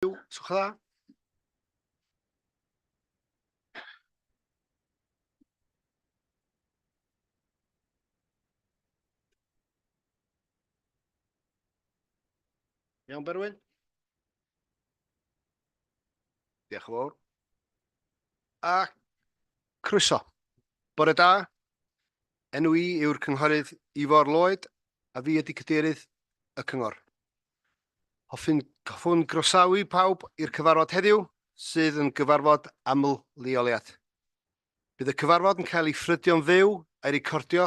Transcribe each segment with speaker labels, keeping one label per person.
Speaker 1: Swch dda. Iawn, Berwyn? Diolch yn fawr. A croeso. Bore da. Enw I yw'r cynghorydd Ifor Lloyd, a fi ydy cadeirydd y cyngor. Hoffwn groesawu pawb i'r cyfarfod heddiw, sydd yn gyfarfod aml leoliad. Bydd y cyfarfod yn cael ei ffrydio'n fyw a'i recordio,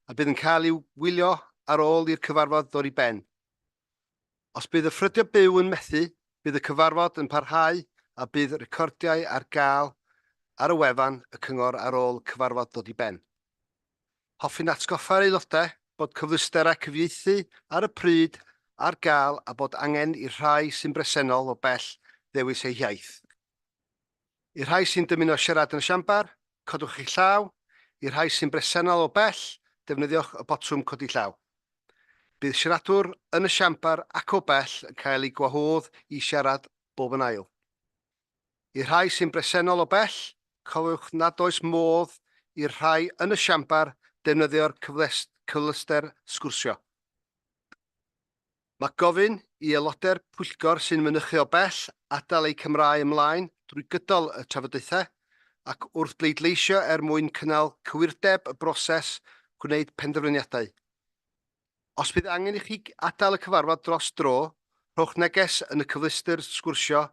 Speaker 1: a bydd yn cael ei wylio ar ôl i'r cyfarfod ddod i ben. Os bydd y ffrydio byw yn methu, bydd y cyfarfod yn parhau a bydd recordiau ar gael ar y wefan y cyngor ar ôl cyfarfod ddod i ben. Hoffwn atgoffa'r aelodau bod cyfleusterau cyfieithu ar y pryd ar gael a bod angen i'r rhai sy'n bresennol o bell ddewis eu iaith. I'r rhai sy'n dymuno siarad yn y siambar, codwch eich llaw. I'r rhai sy'n bresennol o bell, defnyddiwch y botwm codi llaw. Bydd siaradwr yn y siambar ac o bell yn cael ei gwahodd i siarad bob yn ail. I'r rhai sy'n bresennol o bell, cofiwch nad oes modd i'r rhai yn y siambar defnyddio'r cyfleuster sgwrsio. Mae gofyn i aelodau'r pwyllgor sy'n mynychu o bell adael eu Cymraeg ymlaen drwy gydol y trafodaethau ac wrth bleidleisio mwyn cynnal cywirdeb y broses gwneud penderfyniadau. Os bydd angen i chi adael y cyfarfod dros dro, rhowch neges yn y cyfleuster sgwrsio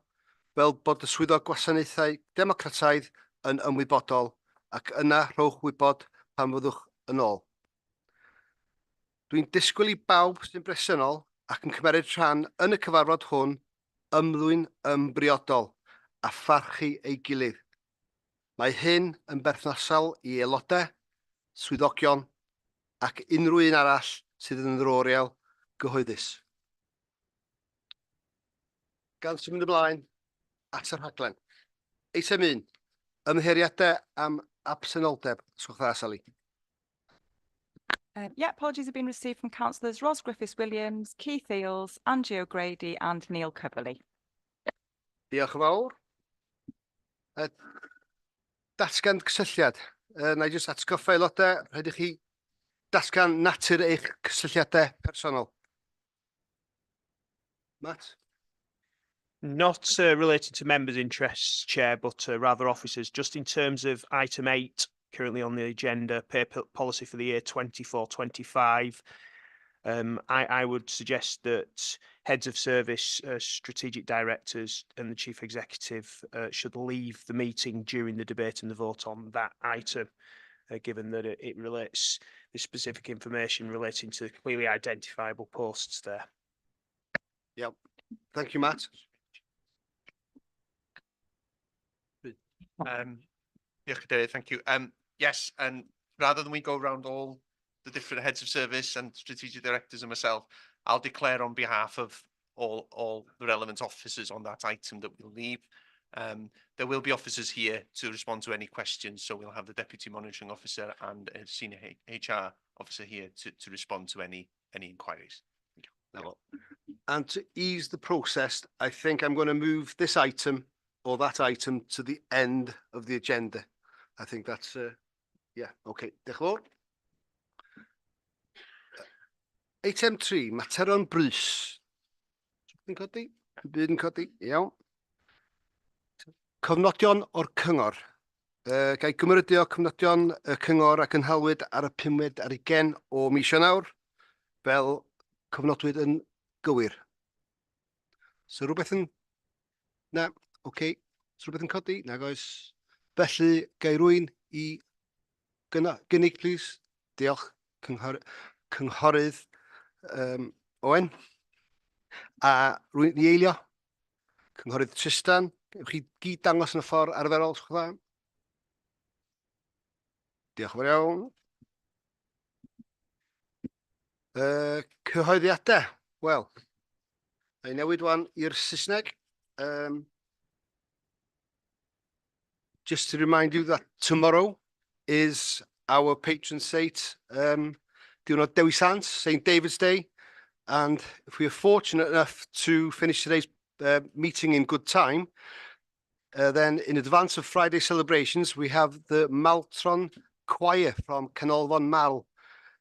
Speaker 1: fel bod y swyddog gwasanaethau democrataidd yn ymwybodol ac yna rhowch wybod pan fyddwch yn ôl. Dwi'n disgwyl i bawb sy'n bresennol ac yn cymeryd rhan yn y cyfarfod hwn ymddwyn ymbriodol a pharchu ei gilydd. Mae hyn yn berthnasol i aelodau, swyddogion ac unrhyw un arall sydd yn ddroriel gyhoeddus. Gan symud ymlaen at yr rhaglen. Eitem 1. Ymddiheuriadau am absenoldeb. Sgwch dda, Sally.
Speaker 2: Apologies have been received from councillors Ros Griffiths-Williams, Keith Eales, Angie O'Grady and Neil Coverley.
Speaker 1: Diolch yn fawr. Datgan cysylltiad. Na i jyst atgoffa aelodau, rhaid i chi datgan natur eich cysylltiadau personol. Matt?
Speaker 3: Not related to members' interests, Chair, but rather officers. Just in terms of item 8, currently on the agenda, pay policy for the year 24-25, I would suggest that heads of service, strategic directors and the chief executive should leave the meeting during the debate and the vote on that item, given that it relates the specific information relating to clearly identifiable posts there.
Speaker 1: Yep. Thank you, Matt.
Speaker 4: Thank you. Yes, and rather than we go around all the different heads of service and strategic directors and myself, I'll declare on behalf of all the relevant officers on that item that we'll leave. There will be officers here to respond to any questions, so we'll have the Deputy Monitoring Officer and a Senior HR Officer here to respond to any inquiries. Thank you.
Speaker 1: And to ease the process, I think I'm going to move this item or that item to the end of the agenda. I think that's, yeah, okay. Diolch yn fawr. Item 3, materion brys. Bydd yn codi? Bydd yn codi, iawn. Cofnodion o'r cyngor. Gai gymerydio cofnodion y cyngor ac yn halwyd ar y 5 ar 20 o mis Ionawr fel cofnodwyd yn gywir. So rhywbeth yn... Na, oce. So rhywbeth yn codi? Nag oes. Felly, gai rwy'n i gynnig, please. Diolch, cynghorydd Owen. A rwy'n i eilio. Cynghorydd Tristan. Ewch chi gyd dangos yn y ffordd arferol, sgwch dda. Diolch yn fawr iawn. Cyhoeddiadau. Wel, na i newid wan i'r Saesneg. Just to remind you that tomorrow is our patron saint, diwrnod Dewi Sant, St. David's Day. And if we are fortunate enough to finish today's meeting in good time, then in advance of Friday celebrations, we have the Maltron Choir from Canolfan Mal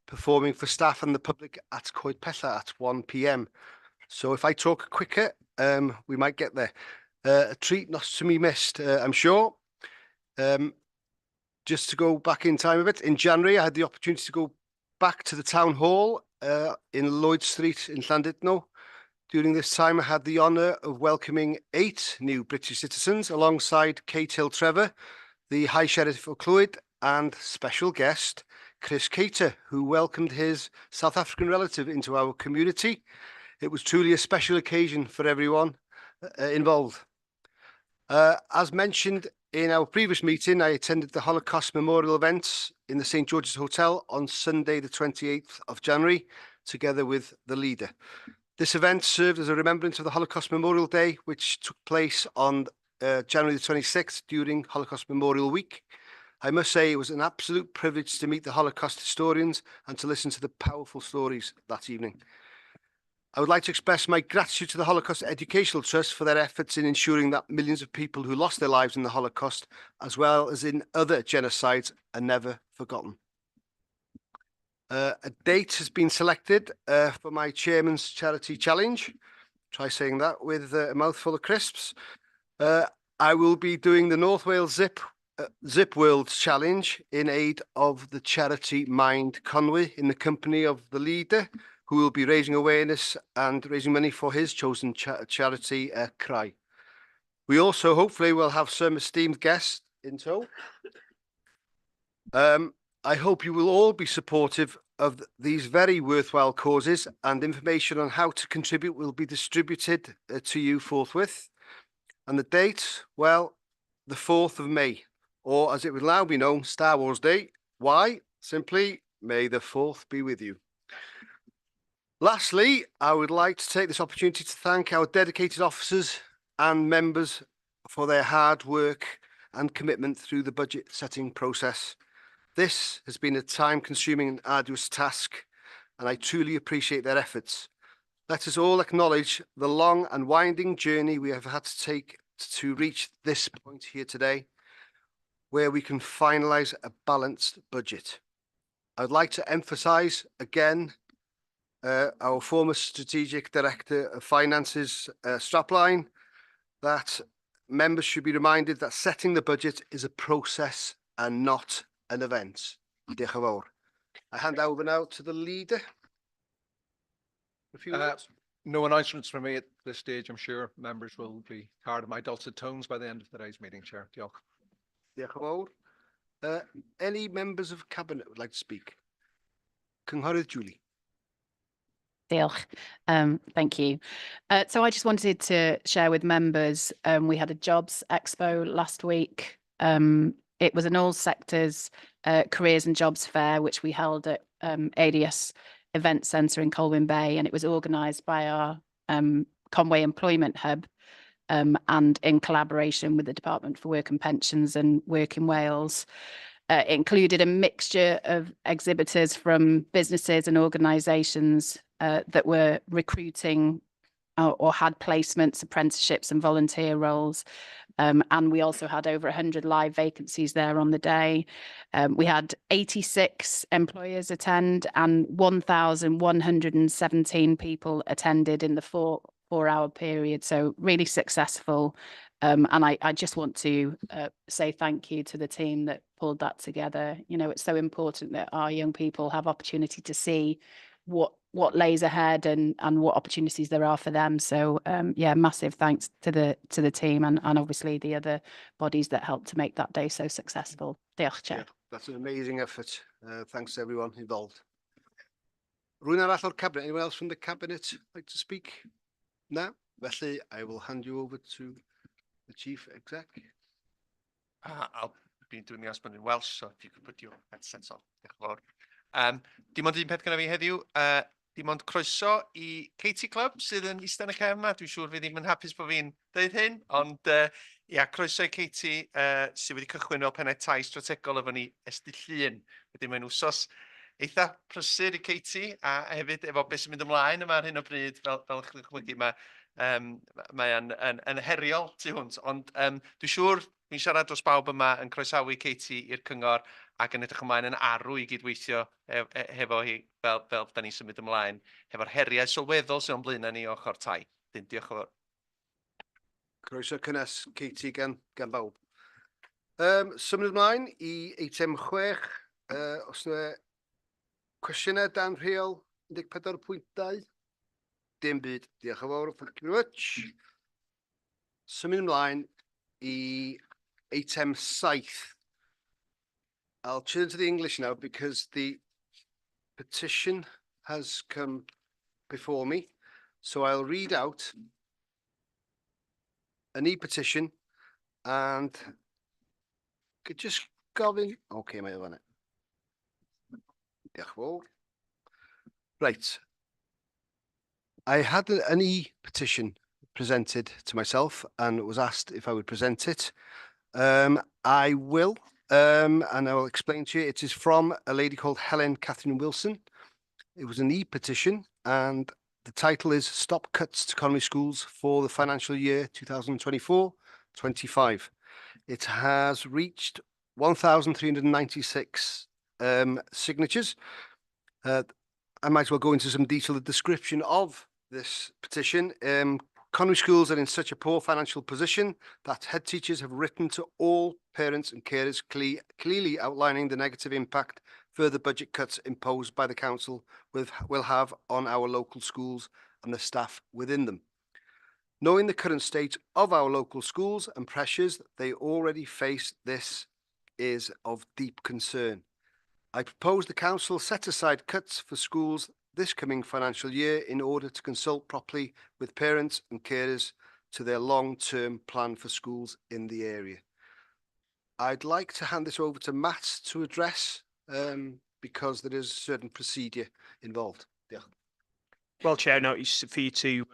Speaker 1: performing for staff and the public at Coed Pella at 1 p.m. So if I talk quicker, we might get there. A treat not to be missed, I'm sure. Just to go back in time a bit, in January, I had the opportunity to go back to the town hall in Lloyd Street in Llandudno. During this time, I had the honour of welcoming 8 new British citizens alongside Kate Hill-Trevor, the High Sheriff of Clwyd, and special guest Chris Cater, who welcomed his South African relative into our community. It was truly a special occasion for everyone involved. As mentioned in our previous meeting, I attended the Holocaust Memorial events in the St. George's Hotel on Sunday, the 28th of January, together with the leader. This event served as a remembrance of the Holocaust Memorial Day, which took place on January the 26th during Holocaust Memorial Week. I must say it was an absolute privilege to meet the Holocaust historians and to listen to the powerful stories that evening. I would like to express my gratitude to the Holocaust Educational Trust for their efforts in ensuring that millions of people who lost their lives in the Holocaust, as well as in other genocides, are never forgotten. A date has been selected for my chairman's charity challenge. Try saying that with a mouthful of crisps. I will be doing the North Wales Zip World Challenge in aid of the charity Mind Conwy in the company of the leader, who will be raising awareness and raising money for his chosen charity, Cry. We also hopefully will have some esteemed guests in tow. I hope you will all be supportive of these very worthwhile causes, and information on how to contribute will be distributed to you forthwith. And the date, well, the 4th of May, or as it will now be known, Star Wars Day. Why? Simply, may the 4th be with you. Lastly, I would like to take this opportunity to thank our dedicated officers and members for their hard work and commitment through the budget setting process. This has been a time-consuming and arduous task, and I truly appreciate their efforts. Let us all acknowledge the long and winding journey we have had to take to reach this point here today, where we can finalise a balanced budget. I'd like to emphasise again our former Strategic Director of Finance's strapline, that members should be reminded that setting the budget is a process and not an event. Diolch yn fawr. I hand over now to the leader. A few words.
Speaker 5: No announcements from me at this stage. I'm sure members will be tired of my dulcet tones by the end of today's meeting, Chair. Diolch.
Speaker 1: Diolch yn fawr. Any members of Cabinet would like to speak? Cynghorydd Julie.
Speaker 6: Diolch. Thank you. So I just wanted to share with members, we had a jobs expo last week. It was an all sectors careers and jobs fair, which we held at ADS Event Centre in Colwyn Bay, and it was organised by our Conway Employment Hub and in collaboration with the Department for Work and Pensions and Work in Wales. It included a mixture of exhibitors from businesses and organisations that were recruiting or had placements, apprenticeships and volunteer roles. And we also had over 100 live vacancies there on the day. We had 86 employers attend and 1,117 people attended in the four-hour period. So really successful. And I just want to say thank you to the team that pulled that together. You know, it's so important that our young people have opportunity to see what lays ahead and what opportunities there are for them. So yeah, massive thanks to the team and obviously the other bodies that helped to make that day so successful. Diolch, Chair.
Speaker 1: Yeah, that's an amazing effort. Thanks to everyone involved. Rwy'n arall o'r Cabinet? Anyone else from the Cabinet like to speak? No? Felly, I will hand you over to the Chief Exec.
Speaker 4: I'll be doing the husband in Welsh, so if you could put your headsets on. Diolch yn fawr. Dim ond un peth gyda fi heddiw, dim ond croeso i Katie Club sydd yn eistedd yn y cefn yma. Dwi'n siŵr fi ddim yn hapus bod fi'n dweud hyn, ond ia, croeso i Katie sydd wedi cychwyn fel pennaeth tai strategol efo ni esti Llun. Wedyn mae'n wsos eitha prysur i Katie, a hefyd efo beth sy'n mynd ymlaen yma ar hyn o bryd, fel chi'n chwygu, mae Mae yn heriol tu hwnt, ond dwi'n siŵr fi'n siarad dros bawb yma yn croesawu Katie i'r cyngor ac yn edrych ymlaen yn arw i gydweithio hefo hi fel da ni'n symud ymlaen, hefo'r heriau sylweddol sy'n o'n blaenau ni o ochr tai. Diolch yn fawr.
Speaker 1: Croeso cynnes Katie gan bawb. Symud ymlaen i eitem 6. Os yna cwestiynau dan rheol 14.2? Dim byd. Diolch yn fawr. Thank you very much. Symud ymlaen i eitem 7. I'll turn to the English now because the petition has come before me. So I'll read out an e-petition and could just gofyn. Okay, mae o fan. Diolch yn fawr. Right. I had an e-petition presented to myself and was asked if I would present it. I will, and I will explain to you. It is from a lady called Helen Catherine Wilson. It was an e-petition and the title is Stop Cuts to Economy Schools for the financial year 2024-25. It has reached 1,396 signatures. I might as well go into some detail, the description of this petition. Economy schools are in such a poor financial position that head teachers have written to all parents and carers clearly outlining the negative impact further budget cuts imposed by the council will have on our local schools and the staff within them. Knowing the current state of our local schools and pressures they already face, this is of deep concern. I propose the council set aside cuts for schools this coming financial year in order to consult properly with parents and carers to their long-term plan for schools in the area. I'd like to hand this over to Matt to address because there is a certain procedure involved. Diolch.
Speaker 3: Well, Chair, notice for you to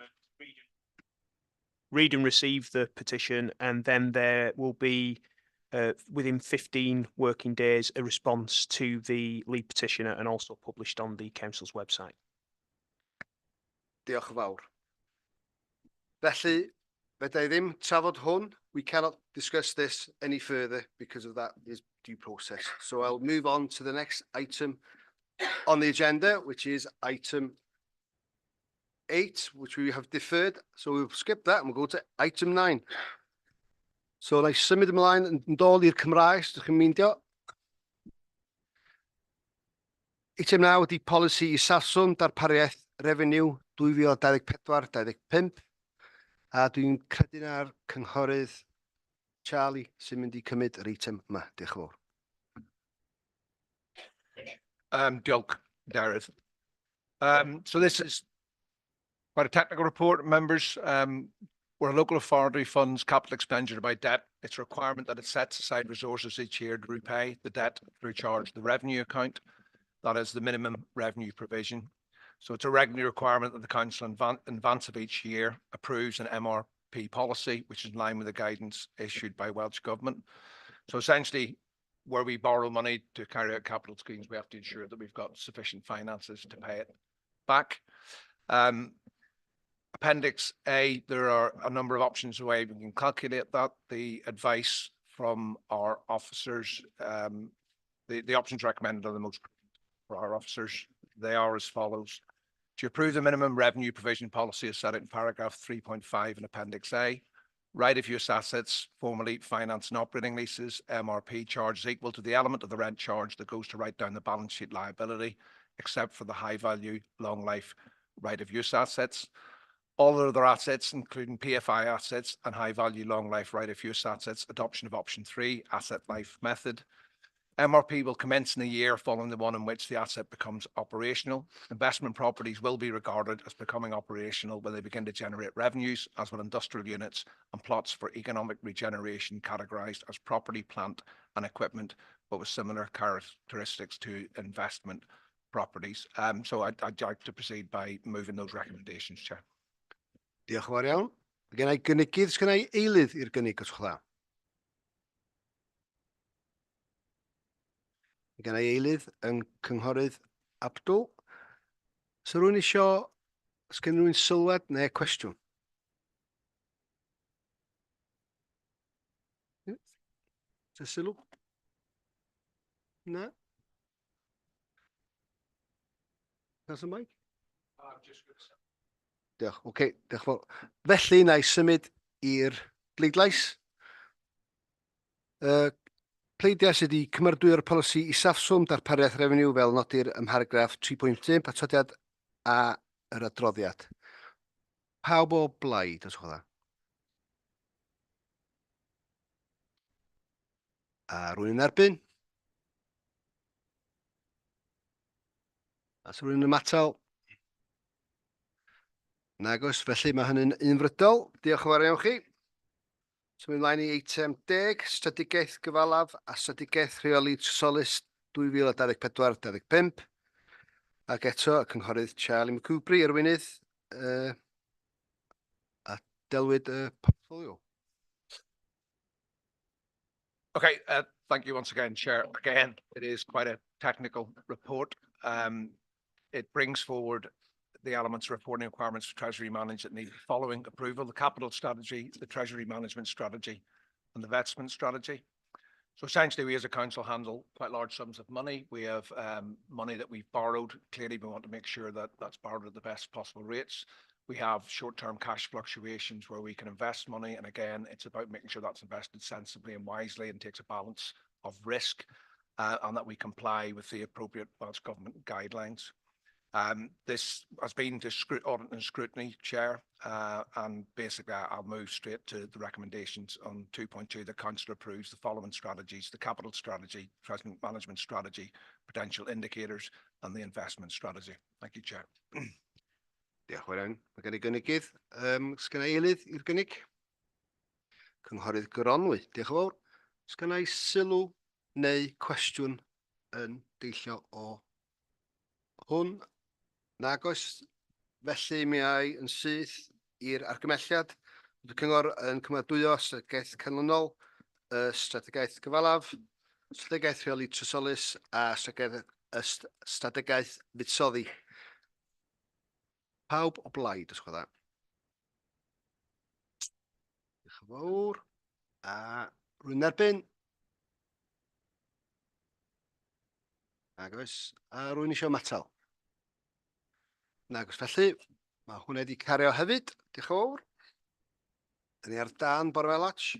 Speaker 3: read and receive the petition, and then there will be within 15 working days a response to the lead petitioner and also published on the council's website.
Speaker 1: Diolch yn fawr. Felly, fedra I ddim trafod hwn. We cannot discuss this any further because of that is due process. So I'll move on to the next item on the agenda, which is item 8, which we have deferred. So we'll skip that and we'll go to item 9. So na I symud ymlaen yn dod i'r Cymraeg, os ydych chi'n meindio. Item 9 ydy polisi i saswn darpariaeth revenue 2024-25. A dwi'n credu na'r cynghorydd Charlie sy'n mynd i cymryd yr eitem yma. Diolch yn fawr.
Speaker 5: Diolch, Dareth. So this is quite a technical report, members. Where a local authority funds capital expenditure by debt, it's a requirement that it sets aside resources each year to repay the debt through charge the revenue account. That is the minimum revenue provision. So it's a regular requirement that the council in advance of each year approves an MRP policy, which is in line with the guidance issued by Welsh Government. So essentially, where we borrow money to carry out capital schemes, we have to ensure that we've got sufficient finances to pay it back. Appendix A, there are a number of options the way we can calculate that. The advice from our officers, the options recommended are the most for our officers. They are as follows. To approve the minimum revenue provision policy as set out in paragraph 3.5 in Appendix A, right of use assets, formerly finance and operating leases, MRP charges equal to the element of the rent charge that goes to write down the balance sheet liability, except for the high value, long life right of use assets. All other assets, including PFI assets and high value long life right of use assets, adoption of option 3, asset life method. MRP will commence in a year following the one in which the asset becomes operational. Investment properties will be regarded as becoming operational when they begin to generate revenues, as will industrial units and plots for economic regeneration categorised as property, plant and equipment, but with similar characteristics to investment properties. So I'd like to proceed by moving those recommendations, Chair.
Speaker 1: Diolch yn fawr iawn. Gen I gynigydd, gen I eilydd i'r gynnig os chwla. Gen I eilydd yn cynghorydd Abdul. So rwy'n isio, os gen rwy'n sylwad neu cwestiwn? Ta sylw? Na? Nas y mic? Diolch. Oce, diolch fawr. Felly, na i symud i'r bleidlais. Pleidiau sydd wedi cymardwyo'r polisi isaffswm darpariaeth refeniw fel nodir ym mharagraff 3.5 atodiad a yr adroddiad. Pawb o blaid, os gwada. A rwy'n yn erbyn. A sy'n rwy'n yn ymatal. Nag oes, felly mae hynny'n unfrydol. Diolch yn fawr iawn chi. So mynd ymlaen i eitem 10, strategaeth gyfalaf a strategaeth rheoli trysolus 2024-2025. Ac eto, y cynghorydd Charlie McCwbry, arweinydd a delwyd y portfolio.
Speaker 5: Okay, thank you once again, Chair. Again, it is quite a technical report. It brings forward the elements reporting requirements for Treasury management need following approval: the capital strategy, the Treasury management strategy, and the investment strategy. So essentially, we as a council handle quite large sums of money. We have money that we've borrowed. Clearly, we want to make sure that that's borrowed at the best possible rates. We have short-term cash fluctuations where we can invest money. And again, it's about making sure that's invested sensibly and wisely and takes a balance of risk and that we comply with the appropriate Welsh Government guidelines. This has been to audit and scrutiny, Chair, and basically I'll move straight to the recommendations on 2.2. The Council approves the following strategies: the capital strategy, treasury management strategy, potential indicators, and the investment strategy. Thank you, Chair.
Speaker 1: Diolch yn fawr iawn. Mae gen i gynigydd. Sgynna i eilydd i'r gynnig? Cynghorydd Gronwy. Diolch yn fawr. Sgynna i sylw neu cwestiwn yn deillio o hwn? Nag oes. Felly mi ai yn syth i'r argymelliad. Bydd y cyngor yn cymadwyo strategaeth canlynol, strategaeth gyfalaf, strategaeth rheoli trysolus a strategaeth fuddsoddi. Pawb o blaid, os gwada. Diolch yn fawr. A rwy'n erbyn. Nag oes. A rwy'n eisiau matal. Nag oes, felly mae hwnna wedi cario hefyd. Diolch yn fawr. Dyn ni ar dan bore felach.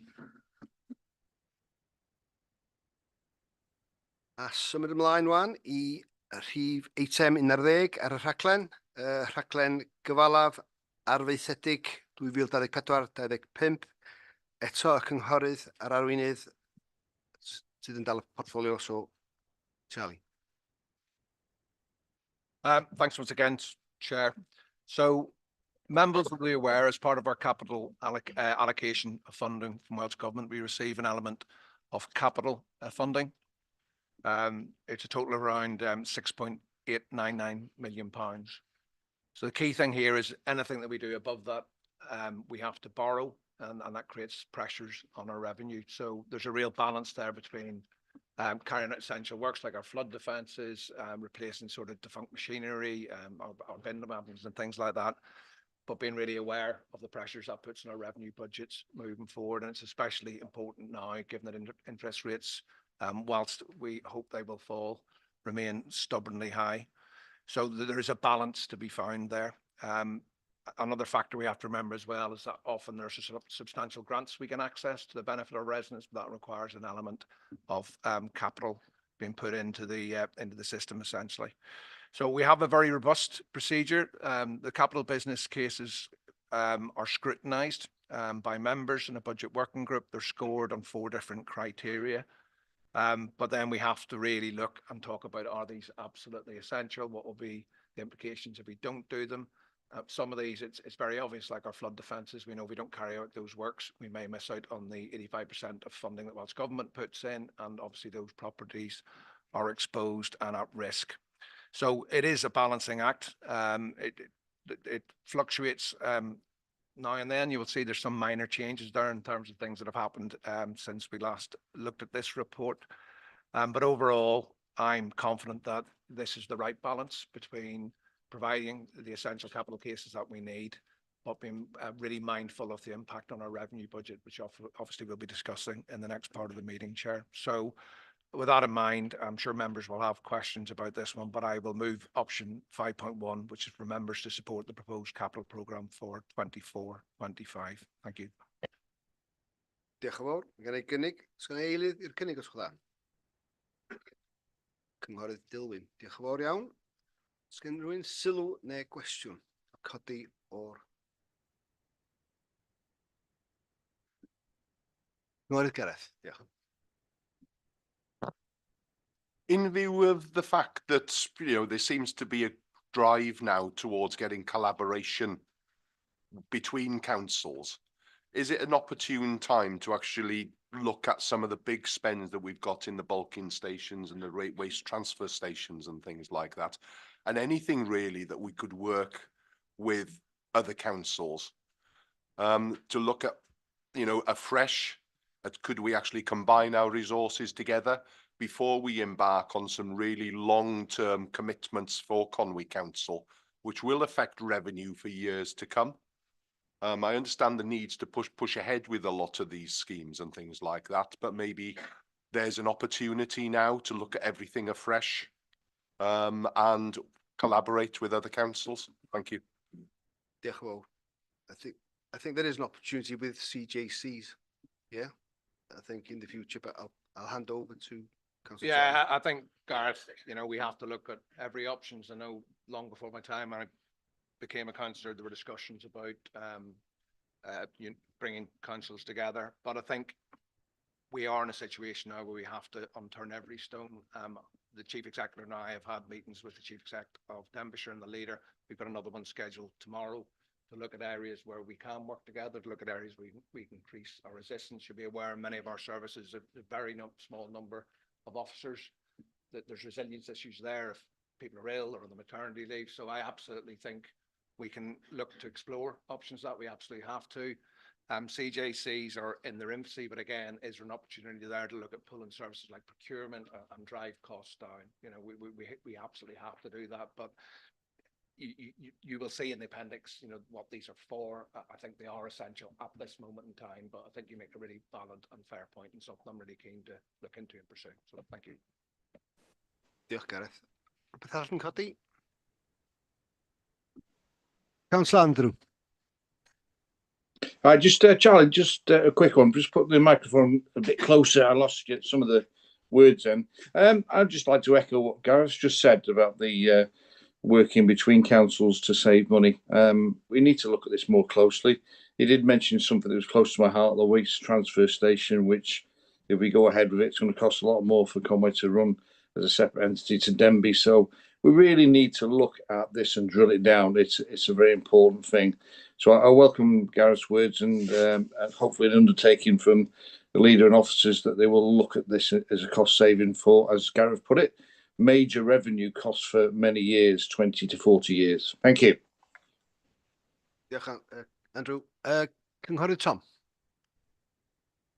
Speaker 1: A symud ymlaen wan i rhif eitem 11 ar y rhaglen. Rhaglen gyfalaf arfaethedig 2024-2025. Eto y cynghorydd a'r arweinydd sydd yn dal y portfolio, so Charlie.
Speaker 5: Thanks once again, Chair. So members will be aware, as part of our capital allocation of funding from Welsh Government, we receive an element of capital funding. It's a total of around £6.899 million. So the key thing here is anything that we do above that, we have to borrow, and that creates pressures on our revenue. So there's a real balance there between carrying out essential works like our flood defences, replacing sort of defunct machinery, our bin mountains and things like that, but being really aware of the pressures that puts on our revenue budgets moving forward. And it's especially important now, given that interest rates, whilst we hope they will fall, remain stubbornly high. So there is a balance to be found there. Another factor we have to remember as well is that often there's substantial grants we can access to the benefit of residents, but that requires an element of capital being put into the system essentially. So we have a very robust procedure. The capital business cases are scrutinised by members in a budget working group. They're scored on 4 different criteria. But then we have to really look and talk about, are these absolutely essential? What will be the implications if we don't do them? Some of these, it's very obvious, like our flood defences. We know if we don't carry out those works, we may miss out on the 85% of funding that Welsh Government puts in, and obviously those properties are exposed and at risk. So it is a balancing act. It fluctuates now and then. You will see there's some minor changes there in terms of things that have happened since we last looked at this report. But overall, I'm confident that this is the right balance between providing the essential capital cases that we need but being really mindful of the impact on our revenue budget, which obviously we'll be discussing in the next part of the meeting, Chair. So with that in mind, I'm sure members will have questions about this one, but I will move option 5.1, which is for members to support the proposed capital programme for 24-25. Thank you.
Speaker 1: Diolch yn fawr. Gan ei gynnig. Sgan ei eilydd i'r cynnig os gwla? Cynghorydd Dilwyn. Diolch yn fawr iawn. Sgan rhywun sylw neu gwestiwn? Codi o'r... Cynghorydd Gareth. Diolch.
Speaker 7: In view of the fact that, there seems to be a drive now towards getting collaboration between councils, is it an opportune time to actually look at some of the big spends that we've got in the bulking stations and the waste transfer stations and things like that, and anything really that we could work with other councils to look at, afresh at could we actually combine our resources together before we embark on some really long-term commitments for Conwy Council, which will affect revenue for years to come. I understand the needs to push ahead with a lot of these schemes and things like that, but maybe there's an opportunity now to look at everything afresh and collaborate with other councils. Thank you.
Speaker 1: Diolch yn fawr. I think there is an opportunity with CJCs. Yeah, I think in the future, but I'll hand over to Councillor.
Speaker 5: Yeah, I think, Gareth, we have to look at every option. I know long before my time I became a councillor, there were discussions about bringing councils together. But I think we are in a situation now where we have to unturn every stone. The Chief Executive and I have had meetings with the Chief Executive of Denbighshire and the leader. We've got another one scheduled tomorrow to look at areas where we can work together, to look at areas where we can increase our resistance. You'll be aware many of our services, a very small number of officers, that there's resilience issues there if people are ill or on the maternity leave. So I absolutely think we can look to explore options that we absolutely have to. CJCs are in their infancy, but again, is there an opportunity there to look at pulling services like procurement and drive costs down? We absolutely have to do that, but you will see in the appendix, what these are for. I think they are essential at this moment in time, but I think you make a really valid and fair point and something I'm really keen to look into and pursue. So thank you.
Speaker 1: Diolch, Gareth. Beth arall yn codi? Councillor Andrew.
Speaker 8: Charlie, just a quick one. Just put the microphone a bit closer. I lost some of the words then. I'd just like to echo what Gareth just said about the working between councils to save money. We need to look at this more closely. He did mention something that was close to my heart, the waste transfer station, which if we go ahead with it, it's going to cost a lot more for Conway to run as a separate entity to Denby. So we really need to look at this and drill it down. It's a very important thing. So I welcome Gareth's words and hopefully an undertaking from the leader and officers that they will look at this as a cost saving for, as Gareth put it, major revenue costs for many years, 20 to 40 years. Thank you.
Speaker 1: Diolch, Andrew. Cynghorydd Tom.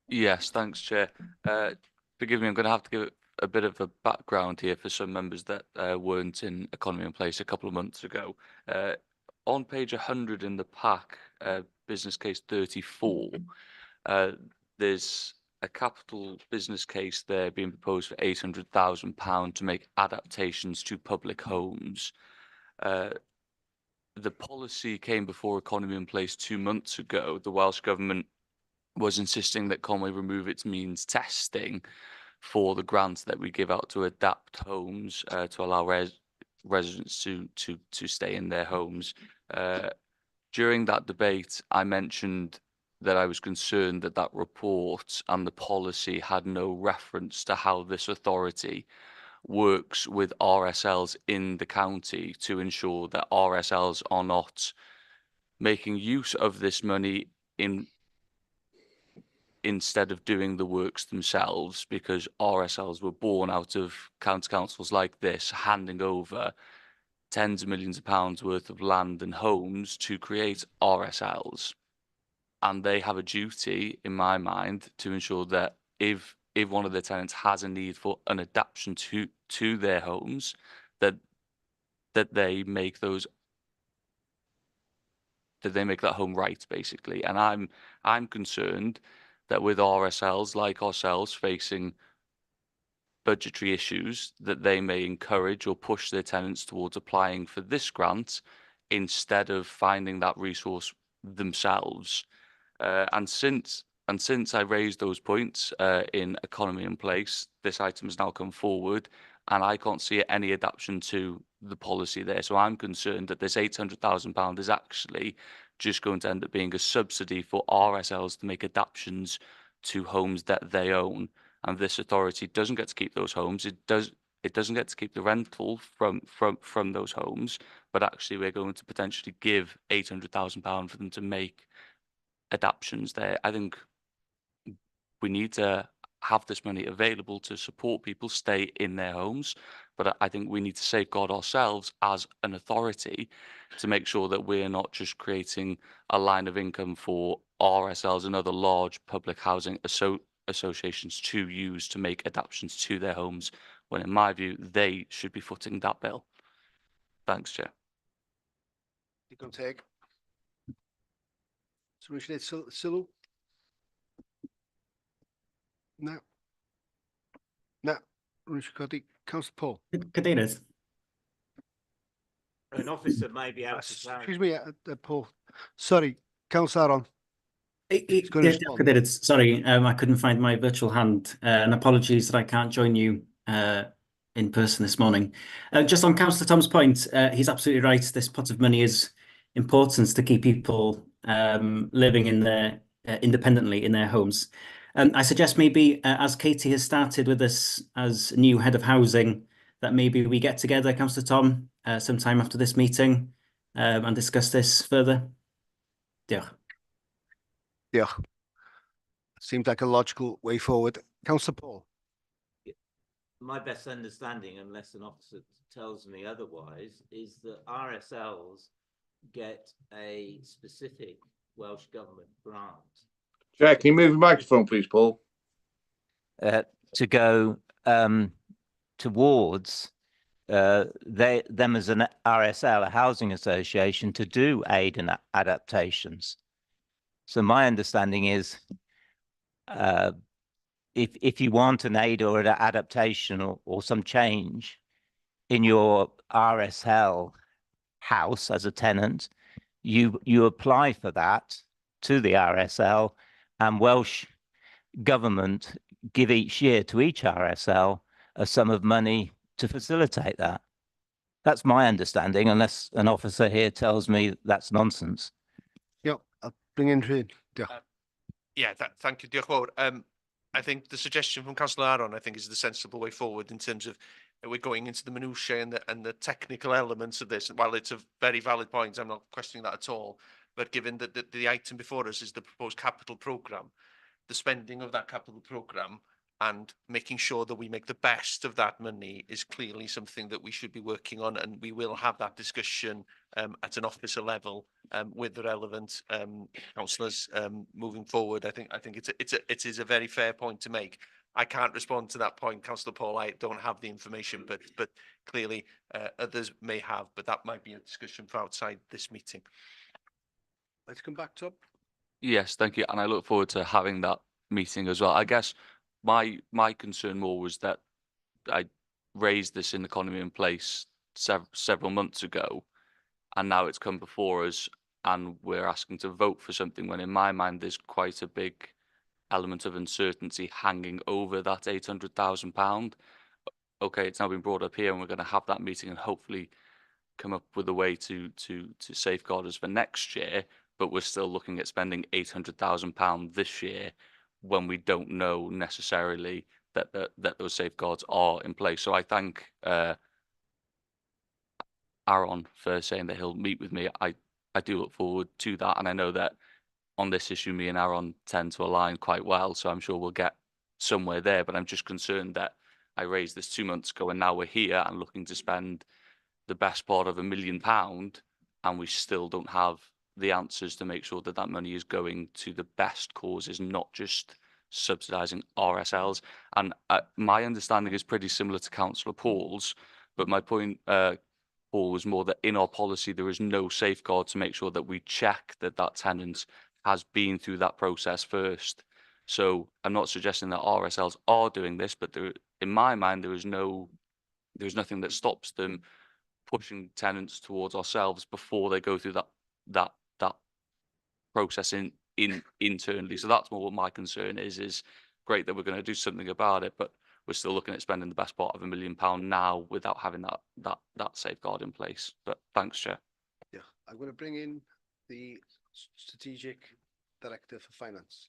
Speaker 9: Yes, thanks, Chair. Forgive me, I'm going to have to give a bit of a background here for some members that weren't in Economy in Place a couple of months ago. On page 100 in the pack, business case 34, there's a capital business case there being proposed for £800,000 to make adaptations to public homes. The policy came before Economy in Place 2 months ago. The Welsh Government was insisting that Conway remove its means testing for the grants that we give out to adapt homes to allow residents to stay in their homes. During that debate, I mentioned that I was concerned that that report and the policy had no reference to how this authority works with RSLs in the county to ensure that RSLs are not making use of this money instead of doing the works themselves, because RSLs were born out of county councils like this handing over tens of millions of pounds worth of land and homes to create RSLs. And they have a duty, in my mind, to ensure that if one of the tenants has a need for an adaptation to their homes, that they make those they make that home right, basically. And I'm concerned that with RSLs like ourselves facing budgetary issues, that they may encourage or push their tenants towards applying for this grant instead of finding that resource themselves. And since I raised those points in Economy in Place, this item has now come forward, and I can't see any adaptation to the policy there. So I'm concerned that this £800,000 is actually just going to end up being a subsidy for RSLs to make adaptations to homes that they own. And this authority doesn't get to keep those homes. It doesn't get to keep the rental from those homes, but actually we're going to potentially give £800,000 for them to make adaptations there. I think we need to have this money available to support people stay in their homes, but I think we need to safeguard ourselves as an authority to make sure that we're not just creating a line of income for RSLs and other large public housing associations to use to make adaptations to their homes, when in my view they should be footing that bill. Thanks, Chair.
Speaker 1: Digon teg. So rhywun eisiau neud sylw? Na. Na. Rhywun eisiau codi? Councillor Paul.
Speaker 10: Cadeirydd.
Speaker 11: An officer may be able to
Speaker 1: Excuse me, Paul. Sorry, Councillor Aaron.
Speaker 10: Yeah, Cadeirydd, sorry, I couldn't find my virtual hand, and apologies that I can't join you in person this morning. Just on Councillor Tom's point, he's absolutely right. This pot of money is important to keep people living in their independently in their homes. I suggest maybe, as Katie has started with us as new head of housing, that maybe we get together, Councillor Tom, sometime after this meeting and discuss this further. Diolch.
Speaker 1: Diolch. Seems like a logical way forward. Councillor Paul.
Speaker 11: My best understanding, unless an officer tells me otherwise, is that RSLs get a specific Welsh Government grant.
Speaker 8: Chair, can you move the microphone, please, Paul?
Speaker 11: To go towards them as an RSL, a housing association, to do aid and adaptations. So my understanding is, if you want an aid or an adaptation or some change in your RSL house as a tenant, you apply for that to the RSL, and Welsh Government give each year to each RSL a sum of money to facilitate that. That's my understanding, unless an officer here tells me that's nonsense.
Speaker 1: Yeah, I'll bring in Rhyd.
Speaker 4: Yeah, thank you. Diolch fawr. I think the suggestion from Councillor Aaron, I think, is the sensible way forward in terms of we're going into the minutiae and the technical elements of this. And while it's a very valid point, I'm not questioning that at all. But given that the item before us is the proposed capital programme, the spending of that capital programme and making sure that we make the best of that money is clearly something that we should be working on, and we will have that discussion at an officer level with the relevant councillors moving forward. I think it is a very fair point to make. I can't respond to that point, Councillor Paul. I don't have the information, but clearly others may have. But that might be a discussion for outside this meeting.
Speaker 1: Let's come back to.
Speaker 9: Yes, thank you. And I look forward to having that meeting as well. I guess my concern more was that I raised this in Economy in Place several months ago, and now it's come before us and we're asking to vote for something when in my mind there's quite a big element of uncertainty hanging over that £800,000. Okay, it's now been brought up here and we're going to have that meeting and hopefully come up with a way to safeguard us for next year, but we're still looking at spending £800,000 this year when we don't know necessarily that those safeguards are in place. So I thank Aaron for saying that he'll meet with me. I do look forward to that, and I know that on this issue me and Aaron tend to align quite well, so I'm sure we'll get somewhere there. But I'm just concerned that I raised this 2 months ago and now we're here and looking to spend the best part of £1 million, and we still don't have the answers to make sure that that money is going to the best causes, not just subsidising RSLs. And my understanding is pretty similar to Councillor Paul's, but my point, Paul, was more that in our policy there is no safeguard to make sure that we check that that tenant has been through that process first. So I'm not suggesting that RSLs are doing this, but there, in my mind, there's nothing that stops them pushing tenants towards ourselves before they go through that process internally. So that's more what my concern is. Is great that we're going to do something about it, but we're still looking at spending the best part of £1 million now without having that safeguard in place. But thanks, Chair.
Speaker 1: Yeah, I'm going to bring in the strategic director for finance.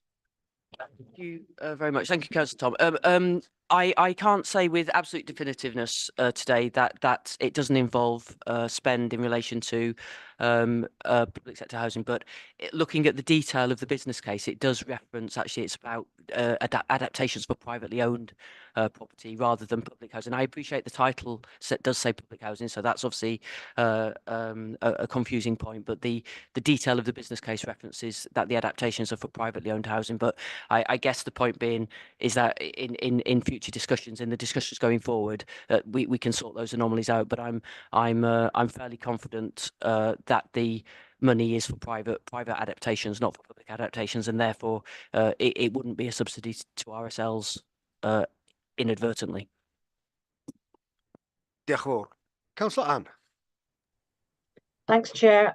Speaker 12: Thank you very much. Thank you, Councillor Tom. I can't say with absolute definitiveness today that it doesn't involve spend in relation to public sector housing, but looking at the detail of the business case, it does reference actually it's about adaptations for privately owned property rather than public housing. I appreciate the title does say public housing, so that's obviously a confusing point, but the detail of the business case references that the adaptations are for privately owned housing. But I guess the point being is that in future discussions, in the discussions going forward, we can sort those anomalies out. But I'm fairly confident that the money is for private adaptations, not for public adaptations, and therefore it wouldn't be a subsidy to RSLs inadvertently.
Speaker 1: Diolch yn fawr. Councillor Anne.
Speaker 13: Thanks, Chair.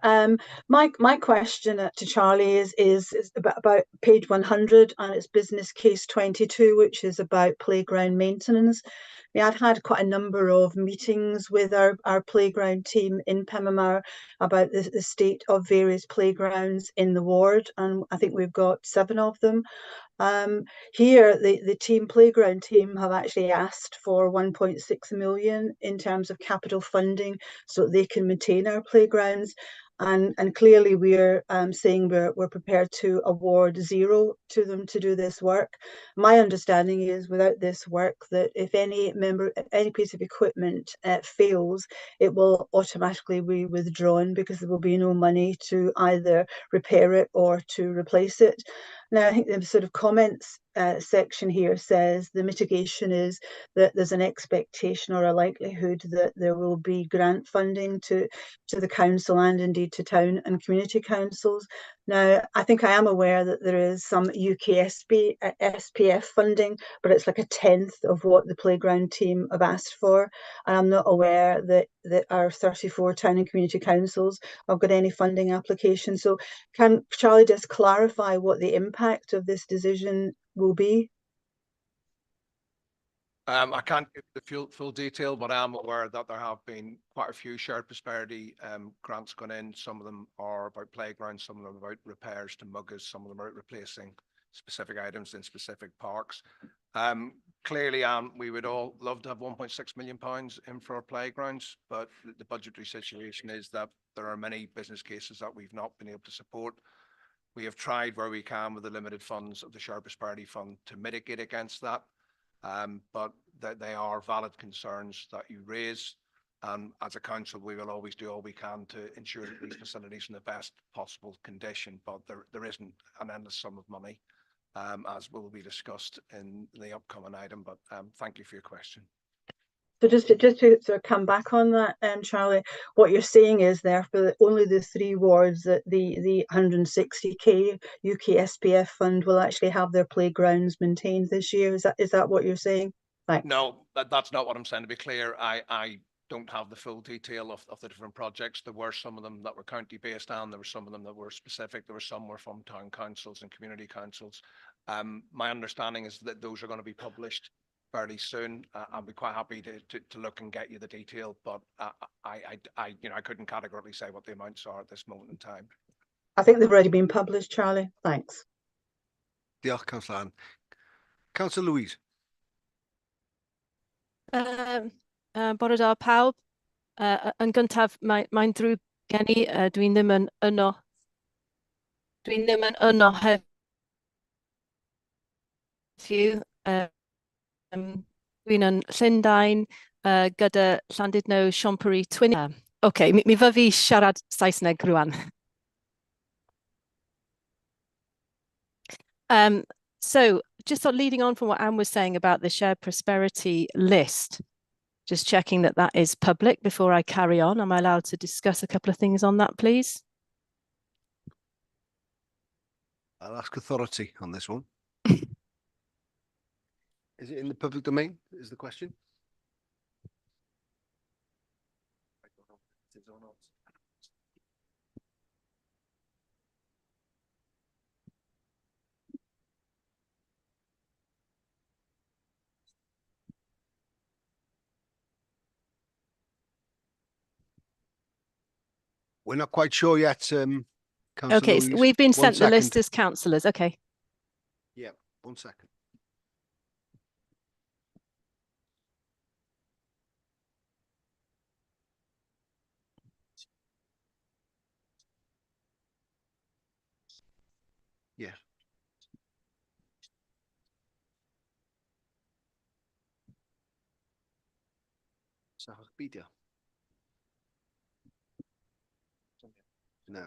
Speaker 13: My question to Charlie is about page 100 and it's business case 22, which is about playground maintenance. I've had quite a number of meetings with our playground team in Pemamar about the state of various playgrounds in the ward, and I think we've got 7 of them. Here, the playground team have actually asked for 1.6 million in terms of capital funding so that they can maintain our playgrounds. And clearly we're saying we're prepared to award 0 to them to do this work. My understanding is without this work that if any piece of equipment fails, it will automatically be withdrawn because there will be no money to either repair it or to replace it. Now, I think the sort of comments section here says the mitigation is that there's an expectation or a likelihood that there will be grant funding to the council and indeed to town and community councils. Now, I think I am aware that there is some SPF funding, but it's like 1/10 of what the playground team have asked for. And I'm not aware that our 34 town and community councils have got any funding applications. So can Charlie just clarify what the impact of this decision will be?
Speaker 5: I can't give the full detail, but I'm aware that there have been quite a few shared prosperity grants gone in. Some of them are about playgrounds, some of them about repairs to muggers, some of them are replacing specific items in specific parks. Clearly, we would all love to have £1.6 million in for our playgrounds, but the budgetary situation is that there are many business cases that we've not been able to support. We have tried where we can with the limited funds of the Shared Prosperity Fund to mitigate against that. But they are valid concerns that you raise. As a council, we will always do all we can to ensure that these facilities are in the best possible condition, but there isn't an endless sum of money, as will be discussed in the upcoming item. But thank you for your question.
Speaker 13: So just to sort of come back on that, Charlie, what you're saying is therefore only the 3 wards that the 160k UK SPF fund will actually have their playgrounds maintained this year. Is that what you're saying? Thanks.
Speaker 5: No, that's not what I'm saying. To be clear, I don't have the full detail of the different projects. There were some of them that were county based, and there were some of them that were specific. There were some were from town councils and community councils. My understanding is that those are going to be published fairly soon. I'll be quite happy to look and get you the detail, but I couldn't categorically say what the amounts are at this moment in time.
Speaker 13: I think they've already been published, Charlie. Thanks.
Speaker 1: Diolch, Councillor Anne. Councillor Louise.
Speaker 14: Bore da pawb. Yn gyntaf, mae'n ddrwg gen I, dwi'n ddim yn yno heddiw. Dwi'n yn Llundain gyda Llandudno, Siompery, Twin. Okay, mi fy fi siarad Saesneg rwan. So just leading on from what Anne was saying about the shared prosperity list, Just checking that that is public before I carry on. Am I allowed to discuss a couple of things on that, please?
Speaker 1: I'll ask authority on this one. Is it in the public domain, is the question? We're not quite sure yet, Councillor
Speaker 14: Okay, so
Speaker 1: Louise.
Speaker 14: we've been
Speaker 1: 1
Speaker 14: sent the list
Speaker 1: second.
Speaker 14: as councillors. Okay.
Speaker 1: Yeah, 1 second. Yeah. Beidio. No.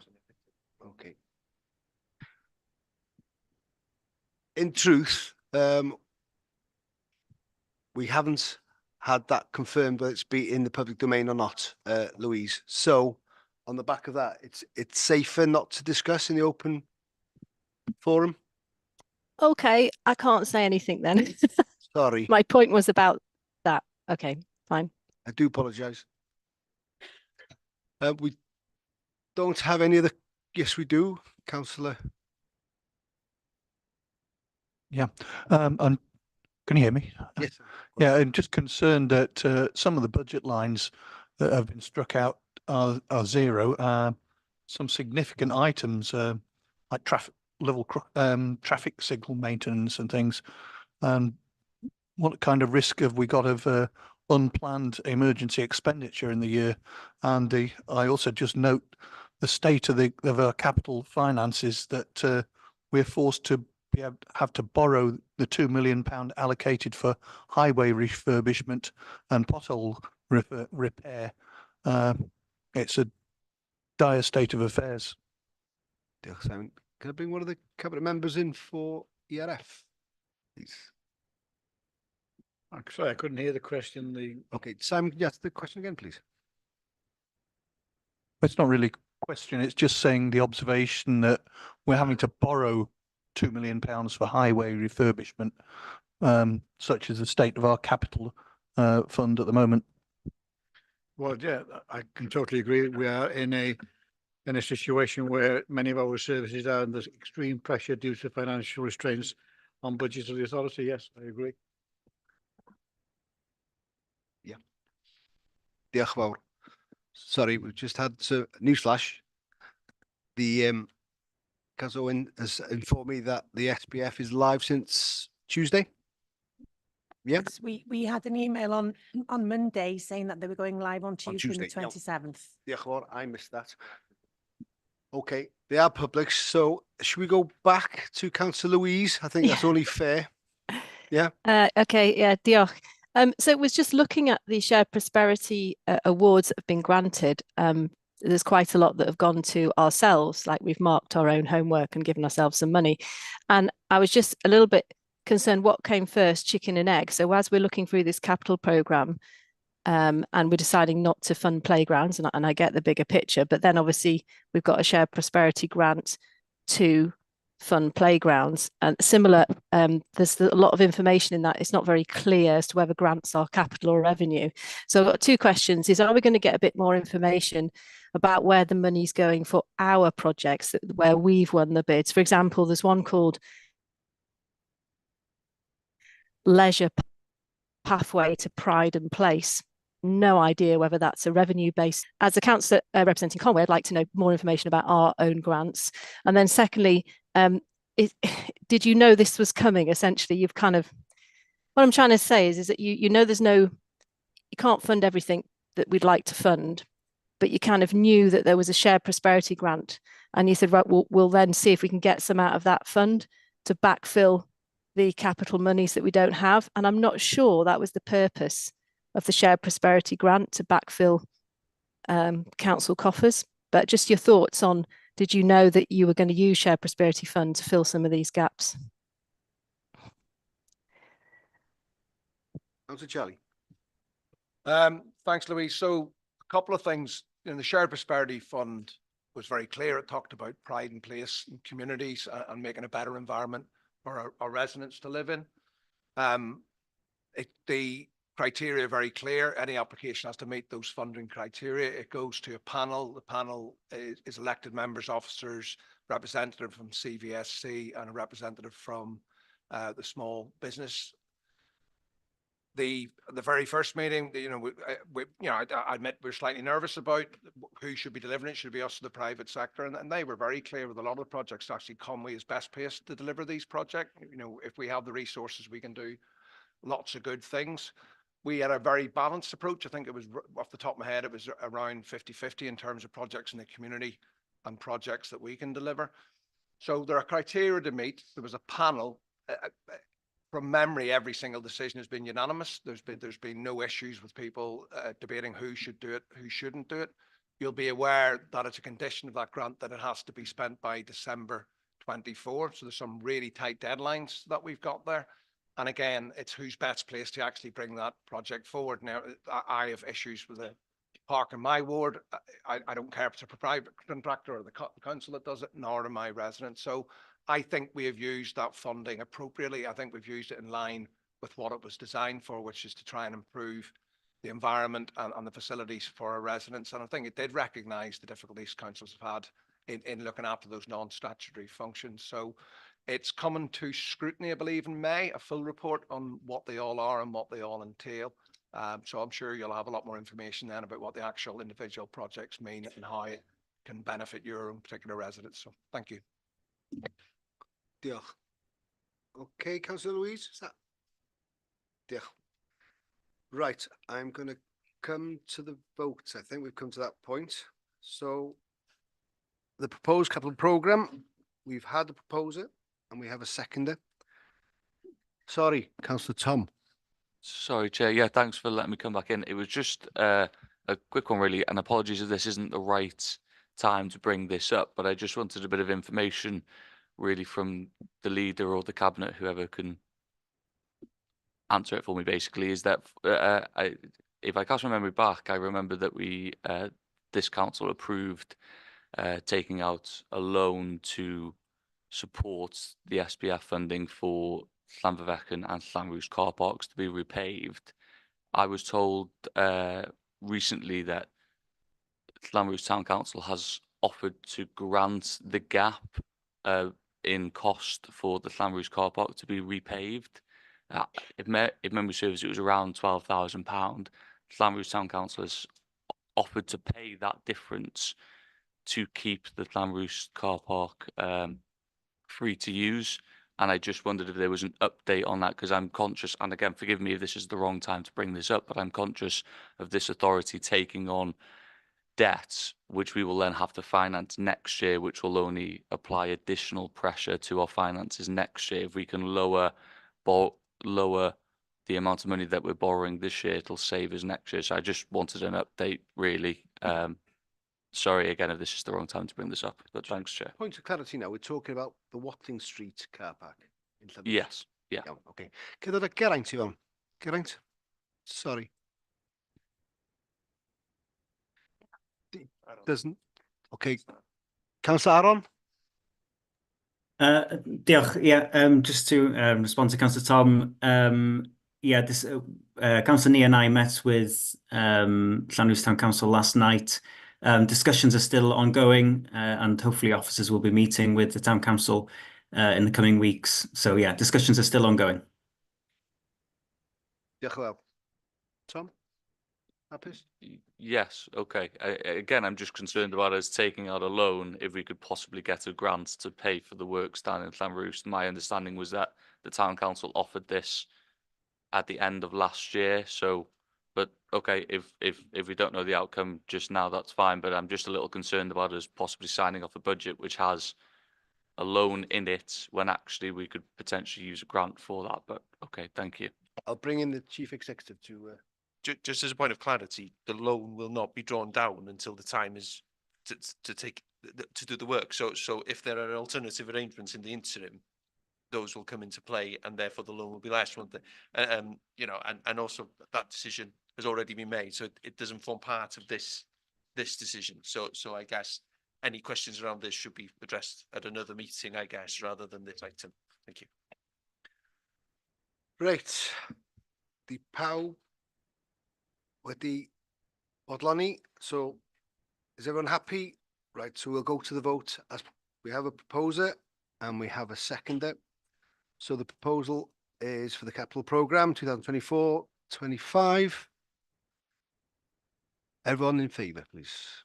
Speaker 1: Okay. In truth, we haven't had that confirmed whether it's be in the public domain or not, Louise. So on the back of that, it's safer not to discuss in the open forum.
Speaker 14: Okay, I can't say anything then.
Speaker 1: Sorry.
Speaker 14: My point was about that. Okay, fine.
Speaker 1: I do apologise. We don't have any other. Yes, we do, Councillor.
Speaker 15: Yeah, and can you hear me?
Speaker 1: Yes.
Speaker 15: Yeah, I'm just concerned that some of the budget lines that have been struck out are zero. Some significant items like traffic signal maintenance and things. And what kind of risk have we got of unplanned emergency expenditure in the year? And I also just note the state of our capital finances that we're forced to have to borrow the £2 million allocated for highway refurbishment and pothole repair. It's a dire state of affairs.
Speaker 1: Can I bring one of the cabinet members in for ERF, please?
Speaker 16: I'm sorry, I couldn't hear the question.
Speaker 1: Okay, Simon, yes, the question again, please.
Speaker 15: It's not really a question. It's just saying the observation that we're having to borrow £2 million for highway refurbishment, such as the state of our capital fund at the moment.
Speaker 16: Well, yeah, I can totally agree. We are in a situation where many of our services are under extreme pressure due to financial restraints on budgets of the authority. Yes, I agree.
Speaker 1: Yeah. Diolch fawr. Sorry, we've just had a newsflash. The Councillor Owen has informed me that the SPF is live since Tuesday. Yeah.
Speaker 17: Yes, we had an email on Monday saying that they were going live on Tuesday, the
Speaker 1: yeah.
Speaker 17: 27th.
Speaker 1: Diolch fawr, I missed that. Okay, they are public. So should we go back to Councillor Louise? I think that's only fair. Yeah.
Speaker 14: Okay, yeah, diolch. So it was just looking at the shared prosperity awards that have been granted. There's quite a lot that have gone to ourselves, like we've marked our own homework and given ourselves some money. And I was just a little bit concerned what came first, chicken and egg. So as we're looking through this capital programme, and we're deciding not to fund playgrounds, and I get the bigger picture, but then obviously we've got a shared prosperity grant to fund playgrounds and similar. There's a lot of information in that. It's not very clear as to whether grants are capital or revenue. So I've got two questions. Are we going to get a bit more information about where the money's going for our projects where we've won the bids? For example, there's one called Leisure Pathway to Pride and Place. No idea whether that's a revenue base. As a councillor representing Conway, I'd like to know more information about our own grants. And then secondly, did you know this was coming? Essentially, you've kind of, what I'm trying to say is that you know you can't fund everything that we'd like to fund, but you kind of knew that there was a shared prosperity grant, and you said, right, we'll then see if we can get some out of that fund to backfill the capital monies that we don't have. And I'm not sure that was the purpose of the shared prosperity grant, to backfill council coffers. But just your thoughts on, did you know that you were going to use shared prosperity fund to fill some of these gaps?
Speaker 1: Councillor Charlie.
Speaker 5: Thanks, Louise. So a couple of things. In the Shared Prosperity Fund was very clear. It talked about pride in place in communities and making a better environment for our residents to live in. The criteria are very clear. Any application has to meet those funding criteria. It goes to a panel. The panel is elected members, officers, representative from CVSC and a representative from the small business. The very first meeting, I admit we're slightly nervous about who should be delivering it. Should it be us or the private sector? And they were very clear with a lot of the projects. Actually, Conwy is best placed to deliver these projects. If we have the resources, we can do lots of good things. We had a very balanced approach. I think it was, off the top of my head, it was around 50-50 in terms of projects in the community and projects that we can deliver. So there are criteria to meet. There was a panel. From memory, every single decision has been unanimous. There's been no issues with people debating who should do it, who shouldn't do it. You'll be aware that it's a condition of that grant that it has to be spent by December 24. So there's some really tight deadlines that we've got there. And again, it's who's best placed to actually bring that project forward. Now, I have issues with the park in my ward. I don't care if it's a private contractor or the council that does it, nor do my residents. So I think we have used that funding appropriately. I think we've used it in line with what it was designed for, which is to try and improve the environment and the facilities for our residents. And I think it did recognise the difficulties councils have had in looking after those non-statutory functions. So it's coming to scrutiny, I believe, in May, a full report on what they all are and what they all entail. So I'm sure you'll have a lot more information then about what the actual individual projects mean and how it can benefit your own particular residents. So thank you.
Speaker 1: Diolch. Okay, Councillor Louise, is that? Diolch. Right, I'm going to come to the vote. I think we've come to that point. So the proposed capital programme, we've had the proposer and we have a seconder. Sorry, Councillor Tom.
Speaker 9: Sorry, Chair. Yeah, thanks for letting me come back in. It was just a quick one, really, and apologies if this isn't the right time to bring this up, but I just wanted a bit of information, really, from the leader or the cabinet, whoever can answer it for me. Basically, is that if I cast my memory back, I remember that this council approved taking out a loan to support the SPF funding for Llanfyfechan and Llanrwst car parks to be repaved. I was told recently that Llanrwst Town Council has offered to grant the gap in cost for the Llanrwst car park to be repaved. If memory serves, it was around £12,000. Llanrwst Town Council has offered to pay that difference to keep the Llanrwst car park free to use. And I just wondered if there was an update on that, because I'm conscious, and again, forgive me if this is the wrong time to bring this up, but I'm conscious of this authority taking on debts, which we will then have to finance next year, which will only apply additional pressure to our finances next year. If we can lower the amount of money that we're borrowing this year, it'll save us next year. So I just wanted an update, really. Sorry again if this is the wrong time to bring this up, but thanks, Chair.
Speaker 1: Point of clarity now, we're talking about the Watling Street car park in Llanrwst.
Speaker 9: Yes, yeah.
Speaker 1: Iawn, okay. Cyddodd y Geraint i fewn. Geraint? Sorry. Doesn't. Okay. Councillor Aaron?
Speaker 10: Diolch. Yeah, just to respond to Councillor Tom. Yeah, this Councillor Nia and I met with Llanrwst Town Council last night. Discussions are still ongoing, and hopefully officers will be meeting with the Town Council in the coming weeks. So yeah, discussions are still ongoing.
Speaker 1: Diolch yn fawr. Tom? Hapus?
Speaker 9: Yes, okay. Again, I'm just concerned about us taking out a loan if we could possibly get a grant to pay for the works down in Llanrwst. My understanding was that the Town Council offered this at the end of last year. So, but okay, if we don't know the outcome just now, that's fine. But I'm just a little concerned about us possibly signing off a budget which has a loan in it when actually we could potentially use a grant for that. But okay, thank you.
Speaker 1: I'll bring in the Chief Executive to...
Speaker 4: Just as a point of clarity, the loan will not be drawn down until the time is to do the work. So if there are alternative arrangements in the interim, those will come into play, and therefore the loan will be less. And also that decision has already been made, so it doesn't form part of this decision. So I guess any questions around this should be addressed at another meeting, I guess, rather than this item. Thank you.
Speaker 1: Right. The pawb wedi bodloni. So is everyone happy? Right, so we'll go to the vote as we have a proposer and we have a seconder. So the proposal is for the capital programme 2024-25. Everyone in favour, please.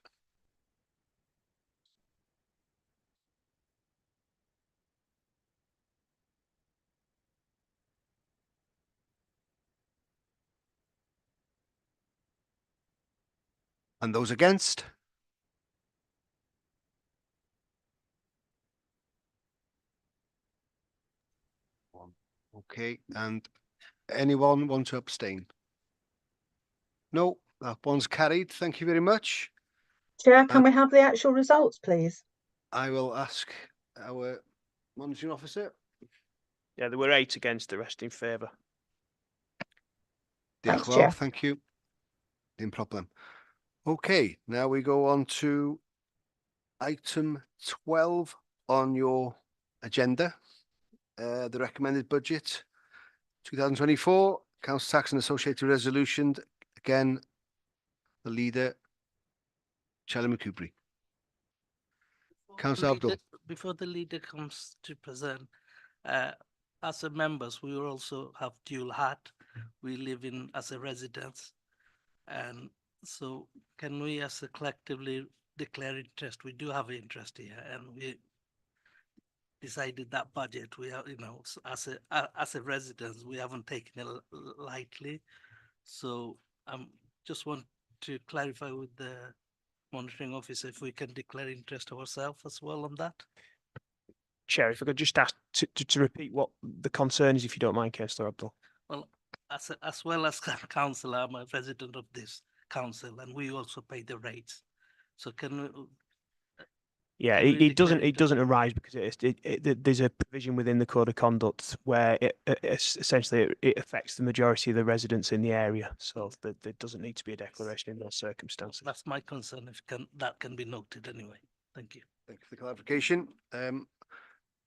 Speaker 1: And those against? One. Okay, and anyone want to abstain? No, that one's carried. Thank you very much.
Speaker 13: Chair, can we have the actual results, please?
Speaker 1: I will ask our monitoring officer.
Speaker 3: Yeah, there were 8 against, the rest in favour.
Speaker 13: Thanks,
Speaker 1: Diolch
Speaker 13: Chair.
Speaker 1: thank you. No problem. Okay, now we go on to item 12 on your agenda. The recommended budget 2024, council tax and associated resolution. Again, the leader, Charlie McCoubry. Councillor Abdul.
Speaker 18: Before the leader comes to present, as a members, we also have dual hat. We live in as a residence. And so can we as a collectively declare interest? We do have interest here, and we decided that budget, we have, as a residence, we haven't taken it lightly. So just want to clarify with the monitoring officer if we can declare interest ourselves as well on that.
Speaker 3: Chair, if I could just ask to repeat what the concern is, if you don't mind, Councillor Abdul.
Speaker 18: Well, as well as councillor, I'm a resident of this council, and we also pay the rates. So can we?
Speaker 3: Yeah, it doesn't arise because there's a provision within the code of conduct where essentially it affects the majority of the residents in the area, so there doesn't need to be a declaration in those circumstances.
Speaker 18: That's my concern. If that can be noted anyway. Thank you.
Speaker 1: Thank you for the clarification.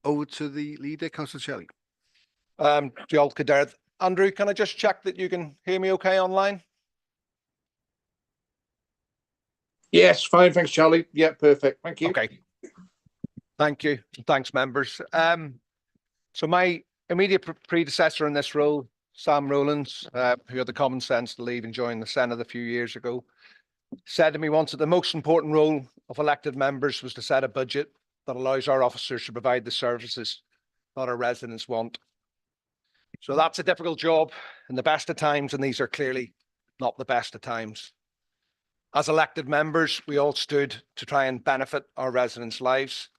Speaker 1: Over to the leader, Councillor Shelley.
Speaker 5: Diolch Cadeirydd. Andrew, can I just check that you can hear me okay online?
Speaker 8: Yes, fine. Thanks, Charlie. Yeah, perfect. Thank you.
Speaker 5: Okay. Thank you. Thanks, members. So my immediate predecessor in this role, Sam Rowlands, who had the common sense to leave and join the Senate a few years ago, said to me once that the most important role of elected members was to set a budget that allows our officers to provide the services that our residents want. So that's a difficult job in the best of times, and these are clearly not the best of times. As elected members, we all stood to try and benefit our residents' lives.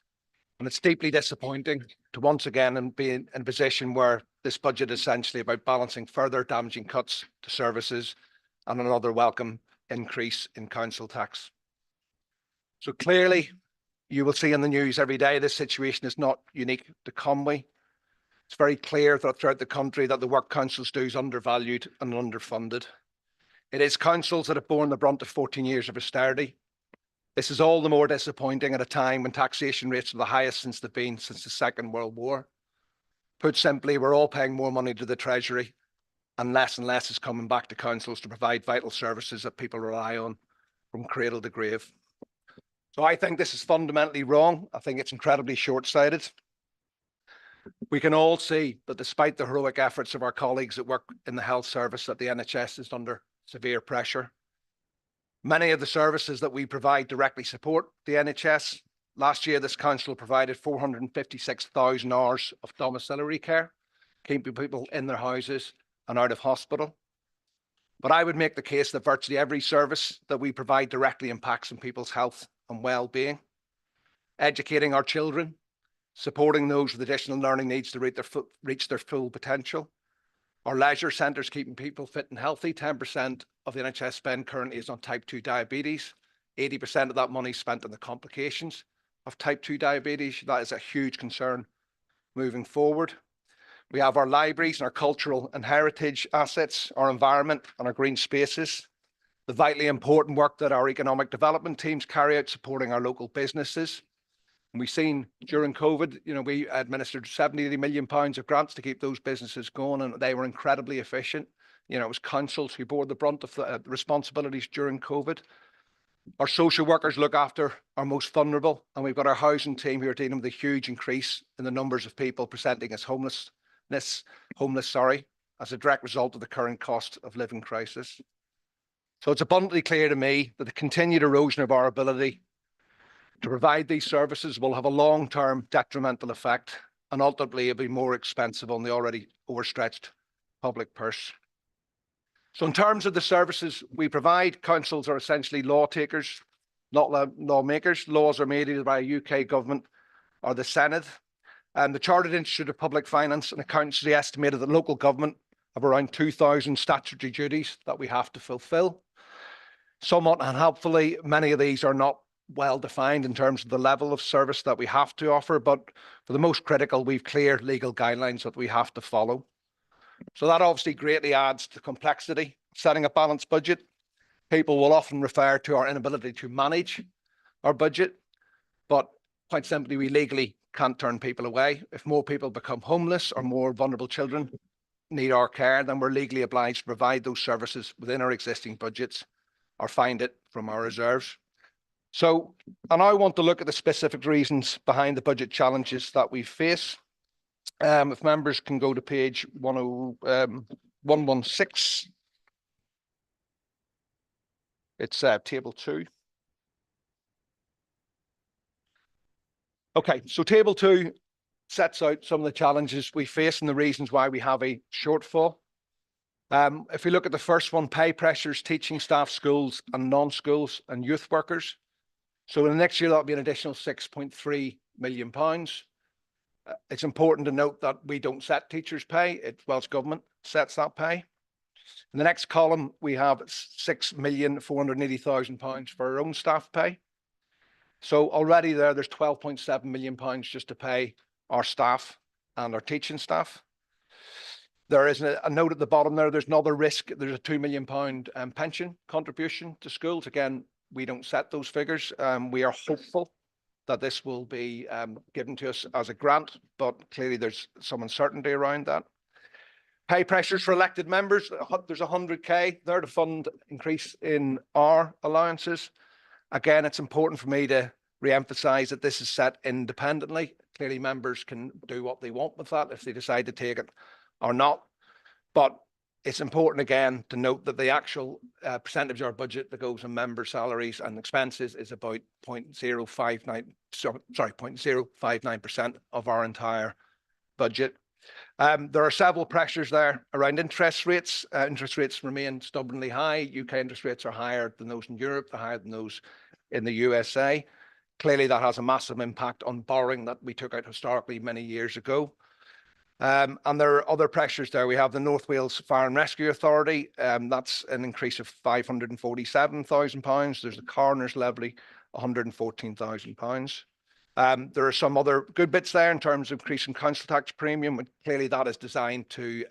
Speaker 5: And it's deeply disappointing to once again be in a position where this budget is essentially about balancing further damaging cuts to services and another welcome increase in council tax. So clearly, you will see in the news every day, this situation is not unique to Conwy. It's very clear that throughout the country that the work councils do is undervalued and underfunded. It is councils that have borne the brunt of 14 years of austerity. This is all the more disappointing at a time when taxation rates are the highest since they've been since the Second World War. Put simply, we're all paying more money to the Treasury and less is coming back to councils to provide vital services that people rely on from cradle to grave. So I think this is fundamentally wrong. I think it's incredibly short-sighted. We can all see that despite the heroic efforts of our colleagues that work in the health service, that the NHS is under severe pressure. Many of the services that we provide directly support the NHS. Last year, this council provided 456,000 hours of domiciliary care, keeping people in their houses and out of hospital. But I would make the case that virtually every service that we provide directly impacts on people's health and well-being. Educating our children, supporting those with additional learning needs to reach their full potential. Our leisure centres keeping people fit and healthy. 10% of the NHS spend currently is on type 2 diabetes. 80% of that money is spent on the complications of type 2 diabetes. That is a huge concern moving forward. We have our libraries and our cultural and heritage assets, our environment and our green spaces, the vitally important work that our economic development teams carry out supporting our local businesses. And we've seen during COVID, we administered 70 million pounds of grants to keep those businesses going, and they were incredibly efficient. It was councils who bore the brunt of the responsibilities during COVID. Our social workers look after our most vulnerable, and we've got our housing team who are dealing with a huge increase in the numbers of people presenting as homeless, as a direct result of the current cost of living crisis. So it's abundantly clear to me that the continued erosion of our ability to provide these services will have a long-term detrimental effect, and ultimately it'll be more expensive on the already overstretched public purse. So in terms of the services we provide, councils are essentially law takers, not lawmakers. Laws are made either by a UK government or the Senate. And the Chartered Institute of Public Finance and Accountancy estimated that local government have around 2,000 statutory duties that we have to fulfil. Somewhat unhelpfully, many of these are not well defined in terms of the level of service that we have to offer, but for the most critical, we've clear legal guidelines that we have to follow. So that obviously greatly adds to complexity. Setting a balanced budget, people will often refer to our inability to manage our budget, but quite simply, we legally can't turn people away. If more people become homeless or more vulnerable children need our care, then we're legally obliged to provide those services within our existing budgets or find it from our reserves. So, and I want to look at the specific reasons behind the budget challenges that we face. If members can go to page 116, it's table 2. Okay, so table 2 sets out some of the challenges we face and the reasons why we have a shortfall. If we look at the first one, pay pressures, teaching staff, schools and non-schools and youth workers. So in the next year, that'll be an additional £6.3 million. It's important to note that we don't set teachers' pay. It's Welsh Government sets that pay. In the next column, we have £6,480,000 for our own staff pay. So already there's £12.7 million just to pay our staff and our teaching staff. There is a note at the bottom there. There's another risk. There's a £2 million pension contribution to schools. Again, we don't set those figures. We are hopeful that this will be given to us as a grant, but clearly there's some uncertainty around that. Pay pressures for elected members, there's 100k there to fund increase in our allowances. Again, it's important for me to re-emphasise that this is set independently. Clearly members can do what they want with that if they decide to take it or not. But it's important again to note that the actual percentage of our budget that goes on member salaries and expenses is about 0.059% of our entire budget. There are several pressures there around interest rates. Interest rates remain stubbornly high. UK interest rates are higher than those in Europe, they're higher than those in the USA. Clearly that has a massive impact on borrowing that we took out historically many years ago. And there are other pressures there. We have the North Wales Fire and Rescue Authority. That's an increase of £547,000. There's the coroner's levy, £114,000. There are some other good bits there in terms of increasing council tax premium. Clearly that is designed to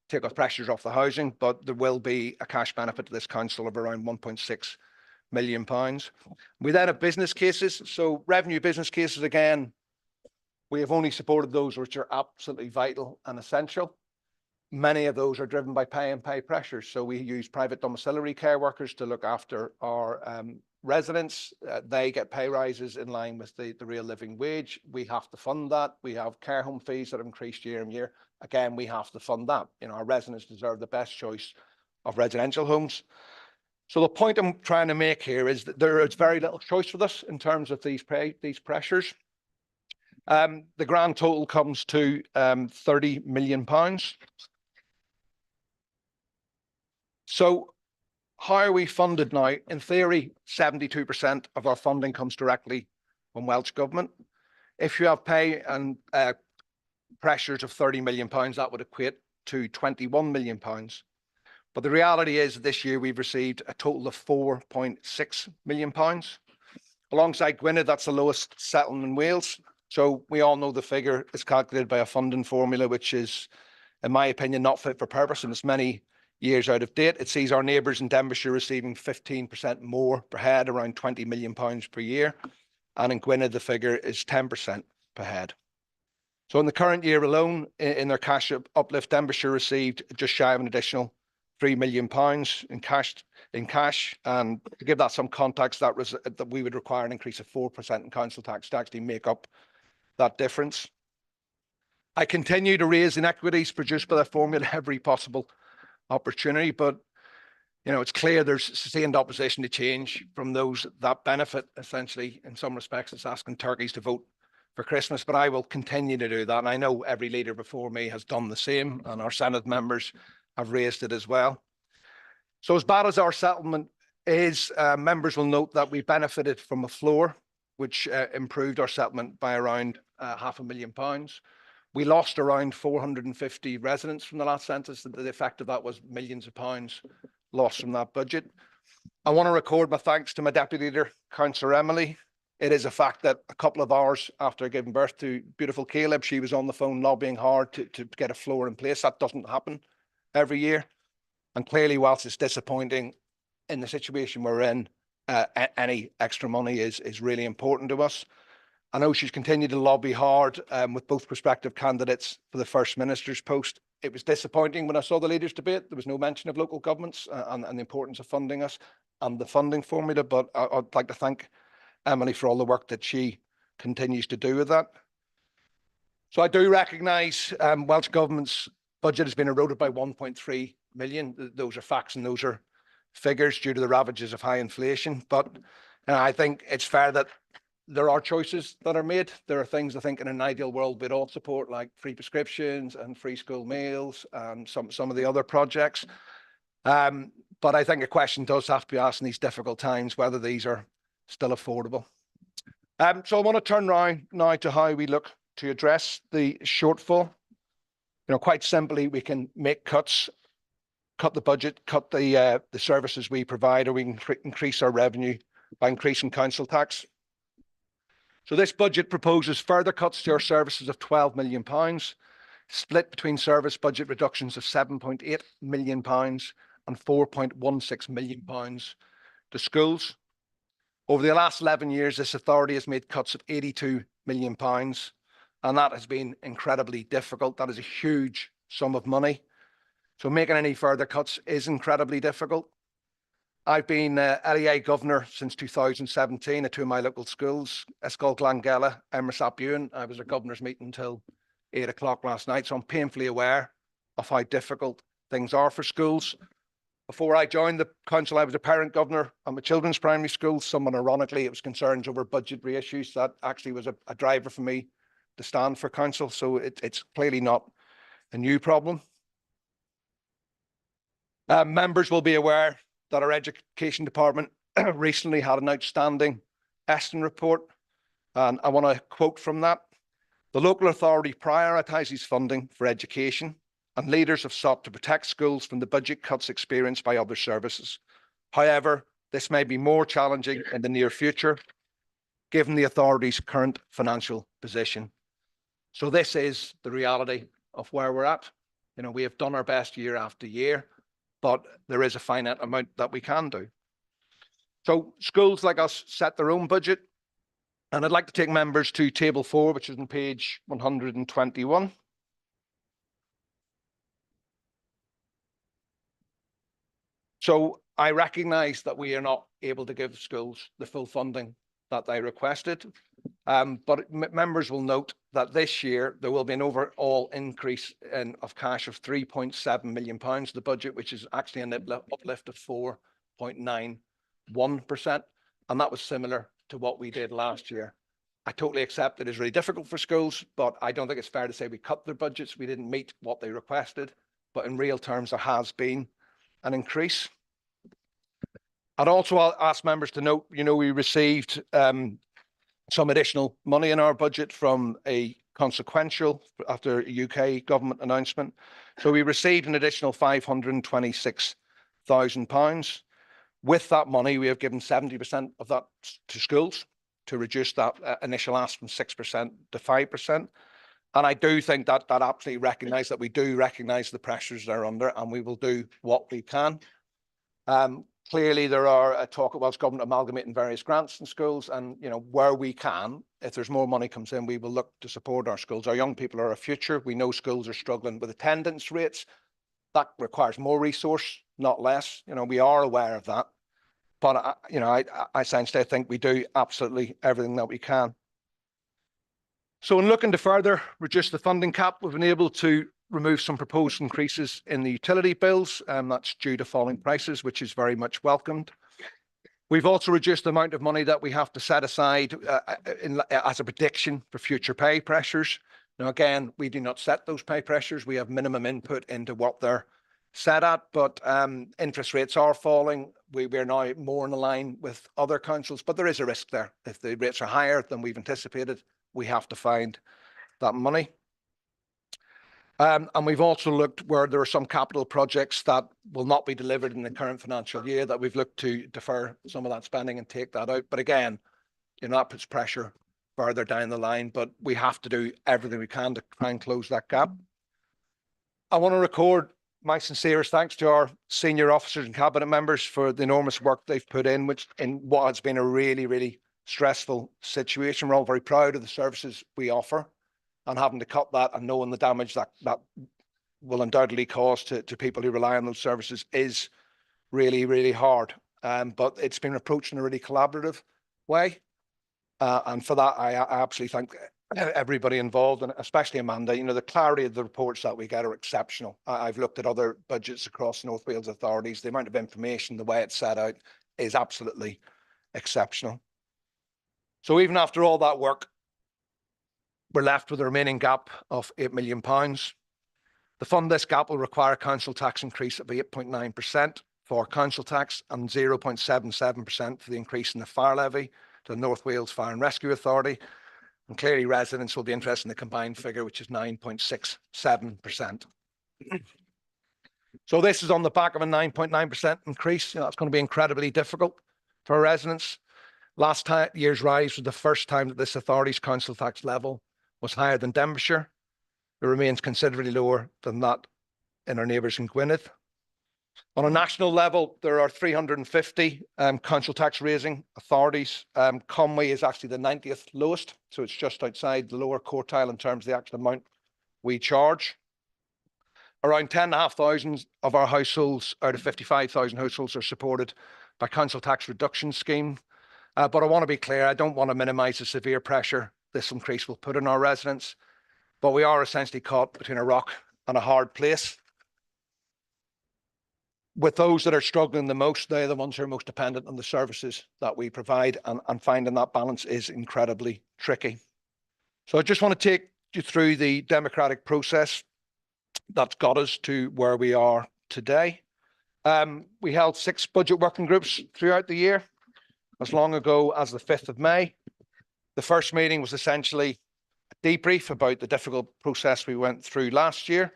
Speaker 5: take off pressures off the housing, but there will be a cash benefit to this council of around £1.6 million. We then have business cases. So revenue business cases, again, we have only supported those which are absolutely vital and essential. Many of those are driven by pay and pay pressures. So we use private domiciliary care workers to look after our residents. They get pay rises in line with the real living wage. We have to fund that. We have care home fees that have increased year on year. Again, we have to fund that. Our residents deserve the best choice of residential homes. So the point I'm trying to make here is that there is very little choice with us in terms of these pressures. The grand total comes to £30 million. So how are we funded now? In theory, 72% of our funding comes directly from Welsh Government. If you have pay and pressures of £30 million, that would equate to £21 million. But the reality is this year we've received a total of £4.6 million. Alongside Gwynedd, that's the lowest settlement in Wales. So we all know the figure is calculated by a funding formula, which is, in my opinion, not fit for purpose and is many years out of date. It sees our neighbours in Denbighshire receiving 15% more per head, around £20 million per year. And in Gwynedd, the figure is 10% per head. So in the current year alone, in their cash uplift, Denbighshire received just shy of an additional £3 million in cash. And to give that some context, that we would require an increase of 4% in council tax to actually make up that difference. I continue to raise inequities produced by the formula every possible opportunity, but it's clear there's sustained opposition to change from those that benefit. Essentially, in some respects, it's asking turkeys to vote for Christmas, but I will continue to do that. And I know every leader before me has done the same, and our Senate members have raised it as well. So as bad as our settlement is, members will note that we benefited from a floor, which improved our settlement by around £500,000. We lost around 450 residents from the last census. The effect of that was millions of pounds lost from that budget. I want to record my thanks to my deputy leader, Councillor Emily. It is a fact that a couple of hours after giving birth to beautiful Caleb, she was on the phone lobbying hard to get a floor in place. That doesn't happen every year. And clearly, whilst it's disappointing in the situation we're in, any extra money is really important to us. I know she's continued to lobby hard with both prospective candidates for the First Minister's post. It was disappointing when I saw the leaders' debate. There was no mention of local governments and the importance of funding us and the funding formula, but I'd like to thank Emily for all the work that she continues to do with that. So I do recognise Welsh Government's budget has been eroded by 1.3 million. Those are facts and those are figures due to the ravages of high inflation. But I think it's fair that there are choices that are made. There are things I think in an ideal world we'd all support, like free prescriptions and free school meals and some of the other projects. But I think a question does have to be asked in these difficult times whether these are still affordable. So I want to turn around now to how we look to address the shortfall. Quite simply, we can make cuts, cut the budget, cut the services we provide, or we can increase our revenue by increasing council tax. So this budget proposes further cuts to our services of £12 million, split between service budget reductions of £7.8 million and £4.16 million to schools. Over the last 11 years, this authority has made cuts of £82 million, and that has been incredibly difficult. That is a huge sum of money. So making any further cuts is incredibly difficult. I've been LEA governor since 2017 at two of my local schools, Escol Glangella, Emrys ap Ewin. I was at governor's meeting until 8 o'clock last night, so I'm painfully aware of how difficult things are for schools. Before I joined the council, I was a parent governor at my children's primary school. Somewhat ironically, it was concerns over budgetary issues that actually was a driver for me to stand for council. So it's clearly not a new problem. Members will be aware that our education department recently had an outstanding Eston report. And I want to quote from that. The local authority prioritises funding for education, and leaders have sought to protect schools from the budget cuts experienced by other services. However, this may be more challenging in the near future, given the authority's current financial position. So this is the reality of where we're at. We have done our best year after year, but there is a finite amount that we can do. So schools like us set their own budget, and I'd like to take members to table 4, which is on page 121. So I recognise that we are not able to give schools the full funding that they requested, but members will note that this year there will be an overall increase of cash of £3.7 million to the budget, which is actually an uplift of 4.91%, and that was similar to what we did last year. I totally accept it is really difficult for schools, but I don't think it's fair to say we cut their budgets. We didn't meet what they requested, but in real terms there has been an increase. I'd also ask members to note, we received some additional money in our budget from a consequential after a UK government announcement. So we received an additional £526,000. With that money, we have given 70% of that to schools. to reduce that initial ask from 6% to 5%. And I do think that absolutely recognise that we do recognise the pressures they're under, and we will do what we can. Clearly, there are a talk about government amalgamating various grants in schools, and where we can, if there's more money comes in, we will look to support our schools. Our young people are our future. We know schools are struggling with attendance rates. That requires more resource, not less. We are aware of that, but I essentially think we do absolutely everything that we can. So in looking to further reduce the funding cap, we've been able to remove some proposed increases in the utility bills, and that's due to falling prices, which is very much welcomed. We've also reduced the amount of money that we have to set aside as a prediction for future pay pressures. Now, again, we do not set those pay pressures. We have minimum input into what they're set at, but interest rates are falling. We're now more in line with other councils, but there is a risk there. If the rates are higher than we've anticipated, we have to find that money. And we've also looked where there are some capital projects that will not be delivered in the current financial year, that we've looked to defer some of that spending and take that out. But again, that puts pressure further down the line, but we have to do everything we can to try and close that gap. I want to record my sincerest thanks to our senior officers and cabinet members for the enormous work they've put in, which in what has been a really, really stressful situation. We're all very proud of the services we offer, and having to cut that and knowing the damage that will undoubtedly cause to people who rely on those services is really, really hard. But it's been approached in a really collaborative way. And for that, I absolutely thank everybody involved, and especially Amanda. The clarity of the reports that we get are exceptional. I've looked at other budgets across North Wales authorities. The amount of information, the way it's set out, is absolutely exceptional. So even after all that work, we're left with a remaining gap of £8 million. To fund this gap will require a council tax increase of 8.9% for council tax and 0.77% for the increase in the fire levy to the North Wales Fire and Rescue Authority. And clearly residents will be interested in the combined figure, which is 9.67%. So this is on the back of a 9.9% increase. That's going to be incredibly difficult for our residents. Last year's rise was the first time that this authority's council tax level was higher than Denbighshire. It remains considerably lower than that in our neighbours in Gwynedd. On a national level, there are 350 council tax raising authorities. Conwy is actually the 90th lowest, so it's just outside the lower quartile in terms of the actual amount we charge. Around 10,500 of our households out of 55,000 households are supported by council tax reduction scheme. But I want to be clear, I don't want to minimise the severe pressure this increase will put on our residents, but we are essentially caught between a rock and a hard place. With those that are struggling the most, they're the ones who are most dependent on the services that we provide, and finding that balance is incredibly tricky. So I just want to take you through the democratic process that's got us to where we are today. We held 6 budget working groups throughout the year, as long ago as the 5th of May. The first meeting was essentially a debrief about the difficult process we went through last year.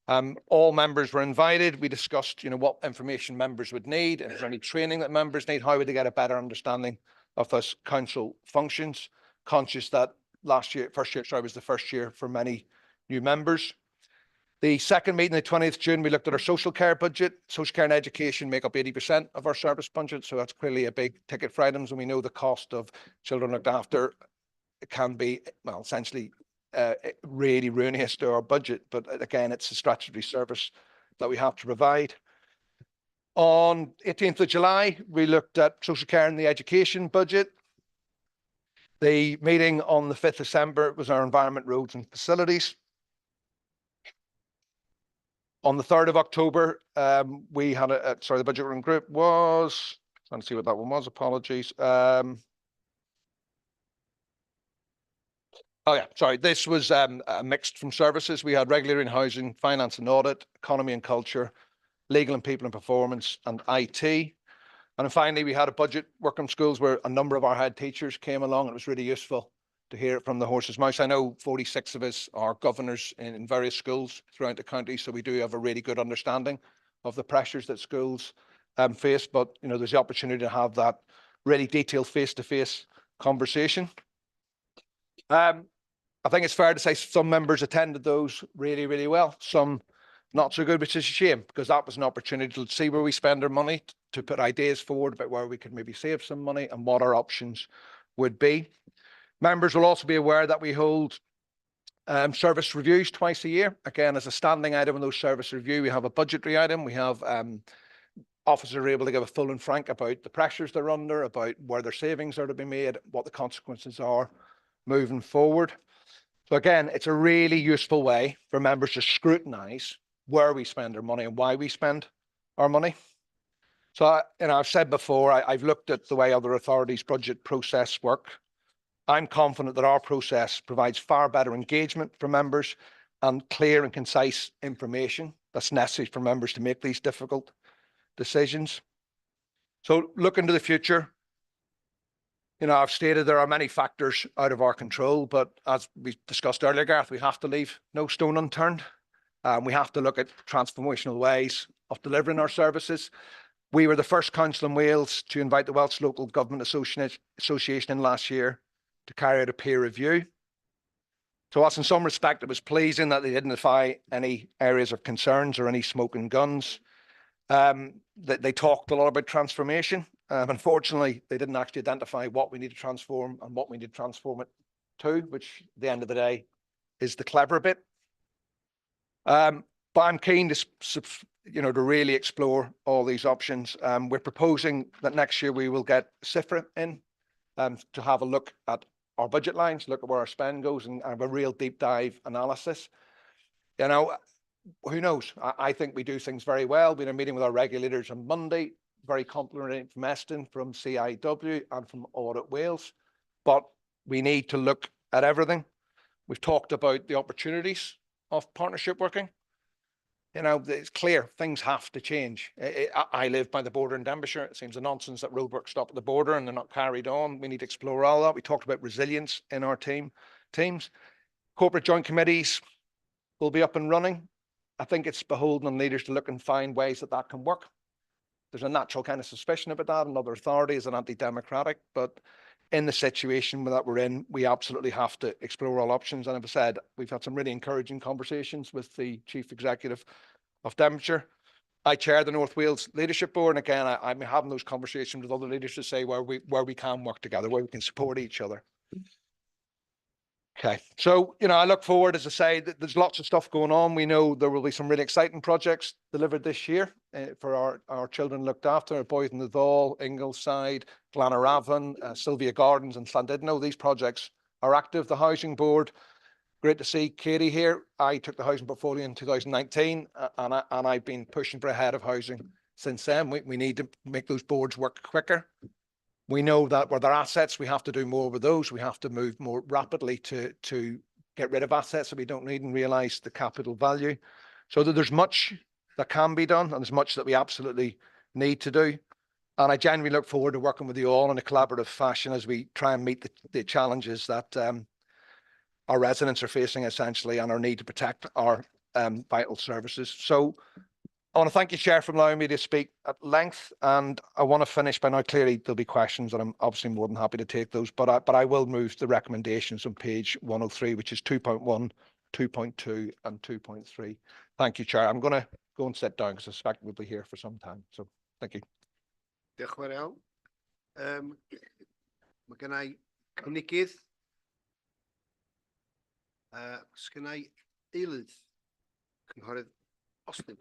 Speaker 5: All members were invited. We discussed, what information members would need, if there's any training that members need, how would they get a better understanding of those council functions, conscious that last year, was the first year for many new members. The second meeting, the 20th June, we looked at our social care budget. Social care and education make up 80% of our service budget, so that's clearly a big ticket for items, and we know the cost of children looked after can be, well, essentially really ruinous to our budget. But again, it's a statutory service that we have to provide. On 18th of July, we looked at social care and the education budget. The meeting on the 5th of December was our environment, roads and facilities. On the 3rd of October, we had the budget room group was, trying to see what that one was, apologies. This was mixed from services. We had regulatory and housing, finance and audit, economy and culture, legal and people and performance, and IT. And then finally, we had a budget working schools where a number of our head teachers came along. It was really useful to hear it from the horse's mouth. I know 46 of us are governors in various schools throughout the county, so we do have a really good understanding of the pressures that schools face. But there's the opportunity to have that really detailed face-to-face conversation. I think it's fair to say some members attended those really, really well. Some not so good, which is a shame, because that was an opportunity to see where we spend our money, to put ideas forward about where we could maybe save some money and what our options would be. Members will also be aware that we hold service reviews twice a year. Again, as a standing item in those service review, we have a budgetary item. We have officers are able to give a full and frank about the pressures they're under, about where their savings are to be made, what the consequences are moving forward. So again, it's a really useful way for members to scrutinise where we spend our money and why we spend our money. So, I've said before, I've looked at the way other authorities' budget process work. I'm confident that our process provides far better engagement for members and clear and concise information that's necessary for members to make these difficult decisions. So looking to the future, I've stated there are many factors out of our control, but as we discussed earlier, Gareth, we have to leave no stone unturned. We have to look at transformational ways of delivering our services. We were the first council in Wales to invite the Welsh Local Government Association in last year to carry out a peer review. So whilst in some respect it was pleasing that they identify any areas of concerns or any smoking guns, they talked a lot about transformation. Unfortunately, they didn't actually identify what we need to transform and what we need to transform it to, which at the end of the day is the clever bit. But I'm keen to really explore all these options. We're proposing that next year we will get CIFRA in to have a look at our budget lines, look at where our spend goes, and have a real deep dive analysis. Who knows? I think we do things very well. We had a meeting with our regulators on Monday, very complimentary from Eston, from CIW and from Audit Wales. But we need to look at everything. We've talked about the opportunities of partnership working. It's clear things have to change. I live by the border in Denbighshire. It seems a nonsense that roadworks stop at the border and they're not carried on. We need to explore all that. We talked about resilience in our teams. Corporate joint committees will be up and running. I think it's beholden on leaders to look and find ways that can work. There's a natural kind of suspicion about that in other authorities and anti-democratic, but in the situation that we're in, we absolutely have to explore all options. And as I said, we've had some really encouraging conversations with the Chief Executive of Denbighshire. I chair the North Wales Leadership Board, and again, I'm having those conversations with other leaders to say where we can work together, where we can support each other. Okay, so I look forward, as I say, there's lots of stuff going on. We know there will be some really exciting projects delivered this year for our children looked after, Boys in the Thall, Ingleside, Glanaravan, Sylvia Gardens and Llandudno. These projects are active. The Housing Board, great to see Katie here. I took the housing portfolio in 2019 and I've been pushing for a head of housing since then. We need to make those boards work quicker. We know that with our assets, we have to do more with those. We have to move more rapidly to get rid of assets that we don't need and realise the capital value. So that there's much that can be done and there's much that we absolutely need to do. And I genuinely look forward to working with you all in a collaborative fashion as we try and meet the challenges that our residents are facing essentially and our need to protect our vital services. So I want to thank you, Chair, for allowing me to speak at length, and I want to finish by now. Clearly, there'll be questions, and I'm obviously more than happy to take those. But I will move the recommendations on page 103, which is 2.1, 2.2, and 2.3. Thank you, Chair. I'm going to go and sit down because I suspect we'll be here for some time. So, thank you.
Speaker 1: Diolch yn fawr iawn. Mae gen I cynigydd. Sgen I eilydd. Cynghorydd Austin.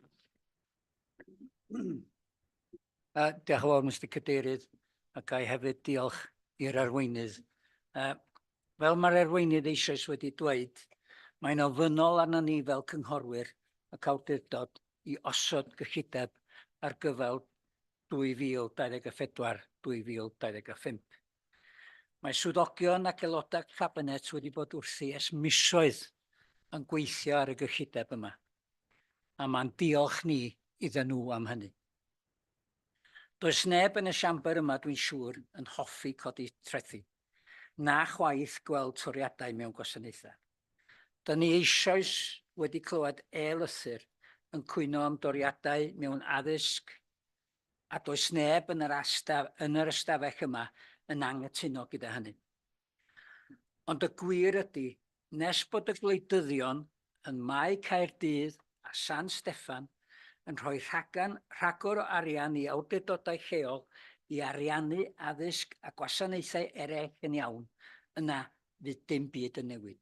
Speaker 19: Diolch yn fawr, Mr Cadeirydd, ac ai hefyd diolch i'r arweinydd. Fel mae'r arweinydd eisoes wedi dweud, mae'n ofynnol arno ni fel cynghorwyr ac awdurdod i osod gyllideb ar gyfer 2024-2025. Mae swyddogion ac aelodau cabinet wedi bod wrthi ers misoedd yn gweithio ar y gyllideb yma, a mae'n diolch ni iddyn nhw am hynny. Does neb yn y siambr yma, dwi'n siŵr, yn hoffi codi trethu, na chwaith gweld toriadau mewn gwasanaethau. Dyn ni eisoes wedi clywed e-lythyr yn cwyno am doriadau mewn addysg, a does neb yn yr ystafell yma yn anghytuno gyda hynny. Ond y gwir ydy, nes bod y gwleidyddion yn Mae Caerdydd a San Steffan yn rhoi rhagor o arian i awdurdodau lleol i ariannu addysg a gwasanaethau eraill yn iawn, yna fydd dim byd yn newid.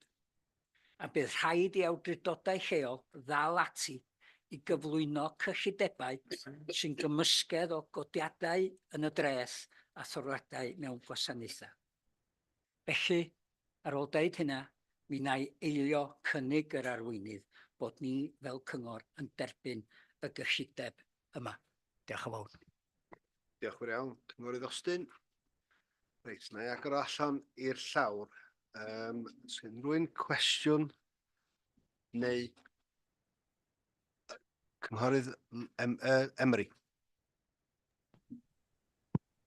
Speaker 19: A bydd rhaid i awdurdodau lleol ddal ati i gyflwyno cyllidebau sy'n gymysgedd o godiadau yn y dres a thorwadau mewn gwasanaethau. Felly, ar ôl deud hynna, mi wna i eilio cynnig yr arweinydd bod ni fel cyngor yn derbyn y gyllideb yma. Diolch yn fawr.
Speaker 1: Diolch yn fawr iawn. Cynghorydd Austin. Reit, na i agor o allan i'r llawr. Sgyn rwy'n cwestiwn neu Cynghorydd Emery.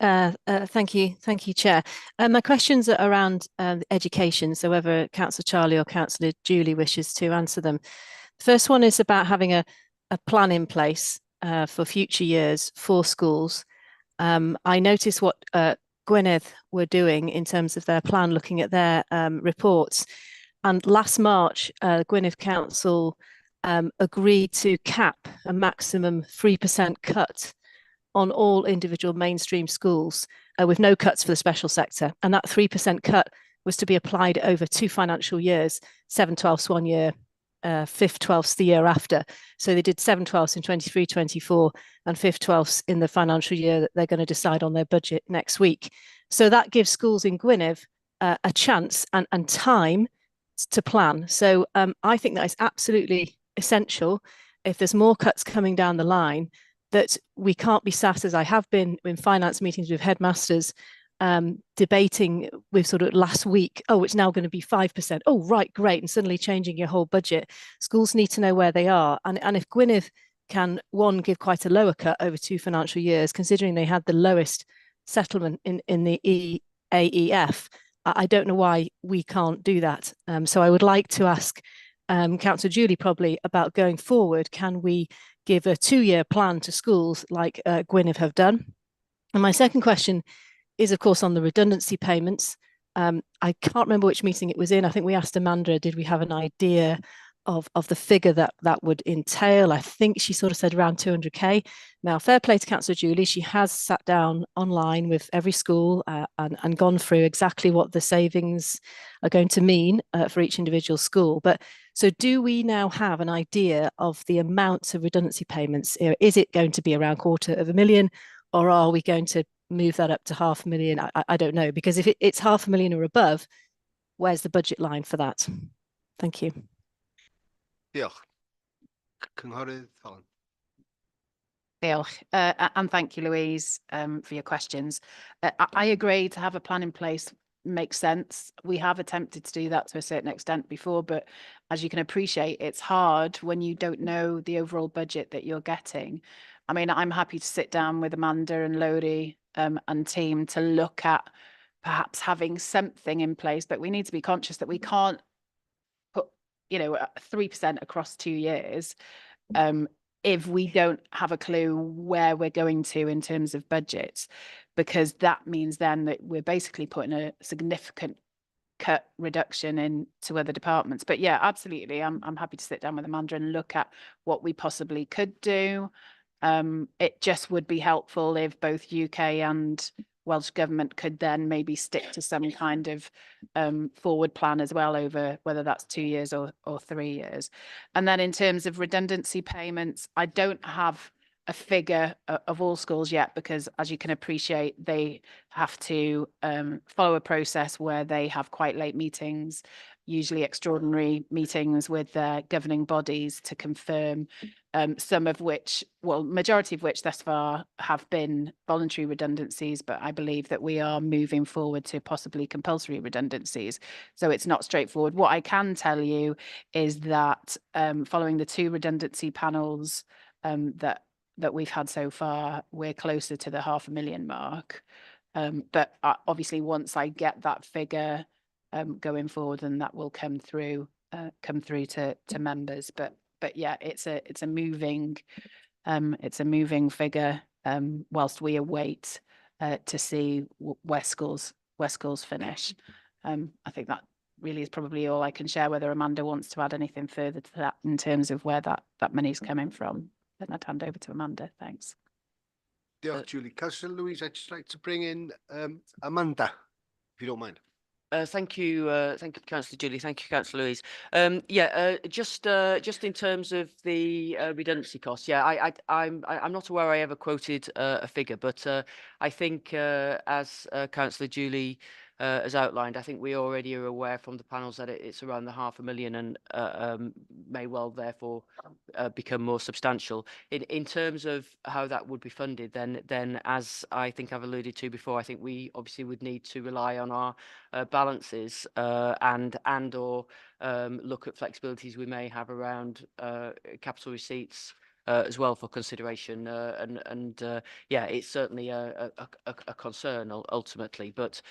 Speaker 14: Thank you, Chair. My questions are around education, so whether Councillor Charlie or Councillor Julie wishes to answer them. The first one is about having a plan in place for future years for schools. I noticed what Gwynedd were doing in terms of their plan, looking at their reports. And last March, Gwynedd Council agreed to cap a maximum 3% cut on all individual mainstream schools with no cuts for the special sector. And that 3% cut was to be applied over 2 financial years, 7/12 one year, 5/12 the year after. So they did 7/12 in 23-24 and 5/12 in the financial year that they're going to decide on their budget next week. So that gives schools in Gwynedd a chance and time to plan. So I think that is absolutely essential. If there's more cuts coming down the line, that we can't be sat, as I have been in finance meetings with headmasters, debating with sort of last week, oh, it's now going to be 5%. Oh, right, great. And suddenly changing your whole budget. Schools need to know where they are. And if Gwynedd can, one, give quite a lower cut over 2 financial years, considering they had the lowest settlement in the EAEF, I don't know why we can't do that. So I would like to ask Councillor Julie probably about going forward, can we give a 2-year plan to schools like Gwynedd have done? And my second question is, of course, on the redundancy payments. I can't remember which meeting it was in. I think we asked Amanda, did we have an idea of the figure that would entail? I think she sort of said around 200k. Now, fair play to Councillor Julie. She has sat down online with every school and gone through exactly what the savings are going to mean for each individual school. But so do we now have an idea of the amount of redundancy payments? Is it going to be around $250,000, or are we going to move that up to $500,000? I don't know, because if it's $500,000 or above, where's the budget line for that? Thank you.
Speaker 1: Diolch. Cynghorydd Holland.
Speaker 6: Diolch. And thank you, Louise, for your questions. I agree to have a plan in place makes sense. We have attempted to do that to a certain extent before, but as you can appreciate, it's hard when you don't know the overall budget that you're getting. I mean, I'm happy to sit down with Amanda and Lodi and team to look at perhaps having something in place, but we need to be conscious that we can't put, 3% across 2 years if we don't have a clue where we're going to in terms of budgets, because that means then that we're basically putting a significant cut reduction into other departments. But yeah, absolutely, I'm happy to sit down with Amanda and look at what we possibly could do. It just would be helpful if both UK and Welsh Government could then maybe stick to some kind of forward plan as well, over whether that's 2 years or 3 years. And then in terms of redundancy payments, I don't have a figure of all schools yet, because as you can appreciate, they have to follow a process where they have quite late meetings, usually extraordinary meetings with their governing bodies to confirm, some of which, well, majority of which thus far have been voluntary redundancies, but I believe that we are moving forward to possibly compulsory redundancies. So it's not straightforward. What I can tell you is that following the 2 redundancy panels that we've had so far, we're closer to the $500,000 mark. But obviously, once I get that figure going forward, then that will come through to members. But yeah, it's a moving figure whilst we await to see where schools finish. I think really is probably all I can share. Whether Amanda wants to add anything further to that in terms of where that money's coming from, then I'd hand over to Amanda. Thanks.
Speaker 1: Diolch, Julie. Councillor Louise, I'd just like to bring in Amanda, if you don't mind.
Speaker 12: Thank you, Councillor Julie. Thank you, Councillor Louise. Just in terms of the redundancy costs, I'm not aware I ever quoted a figure, but I think as Councillor Julie has outlined, I think we already are aware from the panels that it's around the £500,000 and may well therefore become more substantial. In terms of how that would be funded, then as I think I've alluded to before, I think we obviously would need to rely on our balances and or look at flexibilities we may have around capital receipts as well for consideration. It's certainly a concern ultimately, but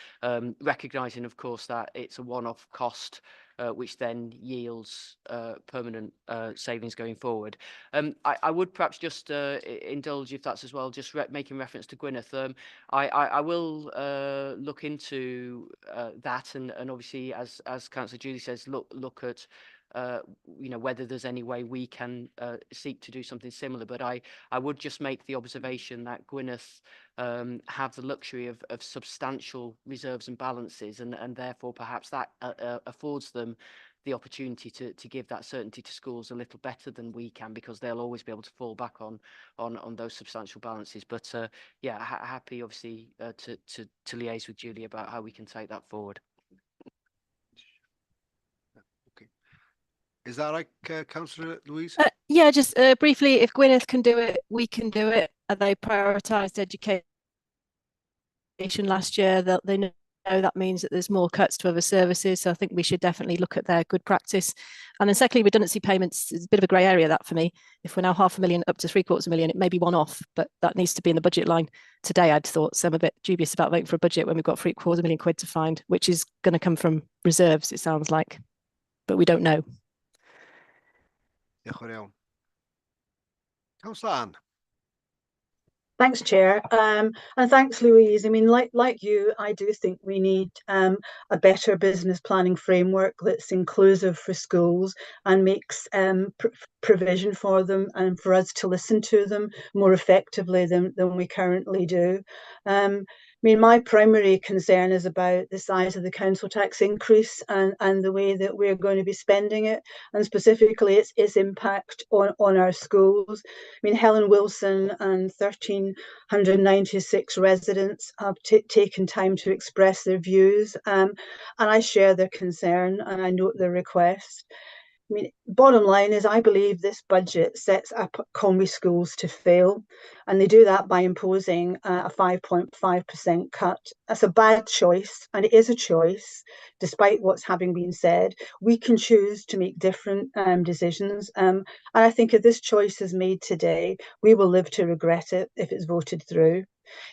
Speaker 12: recognising, of course, that it's a one-off cost which then yields permanent savings going forward. I would perhaps just indulge, if that's as well, just making reference to Gwyneth. I will look into that, and obviously, as Councillor Julie says, look at whether there's any way we can seek to do something similar. But I would just make the observation that Gwyneth have the luxury of substantial reserves and balances, and therefore perhaps that affords them the opportunity to give that certainty to schools a little better than we can, because they'll always be able to fall back on those substantial balances. But happy obviously to liaise with Julie about how we can take that forward.
Speaker 1: Is that right, Councillor Louise?
Speaker 14: Just briefly, if Gwyneth can do it, we can do it. They prioritised education last year. They know that means that there's more cuts to other services. So I think we should definitely look at their good practice. And then secondly, redundancy payments is a bit of a grey area, that for me. If we're now £500,000 up to £750,000, it may be one off, but that needs to be in the budget line today, I'd thought. So I'm a bit dubious about voting for a budget when we've got £750,000 to find, which is going to come from reserves, it sounds like. But we don't know.
Speaker 1: Diolch yn fawr. Councillor Anne.
Speaker 13: Thanks, Chair. And thanks, Louise. I mean, like you, I do think we need a better business planning framework that's inclusive for schools and makes provision for them and for us to listen to them more effectively than we currently do. I mean, my primary concern is about the size of the council tax increase and the way that we're going to be spending it, and specifically its impact on our schools. I mean, Helen Wilson and 1,396 residents have taken time to express their views, and I share their concern and I note their request. I mean, bottom line is I believe this budget sets up Conwy schools to fail, and they do that by imposing a 5.5% cut. That's a bad choice, and it is a choice, despite what's having been said. We can choose to make different decisions, and I think if this choice is made today, we will live to regret it if it's voted through.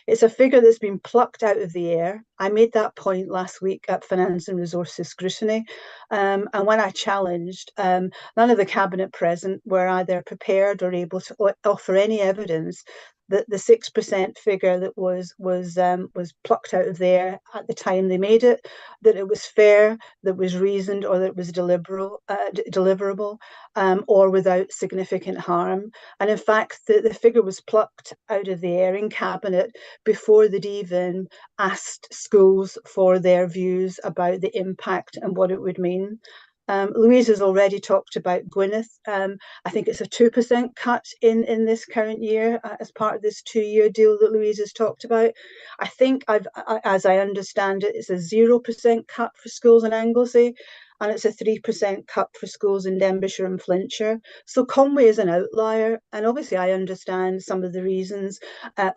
Speaker 13: It's a figure that's been plucked out of the air. I made that point last week at Finance and Resources Scrutiny. And when I challenged, none of the Cabinet present were either prepared or able to offer any evidence that the 6% figure that was plucked out of there at the time they made it, that it was fair, that was reasoned, or that it was deliverable, or without significant harm. And in fact, the figure was plucked out of the air in Cabinet before they'd even asked schools for their views about the impact and what it would mean. Louise has already talked about Gwyneth. I think it's a 2% cut in this current year as part of this 2-year deal that Louise has talked about. I think, as I understand it, it's a 0% cut for schools in Anglesey, and it's a 3% cut for schools in Denbighshire and Flintshire. So Conwy is an outlier, and obviously I understand some of the reasons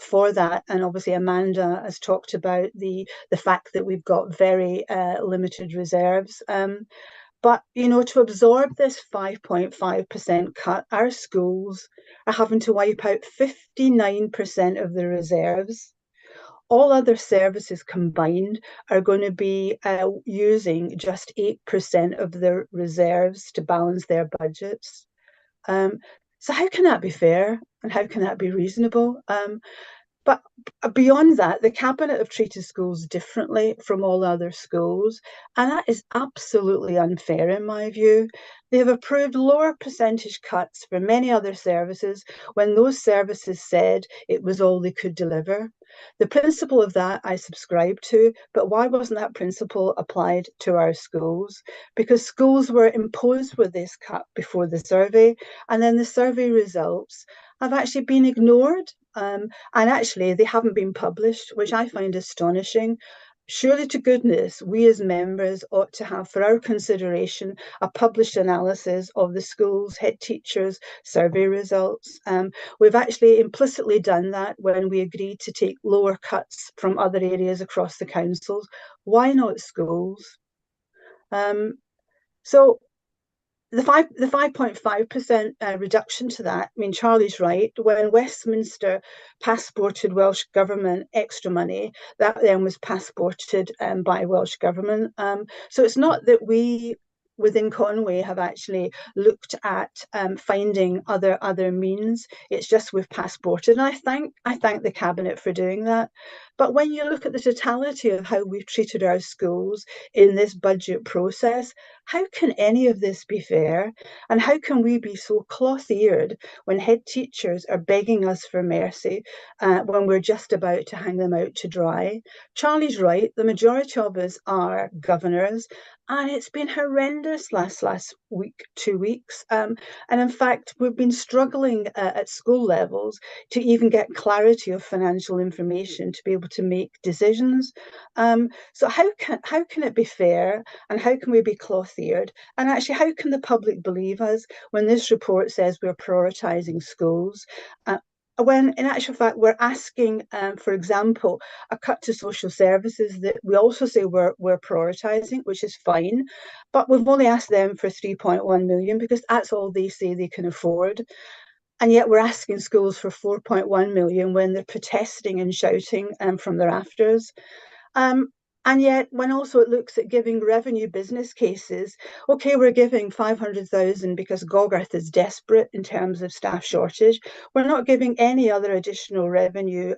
Speaker 13: for that. And obviously Amanda has talked about the fact that we've got very limited reserves. But, you know, to absorb this 5.5% cut, our schools are having to wipe out 59% of the reserves. All other services combined are going to be using just 8% of their reserves to balance their budgets. So how can that be fair, and how can that be reasonable? But beyond that, the Cabinet have treated schools differently from all other schools, and that is absolutely unfair in my view. They have approved lower percentage cuts for many other services when those services said it was all they could deliver. The principle of that I subscribe to, but why wasn't that principle applied to our schools? Because schools were imposed with this cut before the survey, and then the survey results have actually been ignored. And actually, they haven't been published, which I find astonishing. Surely to goodness, we as members ought to have for our consideration a published analysis of the schools, head teachers, survey results. We've actually implicitly done that when we agreed to take lower cuts from other areas across the councils. Why not schools? So the 5.5% reduction to that, I mean, Charlie's right. When Westminster passported Welsh Government extra money, that then was passported by Welsh Government. So it's not that we within Conway have actually looked at finding other means. It's just we've passported. And I thank the Cabinet for doing that. But when you look at the totality of how we've treated our schools in this budget process, how can any of this be fair? And how can we be so cloth-eared when head teachers are begging us for mercy when we're just about to hang them out to dry? Charlie's right, the majority of us are governors, and it's been horrendous last week, 2 weeks. And in fact, we've been struggling at school levels to even get clarity of financial information to be able to make decisions. So how can it be fair, and how can we be cloth-eared? And actually, how can the public believe us when this report says we're prioritising schools? When in actual fact, we're asking, for example, a cut to social services that we also say we're prioritising, which is fine, but we've only asked them for 3.1 million because that's all they say they can afford. And yet we're asking schools for 4.1 million when they're protesting and shouting from the rafters. And yet, when also it looks at giving revenue business cases, okay, we're giving 500,000 because Gogarth is desperate in terms of staff shortage. We're not giving any other additional revenue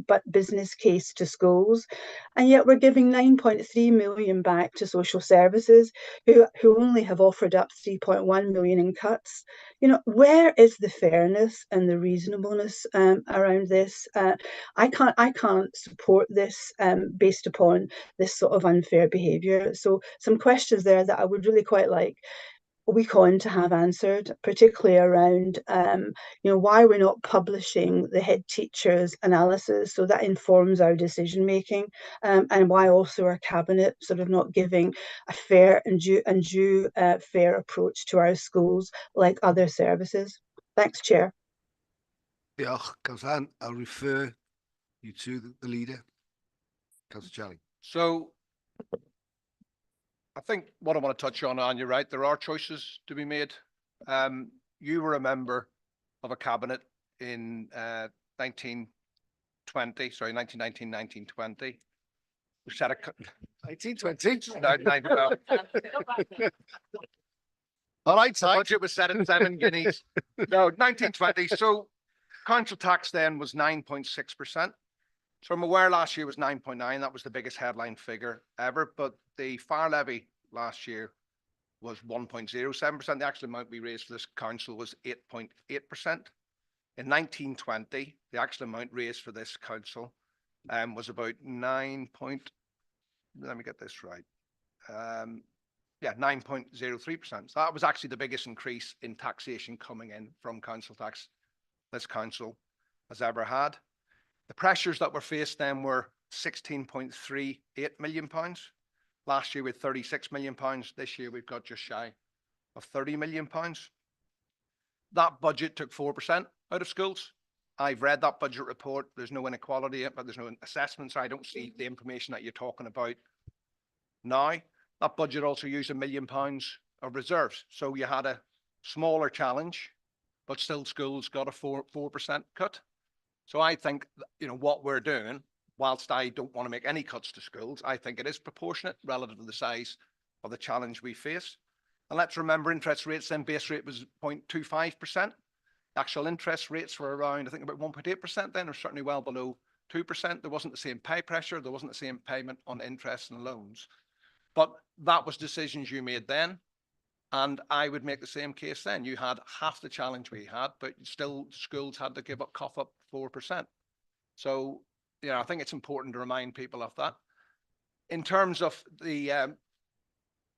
Speaker 13: but business case to schools. And yet we're giving 9.3 million back to social services who only have offered up 3.1 million in cuts. You know, where is the fairness and the reasonableness around this? I can't support this based upon this sort of unfair behaviour. So some questions there that I would really quite like a week on to have answered, particularly around why we're not publishing the head teachers' analysis, so that informs our decision making, and why also our Cabinet sort of not giving a fair and due fair approach to our schools like other services. Thanks, Chair.
Speaker 1: Diolch, Councillor Ann. I'll refer you to the leader, Councillor Charlie.
Speaker 5: So I think what I want to touch on, you're right, there are choices to be made. You were a member of a cabinet in 1920, sorry, 1919, 1920. We set a
Speaker 1: 1920?
Speaker 5: No,
Speaker 1: All right,
Speaker 5: the budget was set at 7 guineas. No, 1920. So council tax then was 9.6%. So I'm aware last year was 9.9. That was the biggest headline figure ever. But the fire levy last year was 1.07%. The actual amount we raised for this council was 8.8%. In 1920, the actual amount raised for this council was about 9.03%. So that was actually the biggest increase in taxation coming in from council tax this council has ever had. The pressures that were faced then were £16.38 million. Last year we had £36 million. This year we've got just shy of £30 million. That budget took 4% out of schools. I've read that budget report. There's no inequality, but there's no assessments. I don't see the information that you're talking about now. That budget also used £1 million of reserves. So you had a smaller challenge, but still schools got a 4% cut. So I think, what we're doing, whilst I don't want to make any cuts to schools, I think it is proportionate relative to the size of the challenge we face. And let's remember interest rates, then base rate was 0.25%. Actual interest rates were around, I think about 1.8% then, or certainly well below 2%. There wasn't the same pay pressure. There wasn't the same payment on interest and loans. But that was decisions you made then. And I would make the same case then. You had half the challenge we had, but still schools had to give up cough up 4%. So, I think it's important to remind people of that. In terms of the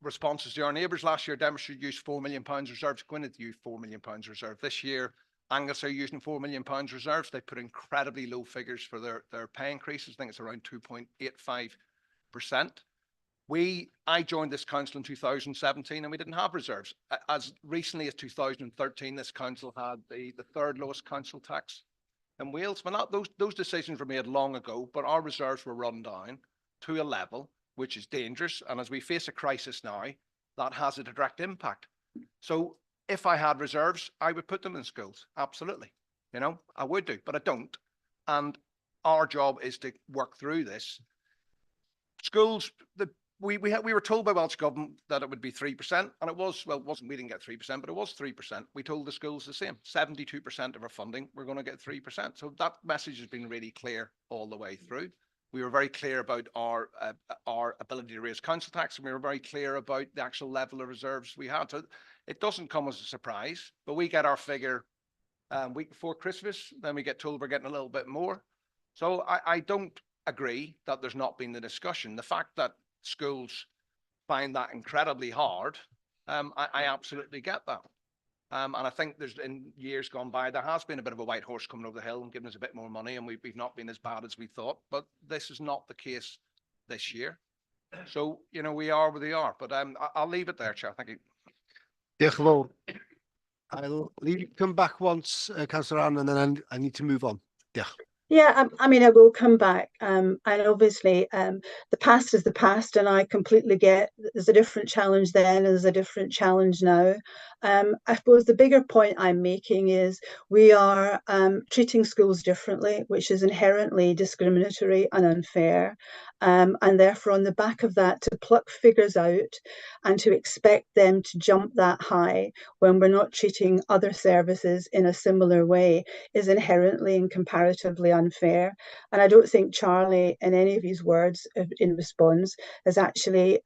Speaker 5: responses to our neighbours, last year, Denmark used £4 million reserves. Gwynedd used £4 million reserve. This year, Angus are using £4 million reserves. They put incredibly low figures for their pay increases. I think it's around 2.85%. I joined this council in 2017 and we didn't have reserves. As recently as 2013, this council had the third lowest council tax in Wales. Well, those decisions were made long ago, but our reserves were run down to a level which is dangerous. And as we face a crisis now, that has a direct impact. So if I had reserves, I would put them in schools. Absolutely. I would do, but I don't. And our job is to work through this. Schools, we were told by Welsh Government that it would be 3%, and it was, well, it wasn't, we didn't get 3%, but it was 3%. We told the schools the same, 72% of our funding, we're going to get 3%. So that message has been really clear all the way through. We were very clear about our ability to raise council tax, and we were very clear about the actual level of reserves we had. So it doesn't come as a surprise, but we get our figure week before Christmas, then we get told we're getting a little bit more. So I don't agree that there's not been the discussion. The fact that schools find that incredibly hard, I absolutely get that. And I think there's, in years gone by, there has been a bit of a white horse coming over the hill and giving us a bit more money, and we've not been as bad as we thought. But this is not the case this year. So, we are where they are. But I'll leave it there, Chair. Thank you.
Speaker 1: Diolch yn fawr. I'll leave you come back once, Councillor Ann, and then I need to move on. Diolch.
Speaker 13: Yeah, I mean, I will come back. And obviously, the past is the past, and I completely get there's a different challenge then, and there's a different challenge now. I suppose the bigger point I'm making is we are treating schools differently, which is inherently discriminatory and unfair. And therefore, on the back of that, to pluck figures out and to expect them to jump that high when we're not treating other services in a similar way is inherently and comparatively unfair. And I don't think Charlie, in any of his words in response, has actually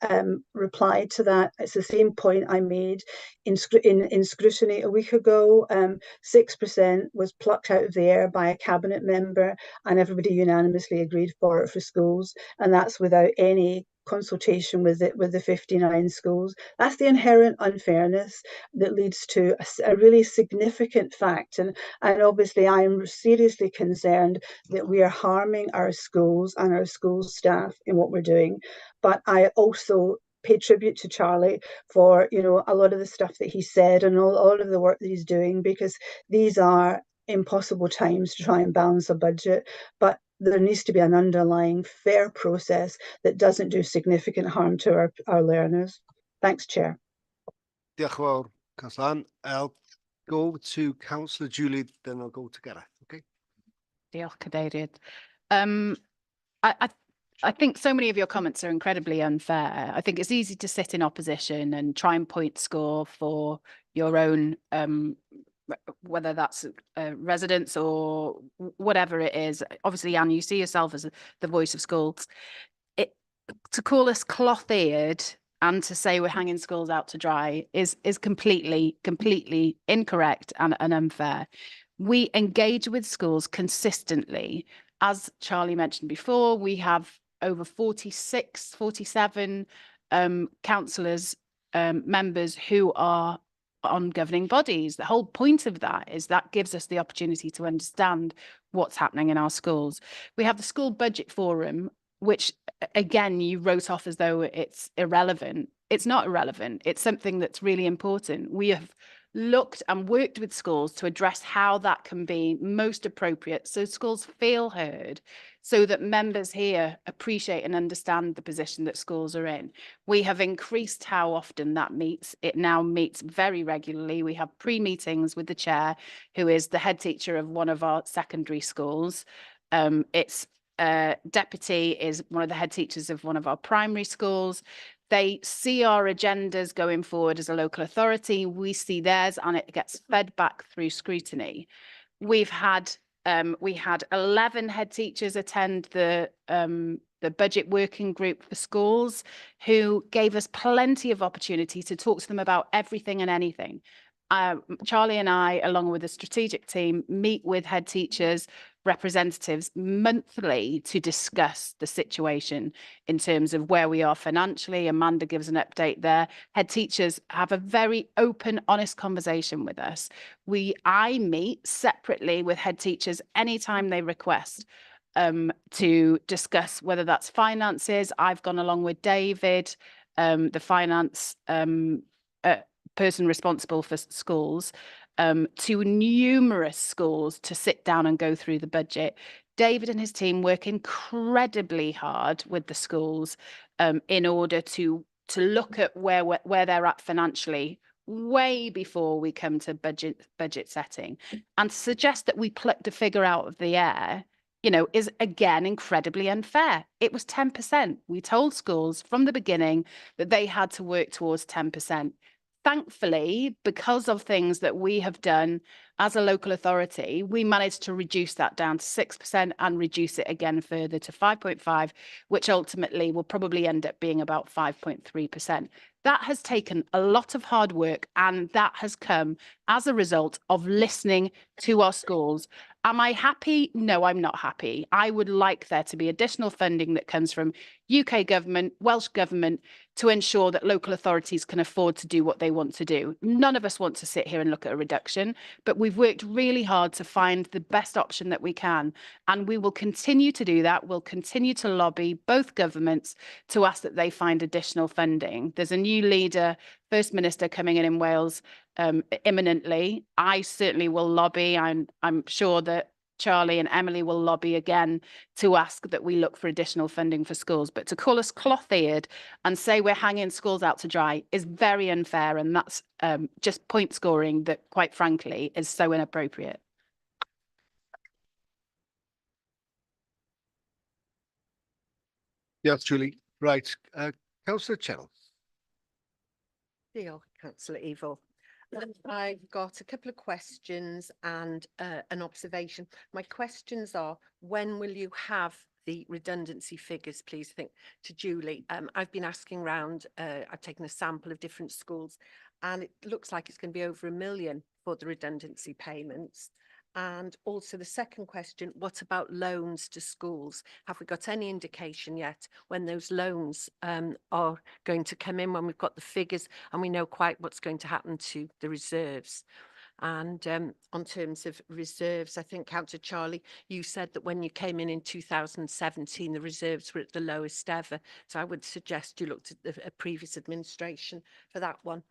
Speaker 13: replied to that. It's the same point I made in scrutiny a week ago. 6% was plucked out of the air by a cabinet member, and everybody unanimously agreed for it for schools. And that's without any consultation with the 59 schools. That's the inherent unfairness that leads to a really significant fact. And obviously I am seriously concerned that we are harming our schools and our school staff in what we're doing. But I also pay tribute to Charlie for, a lot of the stuff that he said and all of the work that he's doing, because these are impossible times to try and balance a budget. But there needs to be an underlying fair process that doesn't do significant harm to our learners. Thanks, Chair.
Speaker 1: Diolch yn fawr, Councillor Ann. I'll go to Councillor Julie, then I'll go to Gareth. Okay.
Speaker 6: Diolch, Cadeirydd. I think so many of your comments are incredibly unfair. I think it's easy to sit in opposition and try and point score for your own whether that's residents or whatever it is. Obviously, Anne, you see yourself as the voice of schools. To call us cloth-eared and to say we're hanging schools out to dry is completely incorrect and unfair. We engage with schools consistently. As Charlie mentioned before, we have over 47 councillors, members who are on governing bodies. The whole point of that is that gives us the opportunity to understand what's happening in our schools. We have the School Budget Forum, which again, you wrote off as though it's irrelevant. It's not irrelevant. It's something that's really important. We have looked and worked with schools to address how that can be most appropriate so schools feel heard, so that members here appreciate and understand the position that schools are in. We have increased how often that meets. It now meets very regularly. We have pre-meetings with the chair, who is the head teacher of one of our secondary schools. Its deputy is one of the head teachers of one of our primary schools. They see our agendas going forward as a local authority. We see theirs, and it gets fed back through scrutiny. We had 11 head teachers attend the budget working group for schools, who gave us plenty of opportunity to talk to them about everything and anything. Charlie and I, along with the strategic team, meet with head teachers, representatives monthly to discuss the situation in terms of where we are financially. Amanda gives an update there. Head teachers have a very open, honest conversation with us. I meet separately with head teachers anytime they request to discuss whether that's finances. I've gone along with David, the finance person responsible for schools, to numerous schools to sit down and go through the budget. David and his team work incredibly hard with the schools in order to look at where they're at financially way before we come to budget setting, and to suggest that we plucked a figure out of the air, you know, is again incredibly unfair. It was 10%. We told schools from the beginning that they had to work towards 10%. Thankfully, because of things that we have done as a local authority, we managed to reduce that down to 6% and reduce it again further to 5.5, which ultimately will probably end up being about 5.3%. That has taken a lot of hard work, and that has come as a result of listening to our schools. Am I happy? No, I'm not happy. I would like there to be additional funding that comes from UK government, Welsh government, to ensure that local authorities can afford to do what they want to do. None of us want to sit here and look at a reduction, but we've worked really hard to find the best option that we can. And we will continue to do that. We'll continue to lobby both governments to ask that they find additional funding. There's a new leader, First Minister, coming in Wales imminently. I certainly will lobby. I'm sure that Charlie and Emily will lobby again to ask that we look for additional funding for schools. But to call us cloth-eared and say we're hanging schools out to dry is very unfair, and that's just point scoring that, quite frankly, is so inappropriate.
Speaker 1: Yes, Julie. Right. Councillor Channel.
Speaker 20: Diolch, Councillor Evil. I've got a couple of questions and an observation. My questions are, when will you have the redundancy figures, please? I think to Julie. I've been asking around, I've taken a sample of different schools, and it looks like it's going to be over £1 million for the redundancy payments. And also the second question, what about loans to schools? Have we got any indication yet when those loans are going to come in, when we've got the figures and we know quite what's going to happen to the reserves? And on terms of reserves, I think, Councillor Charlie, you said that when you came in 2017, the reserves were at the lowest ever. So I would suggest you looked at the previous administration for that one.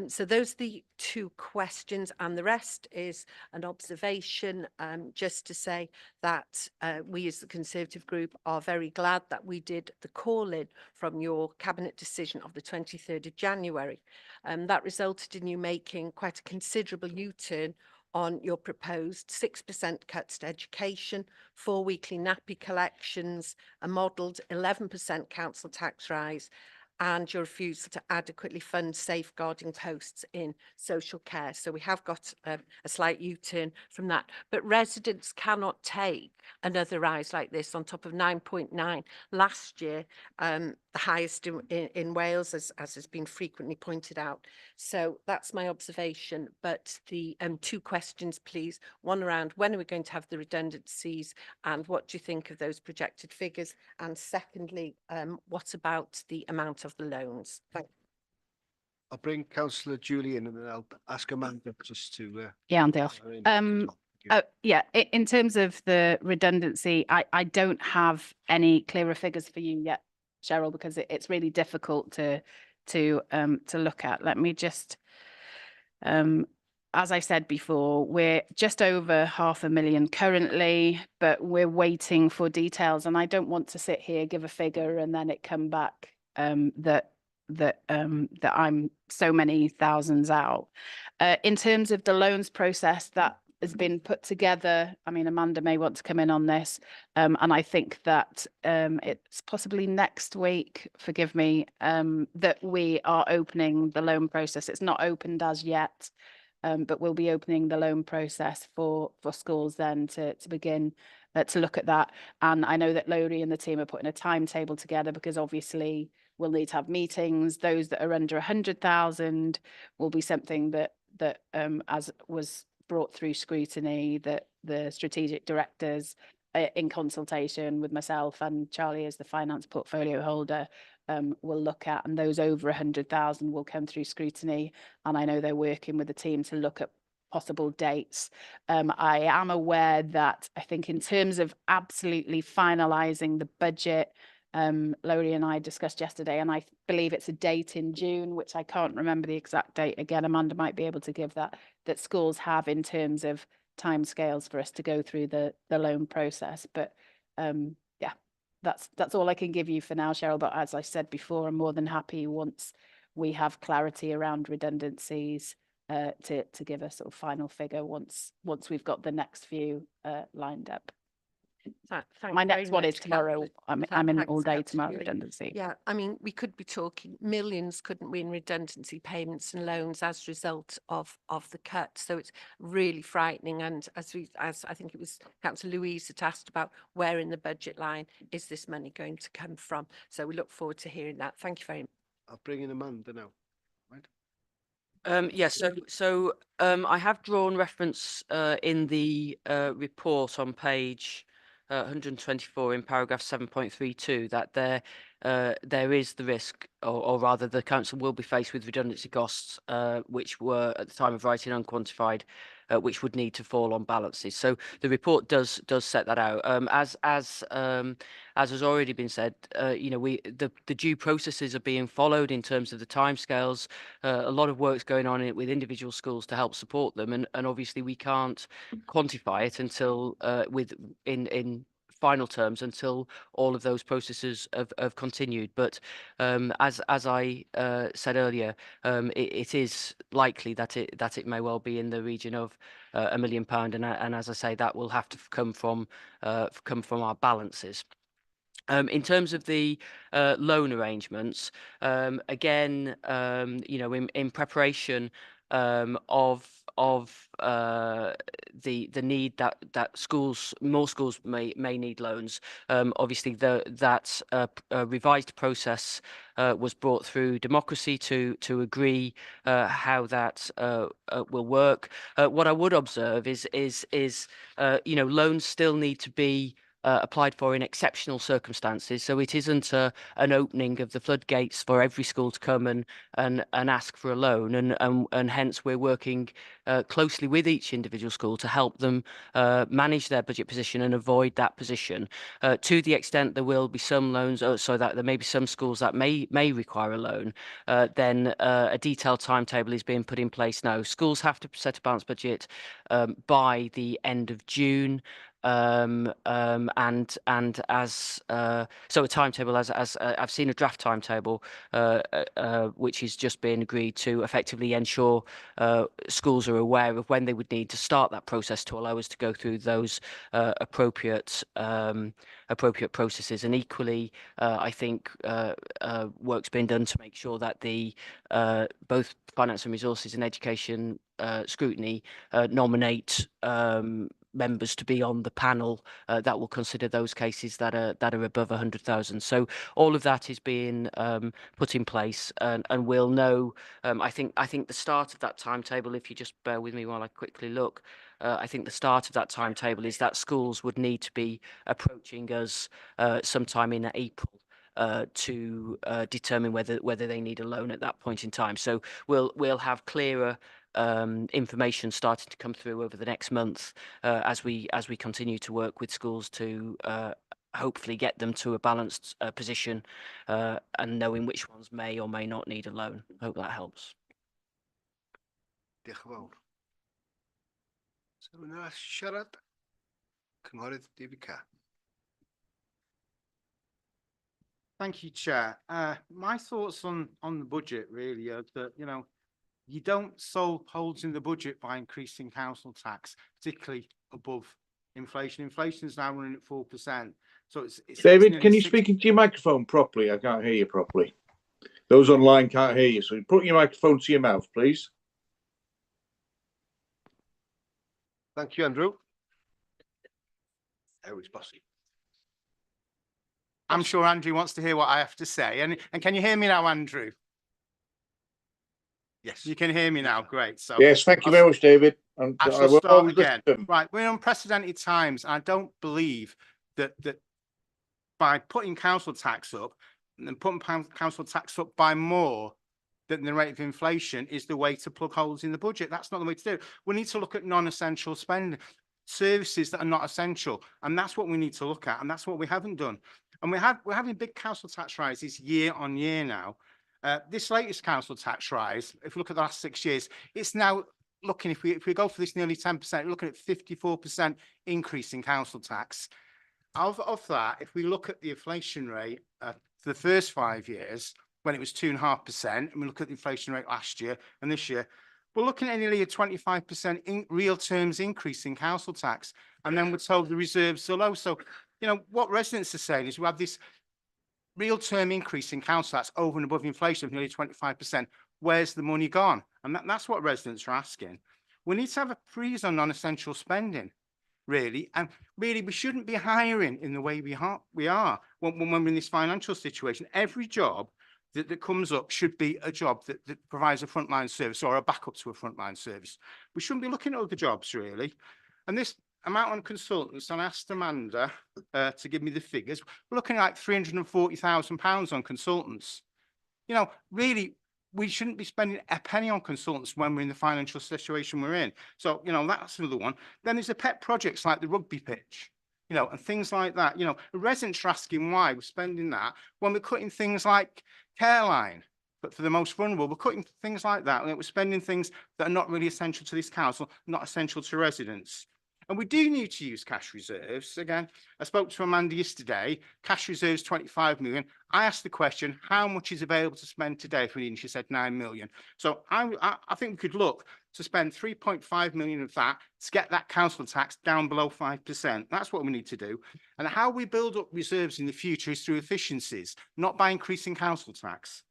Speaker 20: So those are the two questions, and the rest is an observation, just to say that we as the Conservative group are very glad that we did the call-in from your Cabinet decision of the 23rd of January. That resulted in you making quite a considerable U-turn on your proposed 6% cuts to education, 4 weekly nappy collections, a modelled 11% council tax rise, and your refusal to adequately fund safeguarding posts in social care. So we have got a slight U-turn from that. But residents cannot take another rise like this on top of 9.9 last year, the highest in Wales, as has been frequently pointed out. So that's my observation. But the two questions, please. One around, when are we going to have the redundancies, and what do you think of those projected figures? And secondly, what about the amount of the loans? Thank you.
Speaker 1: I'll bring Councillor Julie in, and then I'll ask Amanda just to...
Speaker 6: Yeah, and diolch. Yeah, in terms of the redundancy, I don't have any clearer figures for you yet, Cheryl, because it's really difficult to look at. Let me just, as I said before, we're just over 500,000 currently, but we're waiting for details, and I don't want to sit here, give a figure, and then it come back that I'm so many thousands out. In terms of the loans process, that has been put together. I mean, Amanda may want to come in on this. And I think that it's possibly next week, forgive me, that we are opening the loan process. It's not opened as yet, but we'll be opening the loan process for schools then to begin to look at that. And I know that Lowry and the team are putting a timetable together, because obviously we'll need to have meetings. Those that are under 100,000 will be something that as was brought through scrutiny, that the strategic directors in consultation with myself and Charlie as the finance portfolio holder will look at, and those over 100,000 will come through scrutiny. And I know they're working with the team to look at possible dates. I am aware that I think in terms of absolutely finalising the budget, Lowry and I discussed yesterday, and I believe it's a date in June, which I can't remember the exact date. Again, Amanda might be able to give that schools have in terms of timescales for us to go through the loan process. But yeah, that's all I can give you for now, Cheryl. But as I said before, I'm more than happy once we have clarity around redundancies to give a sort of final figure once we've got the next few lined up. My next one is tomorrow. I'm in all day tomorrow, redundancy.
Speaker 20: Yeah, I mean, we could be talking millions, couldn't we, in redundancy payments and loans as a result of the cut. So it's really frightening. And as I think it was Councillor Louise that asked about where in the budget line is this money going to come from. So we look forward to hearing that. Thank you very much.
Speaker 1: I'll bring in Amanda now.
Speaker 12: Yes, so I have drawn reference in the report on page 124 in paragraph 7.32 that there is the risk, or rather the council will be faced with redundancy costs which were at the time of writing unquantified, which would need to fall on balances. So the report does set that out. As has already been said, you know, the due processes are being followed in terms of the timescales. A lot of work's going on with individual schools to help support them, and obviously we can't quantify it until in final terms until all of those processes have continued. But as I said earlier, it is likely that it may well be in the region of £1 million, and as I say, that will have to come from our balances. In terms of the loan arrangements, again, you know, in preparation of the need that more schools may need loans. Obviously, that revised process was brought through democracy to agree how that will work. What I would observe is you know, loans still need to be applied for in exceptional circumstances. So it isn't an opening of the floodgates for every school to come and ask for a loan, and hence we're working closely with each individual school to help them manage their budget position and avoid that position. To the extent there will be some loans, so that there may be some schools that may require a loan, then a detailed timetable is being put in place now. Schools have to set a balanced budget by the end of June. And as so a timetable, as I've seen a draft timetable which is just being agreed to effectively ensure schools are aware of when they would need to start that process to allow us to go through those appropriate processes. And equally, I think work's been done to make sure that the both Finance and Resources and Education Scrutiny nominate members to be on the panel that will consider those cases that are above 100,000. So all of that is being put in place, and we'll know. I think the start of that timetable, if you just bear with me while I quickly look, I think the start of that timetable is that schools would need to be approaching us sometime in April to determine whether they need a loan at that point in time. So we'll have clearer information starting to come through over the next month as we continue to work with schools to hopefully get them to a balanced position and knowing which ones may or may not need a loan. I hope that helps.
Speaker 1: Diolch yn fawr. So rhywun arall siarad? Cynghorydd David Carr.
Speaker 21: Thank you, Chair. My thoughts on the budget really are that, you know, you don't solve holes in the budget by increasing council tax, particularly above inflation. Inflation is now running at 4%. So it's
Speaker 8: David,
Speaker 21: nearly
Speaker 8: can you
Speaker 21: 6.
Speaker 8: speak into your microphone properly? I can't hear you properly. Those online can't hear you, so put your microphone to your mouth, please.
Speaker 1: Thank you, Andrew.
Speaker 5: Oh, it's bossy.
Speaker 21: I'm sure Andrew wants to hear what I have to say. And can you hear me now, Andrew?
Speaker 5: Yes.
Speaker 21: You can hear me now. Great. So
Speaker 8: Yes, thank you very much, David. And
Speaker 21: I
Speaker 8: I
Speaker 21: shall
Speaker 8: will
Speaker 21: start
Speaker 8: always
Speaker 21: again.
Speaker 8: listen.
Speaker 21: Right, we're in unprecedented times. I don't believe that by putting council tax up and putting council tax up by more than the rate of inflation is the way to plug holes in the budget. That's not the way to do it. We need to look at non-essential spending, services that are not essential, and that's what we need to look at, and that's what we haven't done. And we're having big council tax rises year on year now. This latest council tax rise, if we look at the last 6 years, it's now looking, if we go for this nearly 10%, we're looking at 54% increase in council tax. Of that, if we look at the inflation rate for the first 5 years, when it was 2.5%, and we look at the inflation rate last year and this year, we're looking at nearly a 25% in real terms increase in council tax. And then we're told the reserves are low. So, you know, what residents are saying is we have this real term increase in council tax over and above inflation of nearly 25%. Where's the money gone? And that's what residents are asking. We need to have a freeze on non-essential spending, really. And really, we shouldn't be hiring in the way we are when we're in this financial situation. Every job that comes up should be a job that provides a frontline service or a backup to a frontline service. We shouldn't be looking at other jobs, really. And this amount on consultants, and I asked Amanda to give me the figures, we're looking at like £340,000 on consultants. You know, really, we shouldn't be spending a penny on consultants when we're in the financial situation we're in. So, you know, that's another one. Then there's the pet projects like the rugby pitch, you know, and things like that. You know, residents are asking why we're spending that when we're cutting things like Careline, but for the most vulnerable, we're cutting things like that. And we're spending things that are not really essential to this council, not essential to residents. And we do need to use cash reserves. Again, I spoke to Amanda yesterday, cash reserves 25 million. I asked the question, how much is available to spend today if we need? And she said 9 million. So I think we could look to spend 3.5 million of that to get that council tax down below 5%. That's what we need to do. And how we build up reserves in the future is through efficiencies, not by increasing council tax.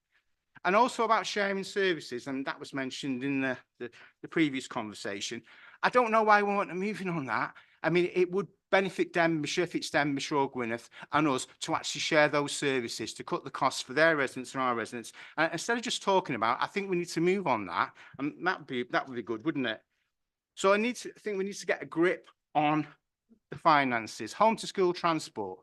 Speaker 21: And also about sharing services, and that was mentioned in the previous conversation. I don't know why we want to move in on that. I mean, it would benefit Denbighshire, if it's Denbighshire or Gwynedd, and us to actually share those services, to cut the costs for their residents and our residents. And instead of just talking about, I think we need to move on that, and that would be good, wouldn't it? So I think we need to get a grip on the finances. Home to school transport.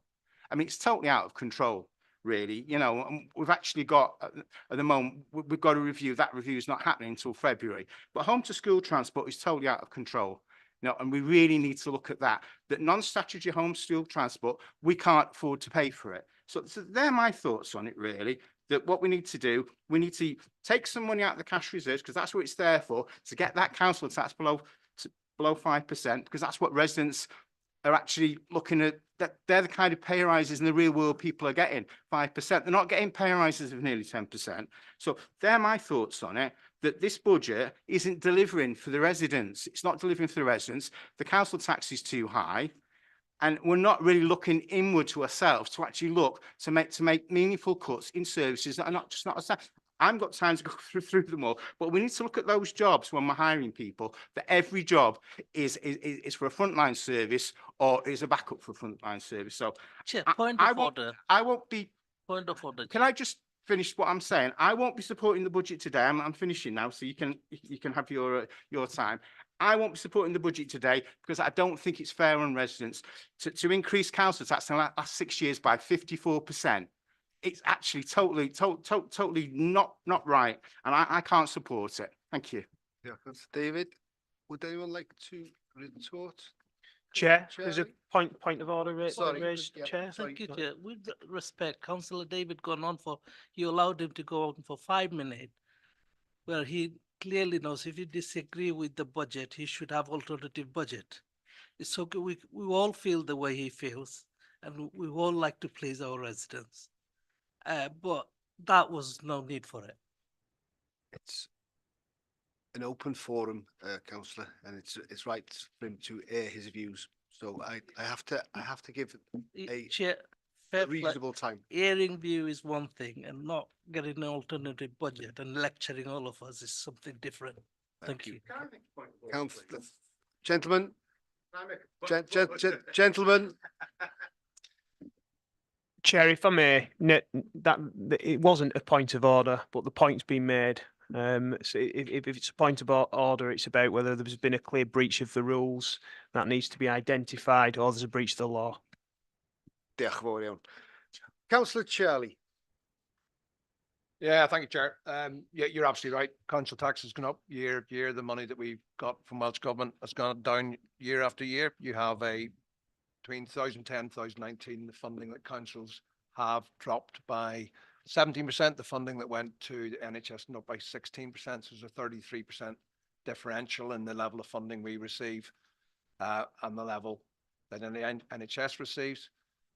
Speaker 21: I mean, it's totally out of control, really. You know, we've actually got, at the moment, we've got a review. That review is not happening until February. But home to school transport is totally out of control. You know, and we really need to look at that. That non-statutory home to school transport, we can't afford to pay for it. So they're my thoughts on it, really. That what we need to do, we need to take some money out of the cash reserves, because that's what it's there for, to get that council tax below 5%, because that's what residents are actually looking at. That they're the kind of pay rises in the real world people are getting, 5%. They're not getting pay rises of nearly 10%. So they're my thoughts on it, that this budget isn't delivering for the residents. It's not delivering for the residents. The council tax is too high. And we're not really looking inward to ourselves to actually look to make meaningful cuts in services that are not essential. I haven't got time to go through them all, but we need to look at those jobs when we're hiring people, that every job is for a frontline service or is a backup for a frontline service. So
Speaker 18: Chair,
Speaker 21: I won't be.
Speaker 18: Point of order.
Speaker 21: Can I just finish what I'm saying? I won't be supporting the budget today. I'm finishing now, so you can have your time. I won't be supporting the budget today because I don't think it's fair on residents to increase council tax in the last 6 years by 54%. It's actually totally not right, and I can't support it. Thank you.
Speaker 1: Yeah, that's David. Would anyone like to retort?
Speaker 3: Chair, there's a point of order raised,
Speaker 1: yeah,
Speaker 3: Chair.
Speaker 18: Thank you, Chair. With respect, Councillor David gone on for, you allowed him to go on for 5 minutes. Well, he clearly knows if you disagree with the budget, he should have alternative budget. It's okay. We all feel the way he feels, and we all like to please our residents. But that was no need for it.
Speaker 1: an open forum, councillor, and it's right for him to air his views. So I have to give a
Speaker 18: Chair, fair play.
Speaker 1: reasonable time.
Speaker 18: Hearing view is one thing, and not getting an alternative budget and lecturing all of us is something different. Thank you.
Speaker 1: Councillor, gentlemen, gentlemen.
Speaker 3: Chair, if I may, that it wasn't a point of order, but the point's been made. So if it's a point of order, it's about whether there's been a clear breach of the rules that needs to be identified, or there's a breach of the law.
Speaker 1: Diolch yn fawr iawn. Councillor Charlie.
Speaker 5: Yeah, thank you, Chair. Yeah, you're absolutely right. Council tax has gone up year after year. The money that we've got from Welsh Government has gone down year after year. You have between 2010 and 2019, the funding that councils have dropped by 17%. The funding that went to the NHS went up by 16%. So there's a 33% differential in the level of funding we receive and the level that the NHS receives.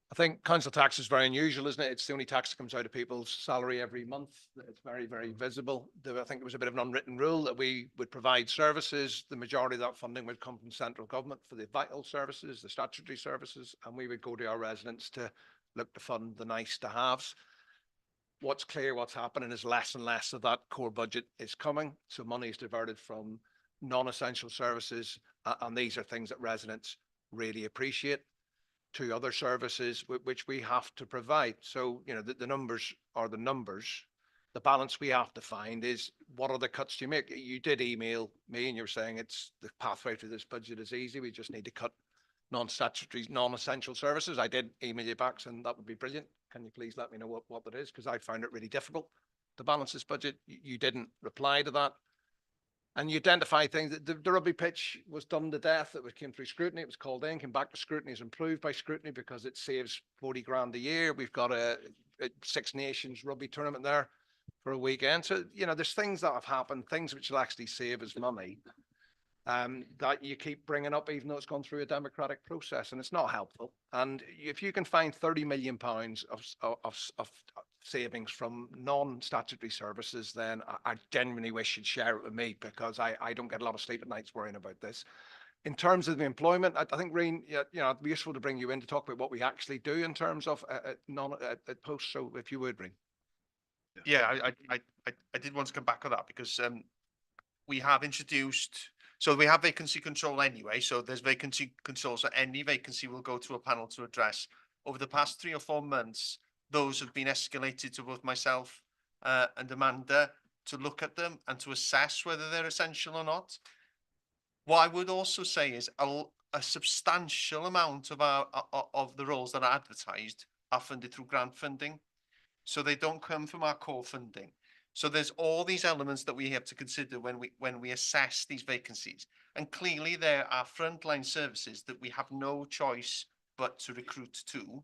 Speaker 5: I think council tax is very unusual, isn't it? It's the only tax that comes out of people's salary every month. It's very, very visible. I think there was a bit of an unwritten rule that we would provide services. The majority of that funding would come from central government for the vital services, the statutory services, and we would go to our residents to look to fund the nice to haves. What's clear, what's happening is less and less of that core budget is coming. So money is diverted from non-essential services, and these are things that residents really appreciate, to other services which we have to provide. So, you know, the numbers are the numbers. The balance we have to find is, what are the cuts you make? You did email me and you're saying it's the pathway to this budget is easy. We just need to cut non-statutory, non-essential services. I did email you back saying that would be brilliant. Can you please let me know what that is? Because I found it really difficult to balance this budget. You didn't reply to that. And you identify things that the rugby pitch was done to death. It came through scrutiny. It was called in, came back to scrutiny, is improved by scrutiny because it saves 40 grand a year. We've got a Six Nations rugby tournament there for a weekend. So, you know, there's things that have happened, things which will actually save us money, that you keep bringing up, even though it's gone through a democratic process, and it's not helpful. And if you can find £30 million of savings from non-statutory services, then I genuinely wish you'd share it with me, because I don't get a lot of sleep at nights worrying about this. In terms of the employment, I think, Reen, you know, it'd be useful to bring you in to talk about what we actually do in terms of posts. So if you would, Reen.
Speaker 4: Yeah, I did want to come back on that because we have introduced, so we have vacancy control anyway. So there's vacancy control. So any vacancy will go to a panel to address. Over the past 3 or 4 months, those have been escalated to both myself and Amanda to look at them and to assess whether they're essential or not. What I would also say is a substantial amount of the roles that are advertised are funded through grant funding. So they don't come from our core funding. So there's all these elements that we have to consider when we assess these vacancies. And clearly there are frontline services that we have no choice but to recruit to.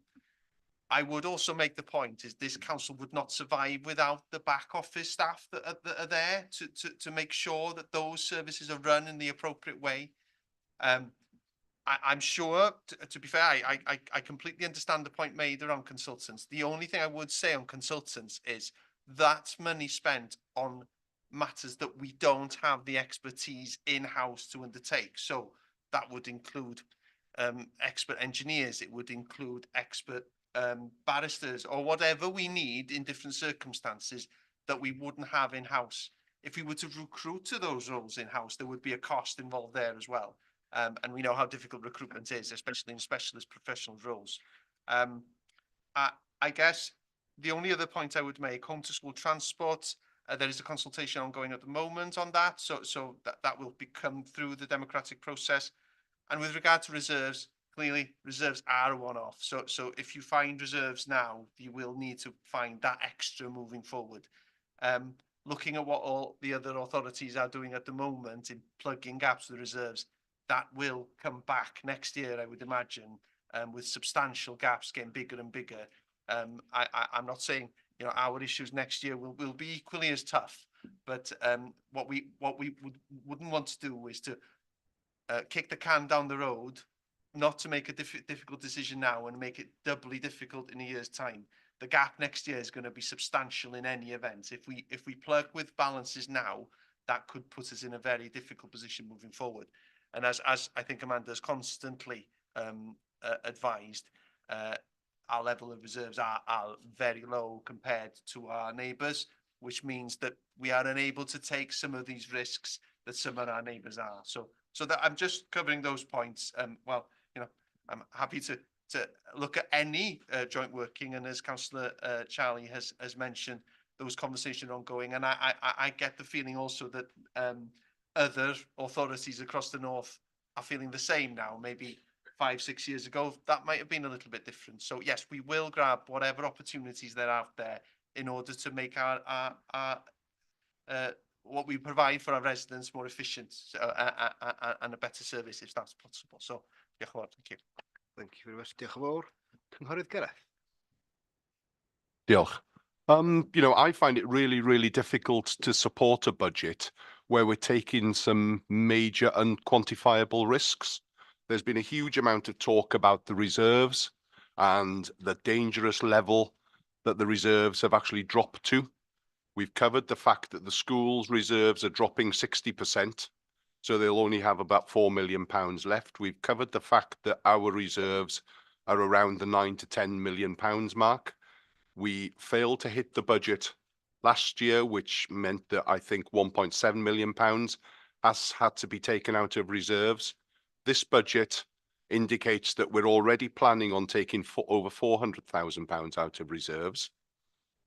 Speaker 4: I would also make the point is this council would not survive without the back office staff that are there to make sure that those services are run in the appropriate way. I'm sure, to be fair, I completely understand the point made around consultants. The only thing I would say on consultants is that's money spent on matters that we don't have the expertise in-house to undertake. So that would include expert engineers, it would include expert barristers, or whatever we need in different circumstances that we wouldn't have in-house. If we were to recruit to those roles in-house, there would be a cost involved there as well. And we know how difficult recruitment is, especially in specialist professional roles. I guess the only other point I would make, home to school transport, there is a consultation ongoing at the moment on that. So that will come through the democratic process. And with regard to reserves, clearly reserves are a one-off. So if you find reserves now, you will need to find that extra moving forward. Looking at what all the other authorities are doing at the moment in plugging gaps with reserves, that will come back next year, I would imagine, with substantial gaps getting bigger and bigger. I'm not saying, you know, our issues next year will be equally as tough, but what we wouldn't want to do is to kick the can down the road, not to make a difficult decision now and make it doubly difficult in a year's time. The gap next year is going to be substantial in any event. If we plug with balances now, that could put us in a very difficult position moving forward. And as I think Amanda's constantly advised, our level of reserves are very low compared to our neighbours, which means that we are unable to take some of these risks that some of our neighbours are. So that I'm just covering those points. Well, you know, I'm happy to look at any joint working, and as Councillor Charlie has mentioned, those conversations are ongoing. And I get the feeling also that other authorities across the north are feeling the same now. Maybe 5-6 years ago, that might have been a little bit different. So yes, we will grab whatever opportunities there are out there in order to make our what we provide for our residents more efficient and a better service if that's possible. So, diolch yn fawr. Thank you.
Speaker 1: Thank you very much. Diolch yn fawr. Cynghorydd Gareth.
Speaker 7: Diolch. You know, I find it really, really difficult to support a budget where we're taking some major unquantifiable risks. There's been a huge amount of talk about the reserves and the dangerous level that the reserves have actually dropped to. We've covered the fact that the schools' reserves are dropping 60%, so they'll only have about £4 million left. We've covered the fact that our reserves are around the £9 to £10 million mark. We failed to hit the budget last year, which meant that I think £1.7 million has had to be taken out of reserves. This budget indicates that we're already planning on taking over £400,000 out of reserves.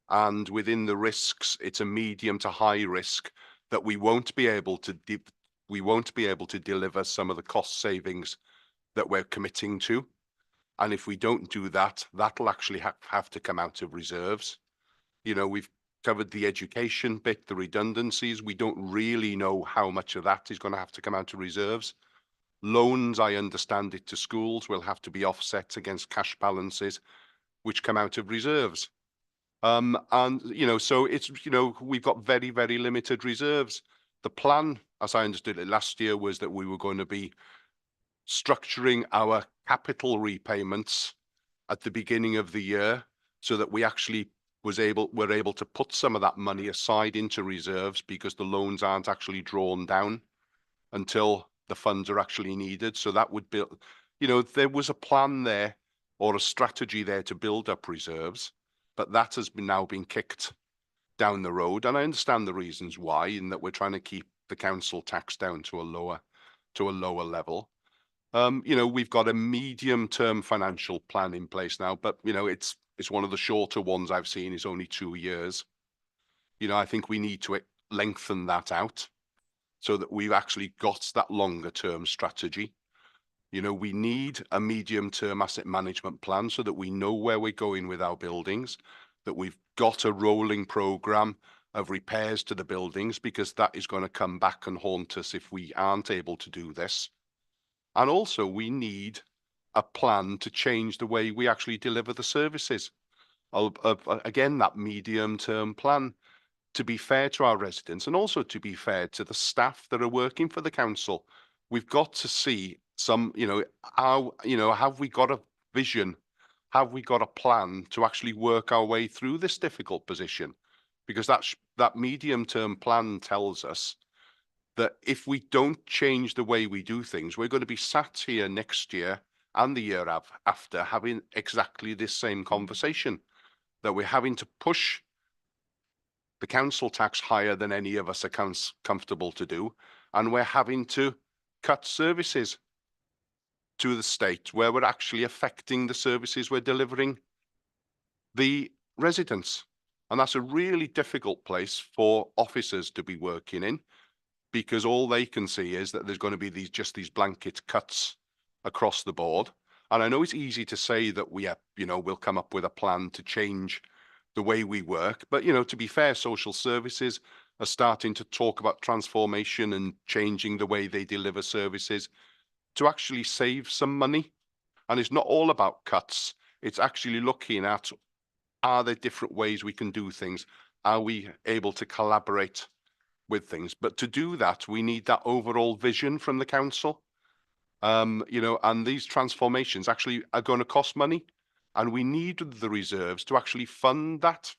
Speaker 7: And within the risks, it's a medium to high risk that we won't be able to deliver some of the cost savings that we're committing to. And if we don't do that, that'll actually have to come out of reserves. You know, we've covered the education bit, the redundancies. We don't really know how much of that is going to have to come out of reserves. Loans, I understand it, to schools will have to be offset against cash balances, which come out of reserves. And, you know, so it's, you know, we've got very, very limited reserves. The plan, as I understood it last year, was that we were going to be structuring our capital repayments at the beginning of the year so that we actually were able to put some of that money aside into reserves because the loans aren't actually drawn down until the funds are actually needed. So that would build, you know, there was a plan there or a strategy there to build up reserves, but that has now been kicked down the road. And I understand the reasons why, in that we're trying to keep the council tax down to a lower level. You know, we've got a medium-term financial plan in place now, but, you know, it's one of the shorter ones I've seen is only 2 years. You know, I think we need to lengthen that out so that we've actually got that longer-term strategy. You know, we need a medium-term asset management plan so that we know where we're going with our buildings, that we've got a rolling programme of repairs to the buildings, because that is going to come back and haunt us if we aren't able to do this. And also we need a plan to change the way we actually deliver the services. Again, that medium-term plan, to be fair to our residents and also to be fair to the staff that are working for the council. We've got to see some, you know, how, you know, have we got a vision? Have we got a plan to actually work our way through this difficult position? Because that medium-term plan tells us that if we don't change the way we do things, we're going to be sat here next year and the year after having exactly this same conversation, that we're having to push the council tax higher than any of us are comfortable to do, and we're having to cut services to the state where we're actually affecting the services we're delivering the residents. And that's a really difficult place for officers to be working in, because all they can see is that there's going to be these blanket cuts across the board. And I know it's easy to say that we'll come up with a plan to change the way we work, but, you know, to be fair, social services are starting to talk about transformation and changing the way they deliver services to actually save some money. And it's not all about cuts. It's actually looking at, are there different ways we can do things? Are we able to collaborate with things? But to do that, we need that overall vision from the council. You know, and these transformations actually are going to cost money, and we need the reserves to actually fund that.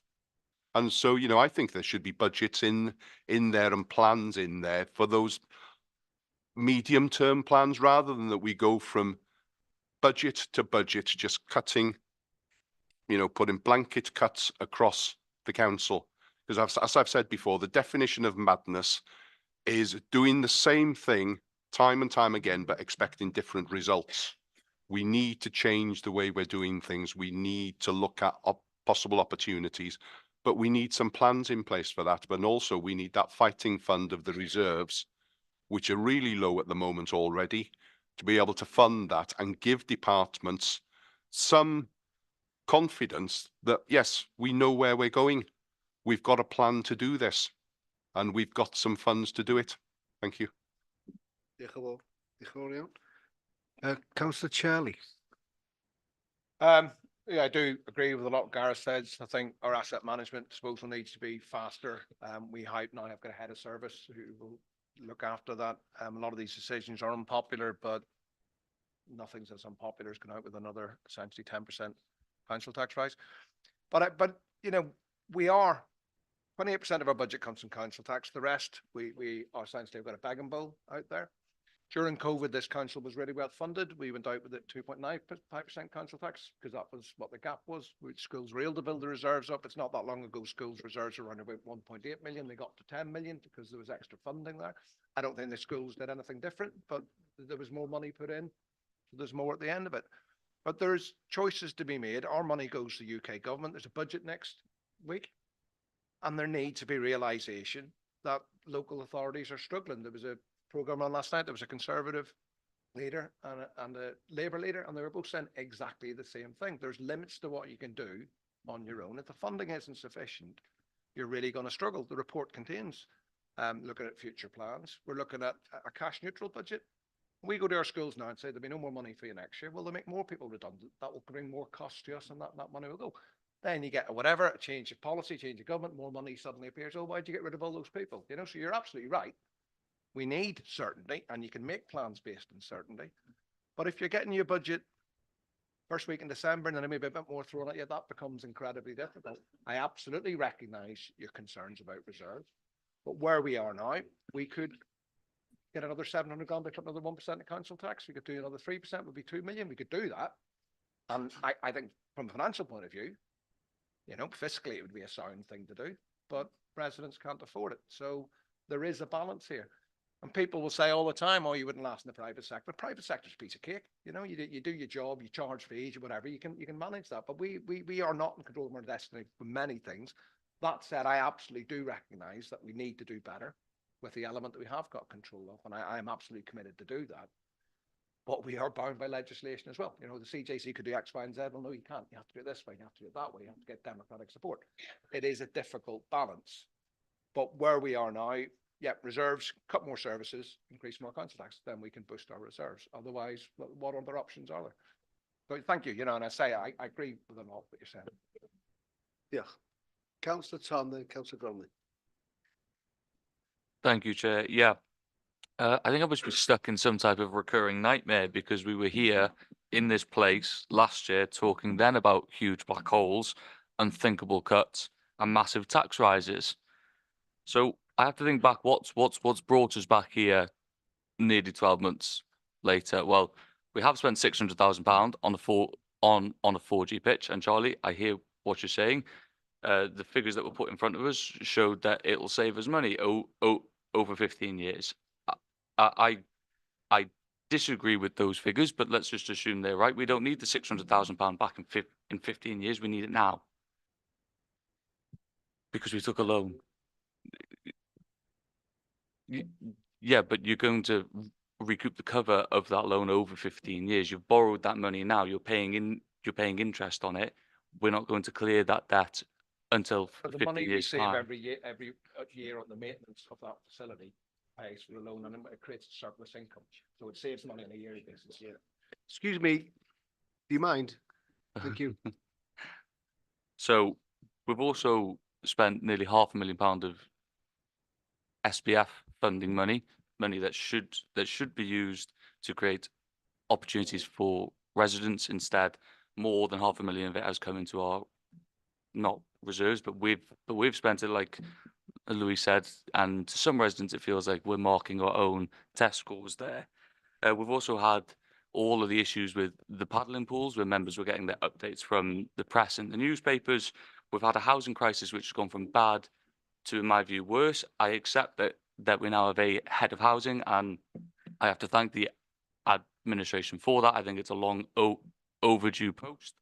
Speaker 7: And so, you know, I think there should be budgets in there and plans in there for those medium-term plans, rather than that we go from budget to budget, just cutting, you know, putting blanket cuts across the council. Because as I've said before, the definition of madness is doing the same thing time and time again, but expecting different results. We need to change the way we're doing things. We need to look at possible opportunities, but we need some plans in place for that. But also we need that fighting fund of the reserves, which are really low at the moment already, to be able to fund that and give departments some confidence that, yes, we know where we're going. We've got a plan to do this, and we've got some funds to do it. Thank you.
Speaker 1: Diolch yn fawr. Diolch yn fawr iawn. Councillor Charlie.
Speaker 5: Yeah, I do agree with a lot Gareth says. I think our asset management disposal needs to be faster. We now have got a head of service who will look after that. A lot of these decisions are unpopular, but nothing's as unpopular as going out with another essentially 10% council tax rise. But you know, we are 28% of our budget comes from council tax. The rest, we are essentially got a bag and bowl out there. During COVID, this council was really well funded. We went out with it 2.95% council tax because that was what the gap was. Schools were able to build the reserves up. It's not that long ago, schools reserves were around about 1.8 million. They got to 10 million because there was extra funding there. I don't think the schools did anything different, but there was more money put in. So there's more at the end of it. But there's choices to be made. Our money goes to the UK government. There's a budget next week. And there needs to be realisation that local authorities are struggling. There was a programme on last night. There was a Conservative leader and a Labour leader, and they were both saying exactly the same thing. There's limits to what you can do on your own. If the funding isn't sufficient, you're really going to struggle. The report contains looking at future plans. We're looking at a cash neutral budget. We go to our schools now and say there'll be no more money for you next year. Well, they'll make more people redundant. That will bring more costs to us, and that money will go. Then you get whatever, a change of policy, change of government, more money suddenly appears. Oh, why'd you get rid of all those people? You know, so you're absolutely right. We need certainty, and you can make plans based on certainty. But if you're getting your budget first week in December and then maybe a bit more thrown at you, that becomes incredibly difficult. I absolutely recognise your concerns about reserves, but where we are now, we could get another 700 grand by putting another 1% of council tax. We could do another 3%, would be 2 million. We could do that. And I think from a financial point of view, you know, fiscally it would be a sound thing to do, but residents can't afford it. So there is a balance here. And people will say all the time, oh, you wouldn't last in the private sector. But private sector's a piece of cake. You know, you do your job, you charge fees or whatever, you can manage that. But we are not in control of our destiny for many things. That said, I absolutely do recognise that we need to do better with the element that we have got control of. And I am absolutely committed to do that. But we are bound by legislation as well. You know, the CJC could do X, Y, and Z. Well, no, you can't. You have to do it this way. You have to do it that way. You have to get democratic support. It is a difficult balance. But where we are now, yeah, reserves, cut more services, increase more council tax, then we can boost our reserves. Otherwise, what other options are there? So thank you. You know, and I say I agree with a lot what you're saying.
Speaker 1: Yeah. Councillor Tom, then Councillor Gromley.
Speaker 9: Thank you, Chair. Yeah. I think I must be stuck in some type of recurring nightmare, because we were here in this place last year talking then about huge black holes, unthinkable cuts, and massive tax rises. So I have to think back, what's brought us back here nearly 12 months later? Well, we have spent £600,000 on a 4G pitch, and Charlie, I hear what you're saying. The figures that were put in front of us showed that it'll save us money over 15 years. I disagree with those figures, but let's just assume they're right. We don't need the £600,000 back in 15 years. We need it now because we took a loan. Yeah, but you're going to recoup the cover of that loan over 15 years. You've borrowed that money now. You're paying interest on it. We're not going to clear that debt until
Speaker 5: But the
Speaker 9: 50
Speaker 5: money we
Speaker 9: years
Speaker 5: save
Speaker 9: time.
Speaker 5: every year on the maintenance of that facility pays for the loan, and it creates a surplus income. So it saves money on a yearly basis. Yeah.
Speaker 1: Excuse me, do you mind? Thank you.
Speaker 9: So we've also spent nearly £500,000 of SPF funding money that should be used to create opportunities for residents. Instead, more than £500,000 of it has come into our not reserves, but we've spent it, like Louis said, and to some residents it feels like we're marking our own test scores there. We've also had all of the issues with the paddling pools, where members were getting their updates from the press and the newspapers. We've had a housing crisis which has gone from bad to, in my view, worse. I accept that we now have a head of housing, and I have to thank the administration for that. I think it's a long overdue post,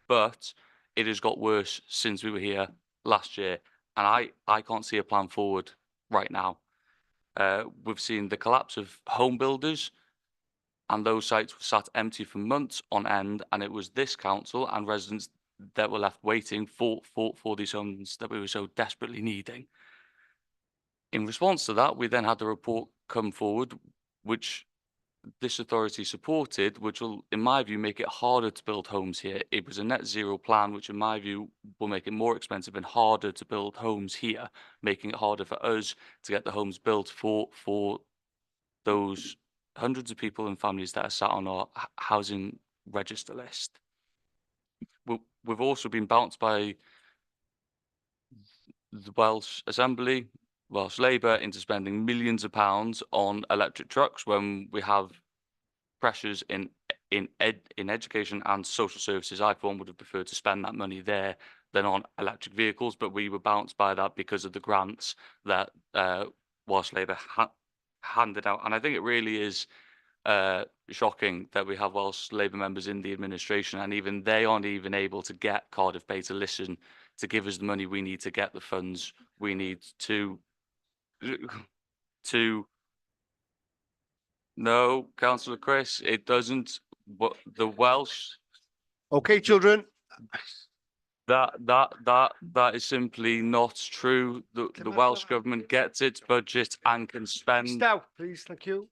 Speaker 9: but it has got worse since we were here last year, and I can't see a plan forward right now. We've seen the collapse of home builders, and those sites were sat empty for months on end, and it was this council and residents that were left waiting for these homes that we were so desperately needing. In response to that, we then had the report come forward, which this authority supported, which will, in my view, make it harder to build homes here. It was a net zero plan, which in my view will make it more expensive and harder to build homes here, making it harder for us to get the homes built for those hundreds of people and families that are sat on our housing register list. We've also been bounced by the Welsh Assembly, Welsh Labour, into spending millions of pounds on electric trucks when we have pressures in education and social services. I, for one, would have preferred to spend that money there than on electric vehicles, but we were bounced by that because of the grants that Welsh Labour handed out. And I think it really is shocking that we have Welsh Labour members in the administration, and even they aren't even able to get Cardiff Bay to listen, to give us the money we need to get the funds we need to No, Councillor Chris, it doesn't. But the Welsh,
Speaker 1: Okay, children.
Speaker 9: that is simply not true. The Welsh government gets its budget and can spend.
Speaker 1: Stow, please, thank you.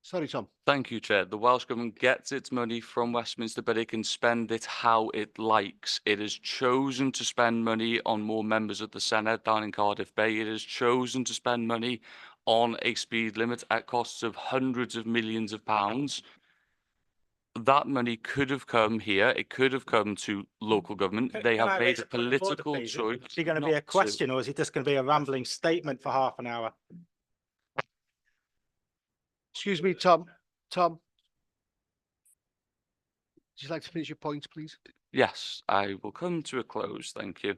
Speaker 1: Sorry, Tom.
Speaker 9: Thank you, Chair. The Welsh Government gets its money from Westminster, but it can spend it how it likes. It has chosen to spend money on more members of the Senedd down in Cardiff Bay. It has chosen to spend money on a speed limit at costs of hundreds of millions of pounds. That money could have come here. It could have come to local government. They have made a political choice.
Speaker 21: Is it going to be a question, or is it just going to be a rambling statement for half an hour?
Speaker 1: Excuse me, Tom. Tom. Would you like to finish your point, please?
Speaker 9: Yes, I will come to a close. Thank you.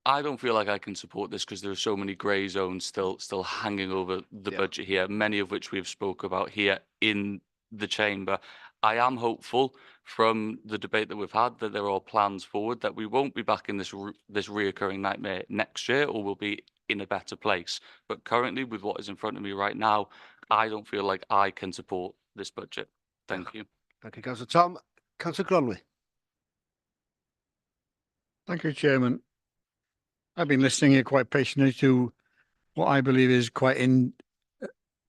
Speaker 9: I don't feel like I can support this because there are so many grey zones still hanging over the budget here, many of which we've spoke about here in the chamber. I am hopeful from the debate that we've had that there are plans forward, that we won't be back in this reoccurring nightmare next year, or we'll be in a better place. But currently, with what is in front of me right now, I don't feel like I can support this budget. Thank you.
Speaker 1: Thank you, Councillor Tom. Councillor Gronwy.
Speaker 16: Thank you, Chairman. I've been listening here quite patiently to what I believe is quite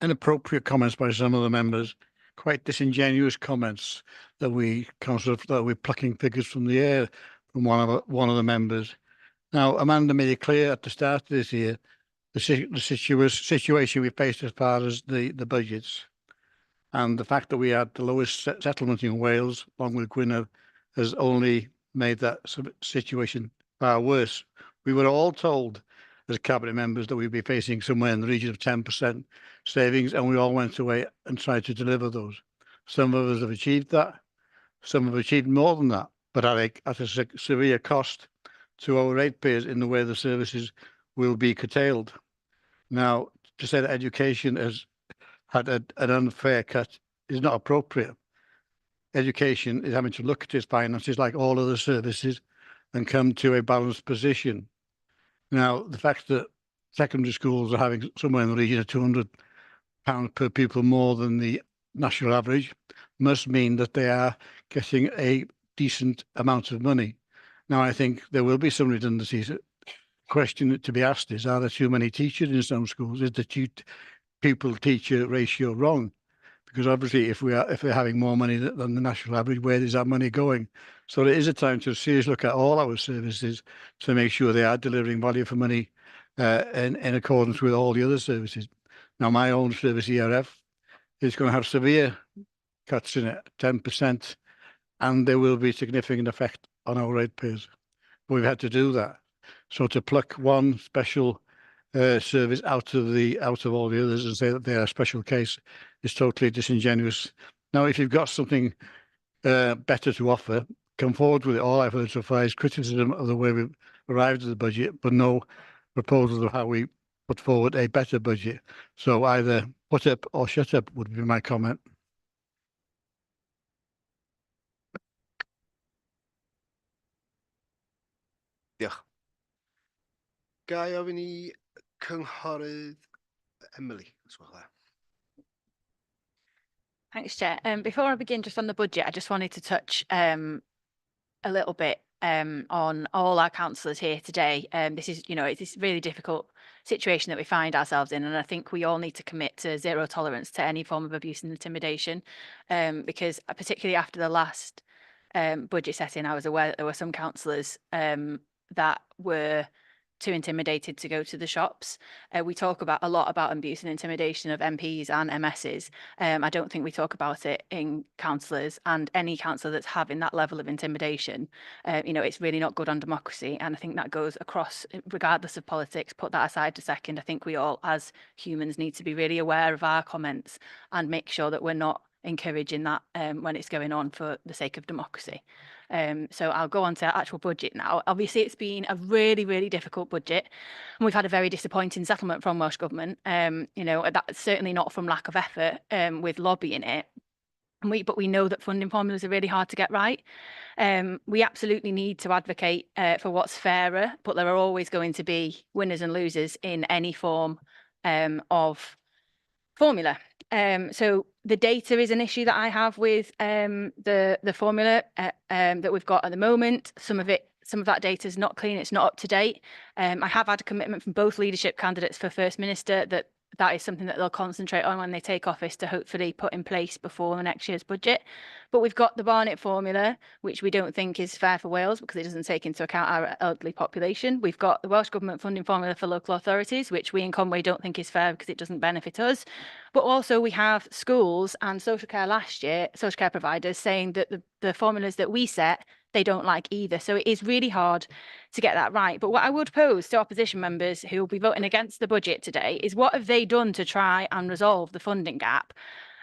Speaker 16: inappropriate comments by some of the members, quite disingenuous comments that we're plucking figures from the air from one of the members. Now, Amanda made it clear at the start of this year the situation we faced as far as the budgets, and the fact that we had the lowest settlement in Wales, along with Gwynedd, has only made that situation far worse. We were all told as cabinet members that we'd be facing somewhere in the region of 10% savings, and we all went away and tried to deliver those. Some of us have achieved that, some have achieved more than that, but at a severe cost to our ratepayers in the way the services will be curtailed. Now, to say that education has had an unfair cut is not appropriate. Education is having to look at its finances like all other services and come to a balanced position. Now, the fact that secondary schools are having somewhere in the region of £200 per pupil more than the national average must mean that they are getting a decent amount of money. Now, I think there will be some redundancies. The question to be asked is, are there too many teachers in some schools? Is the pupil-teacher ratio wrong? Because obviously, if we're having more money than the national average, where is that money going? So it is a time to seriously look at all our services to make sure they are delivering value for money in accordance with all the other services. Now, my own service, ERF, is going to have severe cuts in it, 10%, and there will be significant effect on our ratepayers. We've had to do that. So to pluck one special service out of all the others and say that they're a special case is totally disingenuous. Now, if you've got something better to offer, come forward with it. All I've heard so far is criticism of the way we've arrived at the budget, but no proposals of how we put forward a better budget. So either put up or shut up would be my comment.
Speaker 1: Diolch. Gai ofyn i cynghorydd Emily, os gwelwch dda.
Speaker 6: Thanks, Chair. Before I begin, just on the budget, I just wanted to touch a little bit on all our councillors here today. This is, it's this really difficult situation that we find ourselves in, and I think we all need to commit to zero tolerance to any form of abuse and intimidation, because particularly after the last budget setting, I was aware that there were some councillors that were too intimidated to go to the shops. We talk a lot about abuse and intimidation of MPs and MSs. I don't think we talk about it in councillors, and any councillor that's having that level of intimidation, it's really not good on democracy. And I think that goes across, regardless of politics. Put that aside a second. I think we all, as humans, need to be really aware of our comments and make sure that we're not encouraging that when it's going on for the sake of democracy. So I'll go on to our actual budget now. Obviously, it's been a really, really difficult budget, and we've had a very disappointing settlement from Welsh Government. That's certainly not from lack of effort with lobbying it. But we know that funding formulas are really hard to get right. We absolutely need to advocate for what's fairer, but there are always going to be winners and losers in any form of formula. So the data is an issue that I have with the formula that we've got at the moment. Some of that data is not clean, it's not up to date. I have had a commitment from both leadership candidates for First Minister that is something that they'll concentrate on when they take office to hopefully put in place before the next year's budget. But we've got the Barnett formula, which we don't think is fair for Wales because it doesn't take into account our elderly population. We've got the Welsh Government funding formula for local authorities, which we in Conway don't think is fair because it doesn't benefit us. But also we have schools and social care social care providers saying that the formulas that we set, they don't like either. So it is really hard to get that right. But what I would pose to opposition members who will be voting against the budget today is, what have they done to try and resolve the funding gap?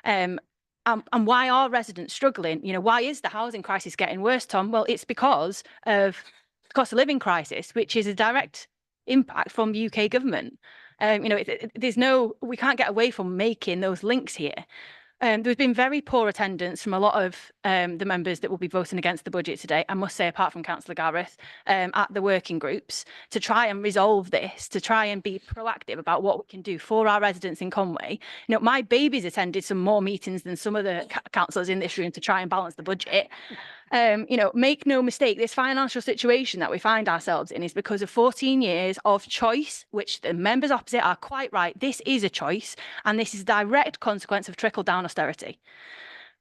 Speaker 6: And why are residents struggling? Why is the housing crisis getting worse, Tom? Well, it's because of the cost of living crisis, which is a direct impact from the UK government. We can't get away from making those links here. There's been very poor attendance from a lot of the members that will be voting against the budget today, I must say, apart from Councillor Gareth, at the working groups to try and resolve this, to try and be proactive about what we can do for our residents in Conway. My baby's attended some more meetings than some of the councillors in this room to try and balance the budget. Make no mistake, this financial situation that we find ourselves in is because of 14 years of choice, which the members opposite are quite right. This is a choice, and this is a direct consequence of trickle-down austerity.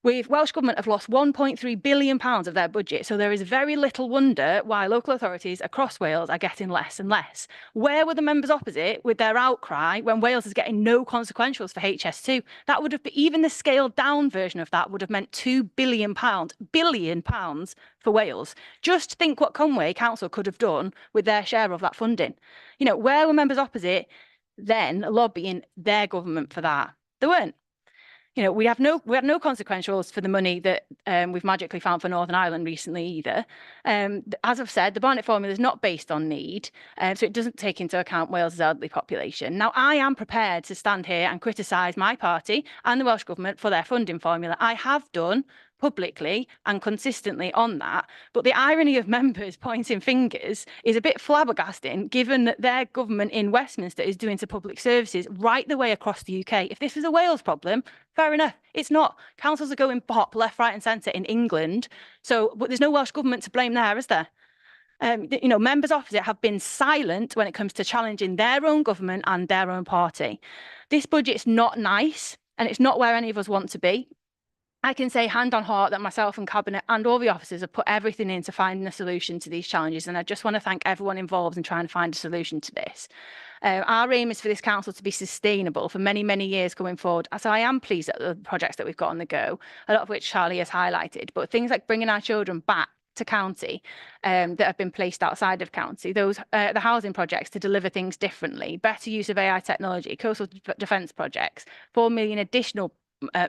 Speaker 6: Welsh Government have lost £1.3 billion of their budget, so there is very little wonder why local authorities across Wales are getting less and less. Where were the members opposite with their outcry when Wales is getting no consequentials for HS2? That would have been, even the scaled down version of that would have meant £2 billion for Wales. Just think what Conway Council could have done with their share of that funding. Where were members opposite then lobbying their government for that? They weren't. We had no consequentials for the money that we've magically found for Northern Ireland recently either. As I've said, the Barnett formula is not based on need, so it doesn't take into account Wales' elderly population. Now, I am prepared to stand here and criticise my party and the Welsh Government for their funding formula. I have done publicly and consistently on that. But the irony of members pointing fingers is a bit flabbergasting, given that their government in Westminster is doing to public services right the way across the UK. If this was a Wales problem, fair enough. It's not. Councils are going pop left, right and centre in England. But there's no Welsh Government to blame there, is there? Members opposite have been silent when it comes to challenging their own government and their own party. This budget's not nice, and it's not where any of us want to be. I can say hand on heart that myself and Cabinet and all the officers have put everything into finding a solution to these challenges, and I just want to thank everyone involved in trying to find a solution to this. Our aim is for this council to be sustainable for many, many years going forward. So I am pleased at the projects that we've got on the go, a lot of which Charlie has highlighted, but things like bringing our children back to county that have been placed outside of county, those the housing projects to deliver things differently, better use of AI technology, coastal defence projects, 4 million additional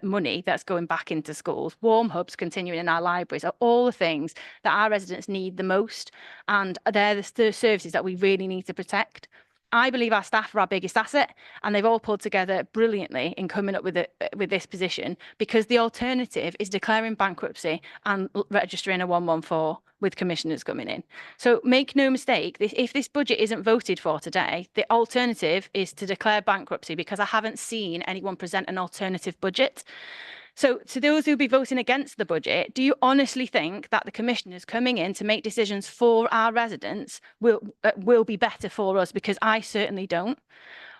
Speaker 6: money that's going back into schools, warm hubs continuing in our libraries are all the things that our residents need the most, and they're the services that we really need to protect. I believe our staff are our biggest asset, and they've all pulled together brilliantly in coming up with this position, because the alternative is declaring bankruptcy and registering a 114 with commissioners coming in. So make no mistake, if this budget isn't voted for today, the alternative is to declare bankruptcy, because I haven't seen anyone present an alternative budget. So to those who'll be voting against the budget, do you honestly think that the commissioners coming in to make decisions for our residents will be better for us? Because I certainly don't.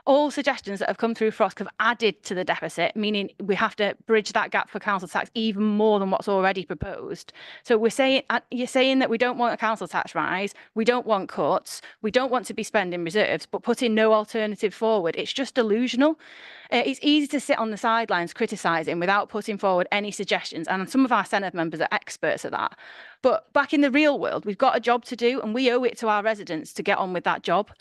Speaker 6: All suggestions that have come through FROSC have added to the deficit, meaning we have to bridge that gap for council tax even more than what's already proposed. So we're saying, you're saying that we don't want a council tax rise, we don't want cuts, we don't want to be spending reserves, but putting no alternative forward. It's just delusional. It's easy to sit on the sidelines criticising without putting forward any suggestions, and some of our Senate members are experts at that. But back in the real world, we've got a job to do, and we owe it to our residents to get on with that job.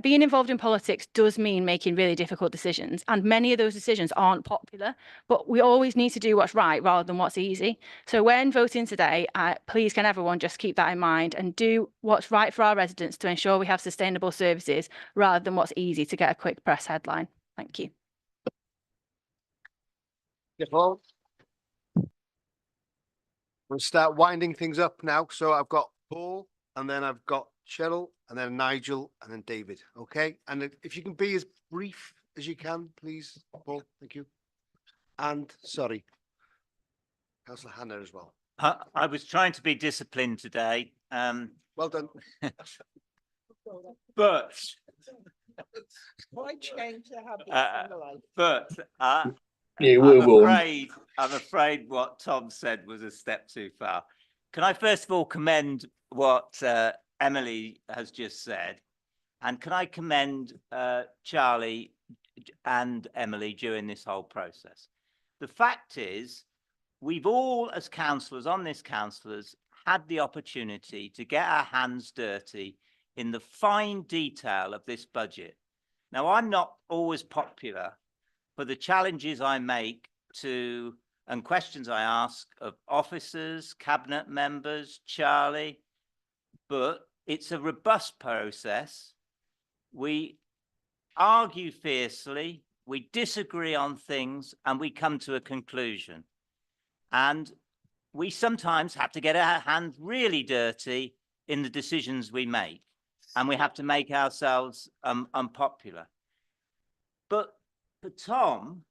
Speaker 6: Being involved in politics does mean making really difficult decisions, and many of those decisions aren't popular, but we always need to do what's right rather than what's easy. So when voting today, please can everyone just keep that in mind and do what's right for our residents to ensure we have sustainable services rather than what's easy to get a quick press headline. Thank you.
Speaker 1: Paul. We'll start winding things up now. So I've got Paul, and then I've got Cheryl, and then Nigel, and then David. Okay. And if you can be as brief as you can, please, Paul. Thank you. And sorry, Councillor Hannah as well.
Speaker 11: I was trying to be disciplined today.
Speaker 1: Well done.
Speaker 11: But
Speaker 20: Why change the habits in life?
Speaker 11: but
Speaker 8: Yeah, we're
Speaker 11: I'm afraid what Tom said was a step too far. Can I first of all commend what Emily has just said, and can I commend Charlie and Emily during this whole process? The fact is, we've all, as councillors on this councillors, had the opportunity to get our hands dirty in the fine detail of this budget. Now, I'm not always popular for the challenges I make to and questions I ask of officers, cabinet members, Charlie, but it's a robust process. We argue fiercely, we disagree on things, and we come to a conclusion. And we sometimes have to get our hands really dirty in the decisions we make, and we have to make ourselves unpopular. But for Tom,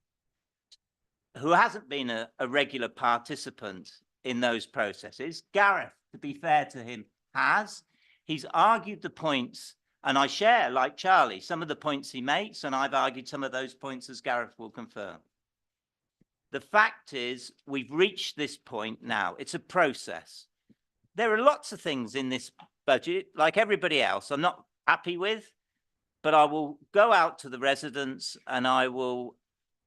Speaker 11: who hasn't been a regular participant in those processes, Gareth, to be fair to him, has. He's argued the points, and I share, like Charlie, some of the points he makes, and I've argued some of those points, as Gareth will confirm. The fact is, we've reached this point now. It's a process. There are lots of things in this budget, like everybody else, I'm not happy with, but I will go out to the residents and I will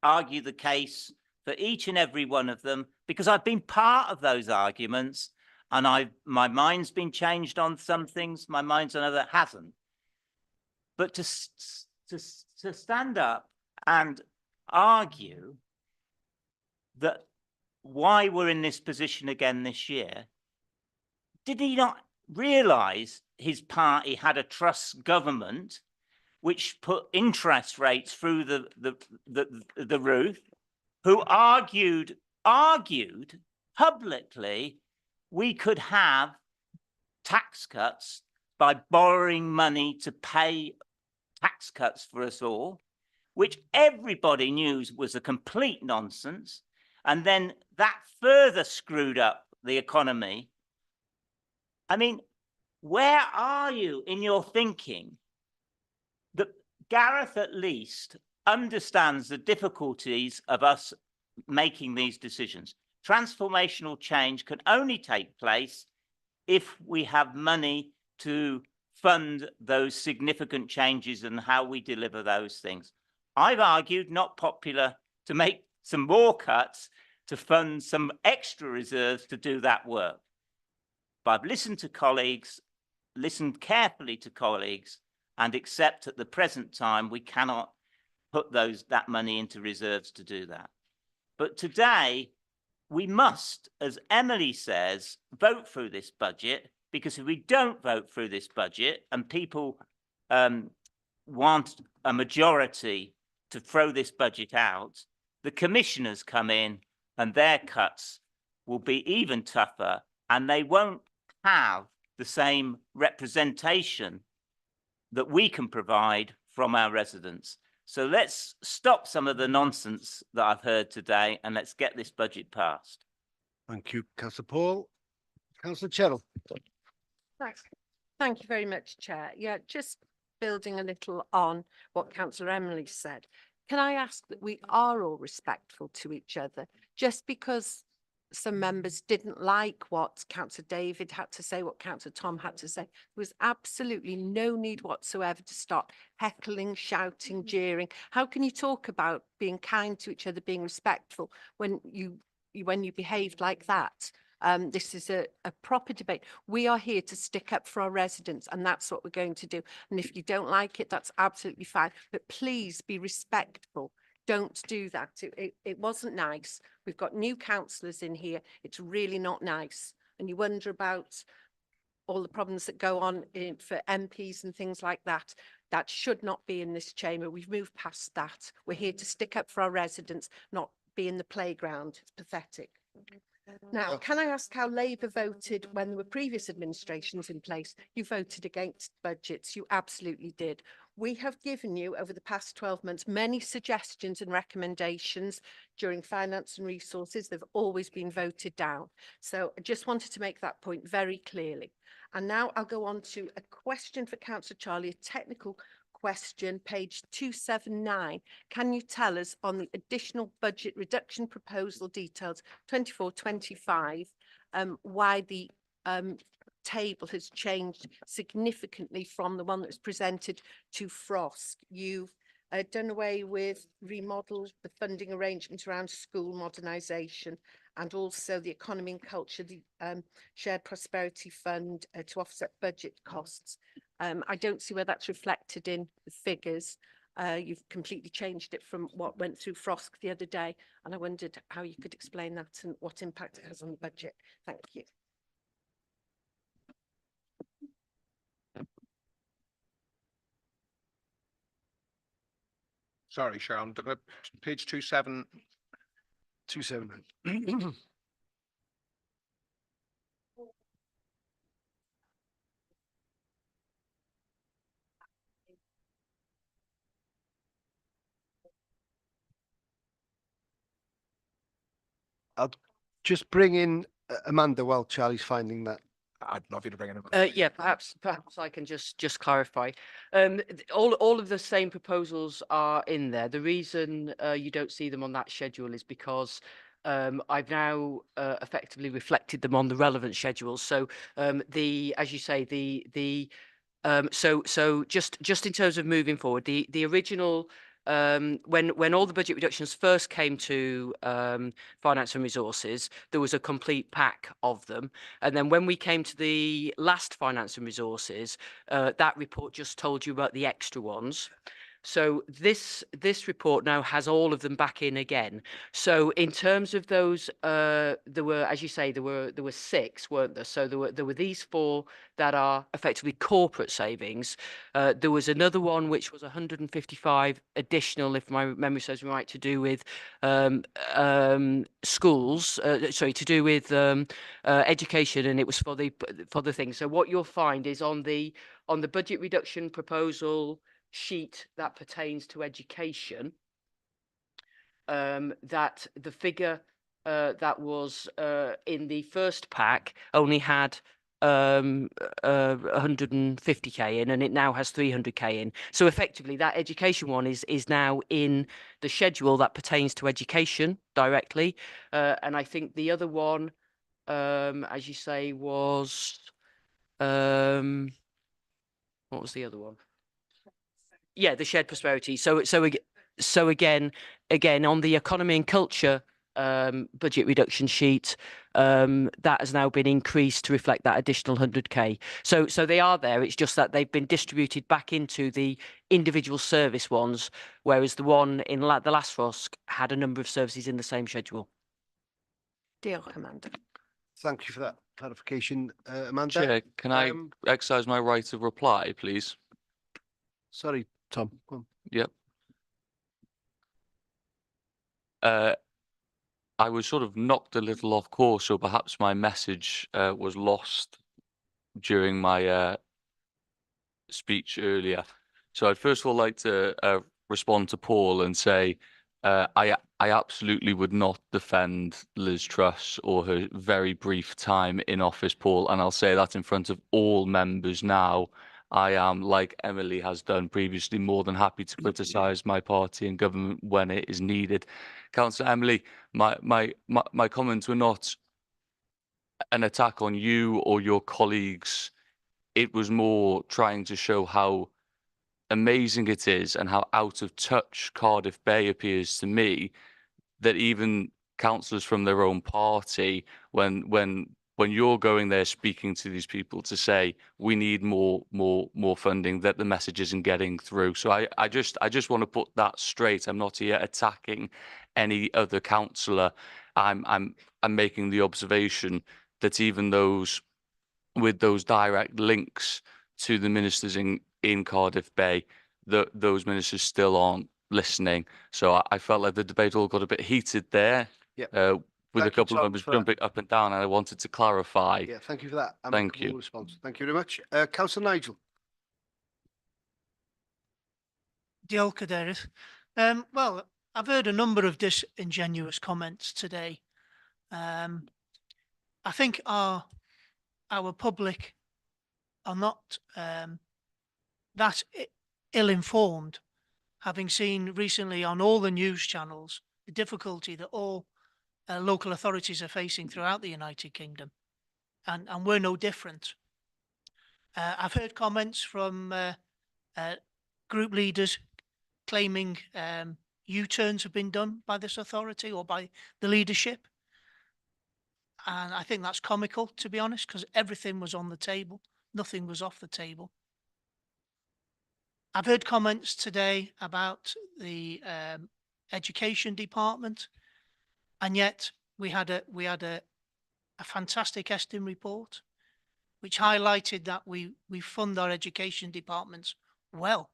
Speaker 11: argue the case for each and every one of them, because I've been part of those arguments, and my mind's been changed on some things, my mind's on other hasn't. But to stand up and argue that why we're in this position again this year, did he not realise his party had a Truss government which put interest rates through the roof, who argued publicly we could have tax cuts by borrowing money to pay tax cuts for us all, which everybody knew was a complete nonsense. And then that further screwed up the economy. I mean, where are you in your thinking that Gareth at least understands the difficulties of us making these decisions? Transformational change can only take place if we have money to fund those significant changes and how we deliver those things. I've argued, not popular, to make some more cuts to fund some extra reserves to do that work. but I've listened to colleagues, listened carefully to colleagues, and accept at the present time we cannot put that money into reserves to do that. But today, we must, as Emily says, vote through this budget, because if we don't vote through this budget and people want a majority to throw this budget out, the commissioners come in and their cuts will be even tougher, and they won't have the same representation that we can provide from our residents. So let's stop some of the nonsense that I've heard today, and let's get this budget passed.
Speaker 1: Thank you, Councillor Paul. Councillor Cheryl.
Speaker 20: Thanks. Thank you very much, Chair. Yeah, just building a little on what Councillor Emily said. Can I ask that we are all respectful to each other? Just because some members didn't like what Councillor David had to say, what Councillor Tom had to say, there was absolutely no need whatsoever to start heckling, shouting, jeering. How can you talk about being kind to each other, being respectful when you behaved like that? This is a proper debate. We are here to stick up for our residents, and that's what we're going to do. And if you don't like it, that's absolutely fine. But please be respectful. Don't do that. It wasn't nice. We've got new councillors in here. It's really not nice. And you wonder about all the problems that go on for MPs and things like that. That should not be in this chamber. We've moved past that. We're here to stick up for our residents, not be in the playground. It's pathetic. Now, can I ask how Labour voted when there were previous administrations in place? You voted against budgets. You absolutely did. We have given you, over the past 12 months, many suggestions and recommendations during finance and resources. They've always been voted down. So I just wanted to make that point very clearly. And now I'll go on to a question for Councillor Charlie, a technical question, page 279. Can you tell us on the additional budget reduction proposal details 24-25 why the table has changed significantly from the one that was presented to FROSC? You've done away with remodel, the funding arrangements around school modernisation, and also the economy and culture, the shared prosperity fund to offset budget costs. I don't see where that's reflected in the figures. You've completely changed it from what went through FROSC the other day, and I wondered how you could explain that and what impact it has on the budget. Thank you.
Speaker 5: Sorry, Sharon, page 27.
Speaker 1: 27. I'll just bring in Amanda while Charlie's finding that.
Speaker 5: I'd love you to bring it up.
Speaker 12: Yeah, perhaps I can just clarify. All of the same proposals are in there. The reason you don't see them on that schedule is because I've now effectively reflected them on the relevant schedules. So as you say, so just in terms of moving forward, the original. When all the budget reductions first came to finance and resources, there was a complete pack of them. And then when we came to the last finance and resources, that report just told you about the extra ones. So this report now has all of them back in again. So in terms of those, there were, as you say, there were 6, weren't there? So there were these 4 that are effectively corporate savings. There was another one which was 155 additional, if my memory serves me right, to do with schools. Sorry, to do with education, and it was for the thing. So what you'll find is on the budget reduction proposal sheet that pertains to education, that the figure that was in the first pack only had 150k in, and it now has 300k in. So effectively that education one is now in the schedule that pertains to education directly, and I think the other one, as you say, was what was the other one? Yeah, the shared prosperity. So again on the economy and culture budget reduction sheet, that has now been increased to reflect that additional 100k. So they are there. It's just that they've been distributed back into the individual service ones, whereas the one in the last FOSC had a number of services in the same schedule.
Speaker 20: Diolch, Amanda.
Speaker 1: Thank you for that clarification, Amanda.
Speaker 9: Chair, can I exercise my right of reply, please?
Speaker 1: Sorry, Tom. Go on.
Speaker 9: Yep. I was sort of knocked a little off course, so perhaps my message was lost during my speech earlier. So I'd first of all like to respond to Paul and say I absolutely would not defend Liz Truss or her very brief time in office, Paul, and I'll say that in front of all members now. I am, like Emily has done previously, more than happy to criticise my party and government when it is needed. Councillor Emily, my comments were not an attack on you or your colleagues. It was more trying to show how amazing it is and how out of touch Cardiff Bay appears to me, that even councillors from their own party, when you're going there speaking to these people to say we need more funding, that the message isn't getting through. So I just want to put that straight. I'm not here attacking any other councillor. I'm making the observation that even those with those direct links to the ministers in Cardiff Bay, those ministers still aren't listening. So I felt like the debate all got a bit heated there.
Speaker 1: Yeah.
Speaker 9: With
Speaker 1: Thank
Speaker 9: a couple
Speaker 1: you,
Speaker 9: of
Speaker 1: Tom,
Speaker 9: members
Speaker 1: for
Speaker 9: jumping up and down, and I wanted to clarify.
Speaker 1: Yeah, thank you for that.
Speaker 9: Thank you.
Speaker 1: Response. Thank you very much. Councillor Nigel.
Speaker 2: Diolch, Cadeirydd. Well, I've heard a number of disingenuous comments today. I think our public are not that ill-informed, having seen recently on all the news channels the difficulty that all local authorities are facing throughout the United Kingdom, and we're no different. I've heard comments from group leaders claiming U-turns have been done by this authority or by the leadership. And I think that's comical, to be honest, because everything was on the table. Nothing was off the table. I've heard comments today about the education department, and yet we had a fantastic Estin report, which highlighted that we fund our education departments well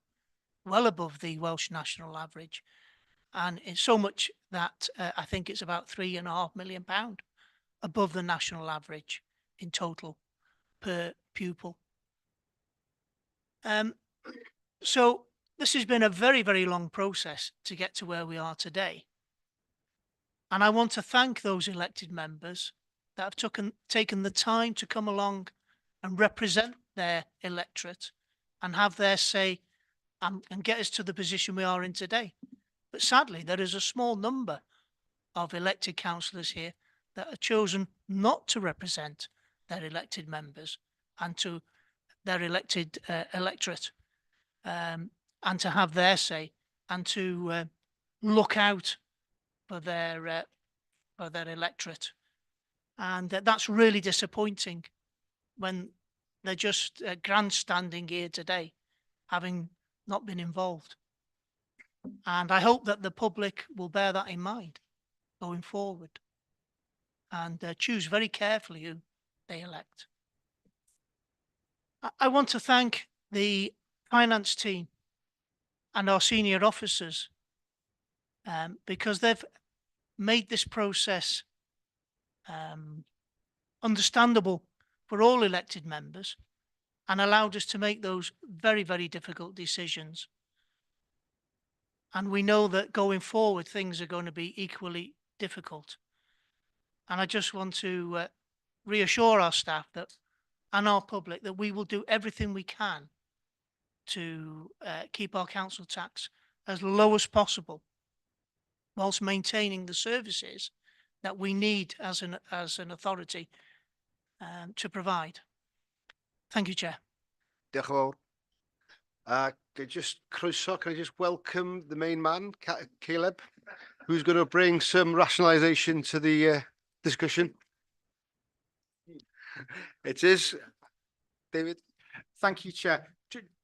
Speaker 2: above the Welsh national average, and it's so much that I think it's about £3.5 million above the national average in total per pupil. So this has been a very, very long process to get to where we are today. And I want to thank those elected members that have taken the time to come along and represent their electorate and have their say and get us to the position we are in today. But sadly, there is a small number of elected councillors here that are chosen not to represent their elected members and to their elected electorate, and to have their say and to look out for their electorate. And that's really disappointing when they're just grandstanding here today, having not been involved. And I hope that the public will bear that in mind going forward and choose very carefully who they elect. I want to thank the finance team and our senior officers because they've made this process understandable for all elected members and allowed us to make those very, very difficult decisions. And we know that going forward, things are going to be equally difficult. And I just want to reassure our staff that, and our public, that we will do everything we can to keep our council tax as low as possible, whilst maintaining the services that we need as an authority to provide. Thank you, Chair.
Speaker 1: Diolch yn fawr. Can I just welcome the main man, Caleb, who's going to bring some rationalisation to the discussion. It is. David?
Speaker 21: Thank you, Chair.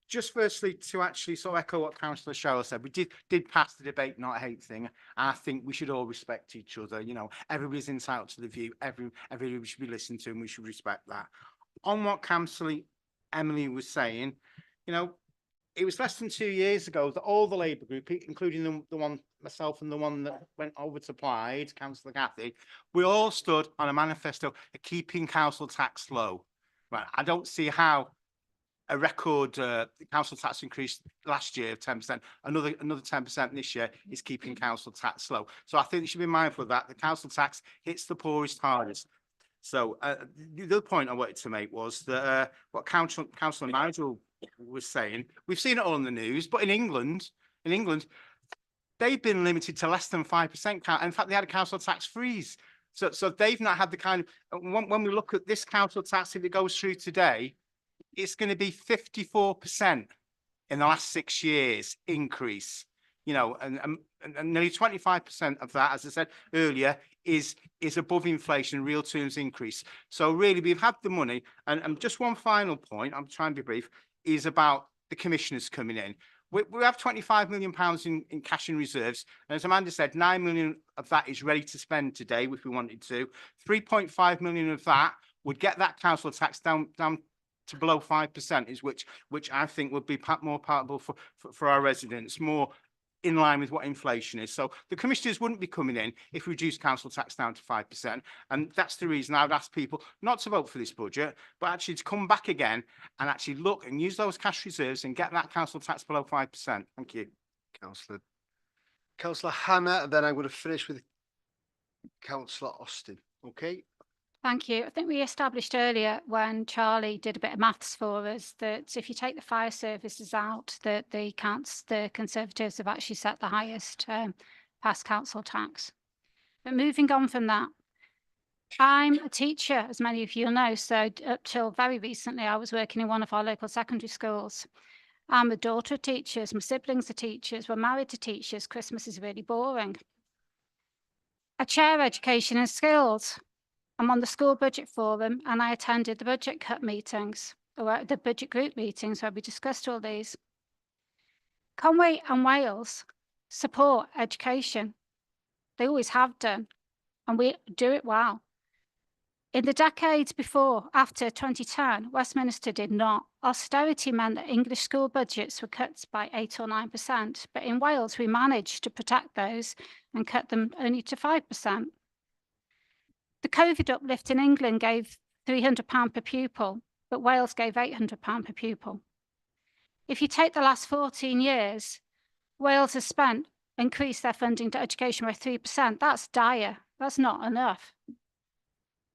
Speaker 21: Just firstly, to actually sort of echo what Councillor Sherrill said, we did pass the debate not hate thing, and I think we should all respect each other. You know, everybody's entitled to the view. Everybody should be listened to, and we should respect that. On what Councillor Emily was saying, you know, it was less than 2 years ago that all the Labour group, including the one myself and the one that went over to Plaid, Councillor Cathy, we all stood on a manifesto of keeping council tax low. Right, I don't see how a record council tax increase last year of 10%, another 10% this year is keeping council tax low. So I think you should be mindful of that. The council tax hits the poorest hardest. So the other point I wanted to make was that what Councillor Nigel was saying, we've seen it all in the news, but in England, they've been limited to less than 5%. In fact, they had a council tax freeze. So they've not had the kind of, when we look at this council tax, if it goes through today, it's going to be 54% in the last 6 years increase, you know, and nearly 25% of that, as I said earlier, is above inflation, real terms increase. So really, we've had the money, and just one final point, I'm trying to be brief, is about the commissioners coming in. We have £25 million in cash in reserves, and as Amanda said, 9 million of that is ready to spend today if we wanted to. 3.5 million of that would get that council tax down to below 5%, is which I think would be more palatable for our residents, more in line with what inflation is. So the commissioners wouldn't be coming in if we reduced council tax down to 5%. And that's the reason I would ask people not to vote for this budget, but actually to come back again and actually look and use those cash reserves and get that council tax below 5%. Thank you.
Speaker 1: Councillor Hannah, and then I'm going to finish with Councillor Austin. Okay.
Speaker 15: Thank you. I think we established earlier when Charlie did a bit of maths for us that if you take the fire services out, that the Conservatives have actually set the highest past council tax. But moving on from that, I'm a teacher, as many of you know, so up till very recently I was working in one of our local secondary schools. I'm a daughter of teachers, my siblings are teachers, we're married to teachers, Christmas is really boring. I chair education and skills. I'm on the school budget forum and I attended the budget cut meetings, or the budget group meetings where we discussed all these. Conway and Wales support education. They always have done, and we do it well. In the decades before, after 2010, Westminster did not. Austerity meant that English school budgets were cut by 8 or 9%, but in Wales we managed to protect those and cut them only to 5%. The COVID uplift in England gave £300 per pupil, but Wales gave £800 per pupil. If you take the last 14 years, Wales has increased their funding to education by 3%. That's dire. That's not enough.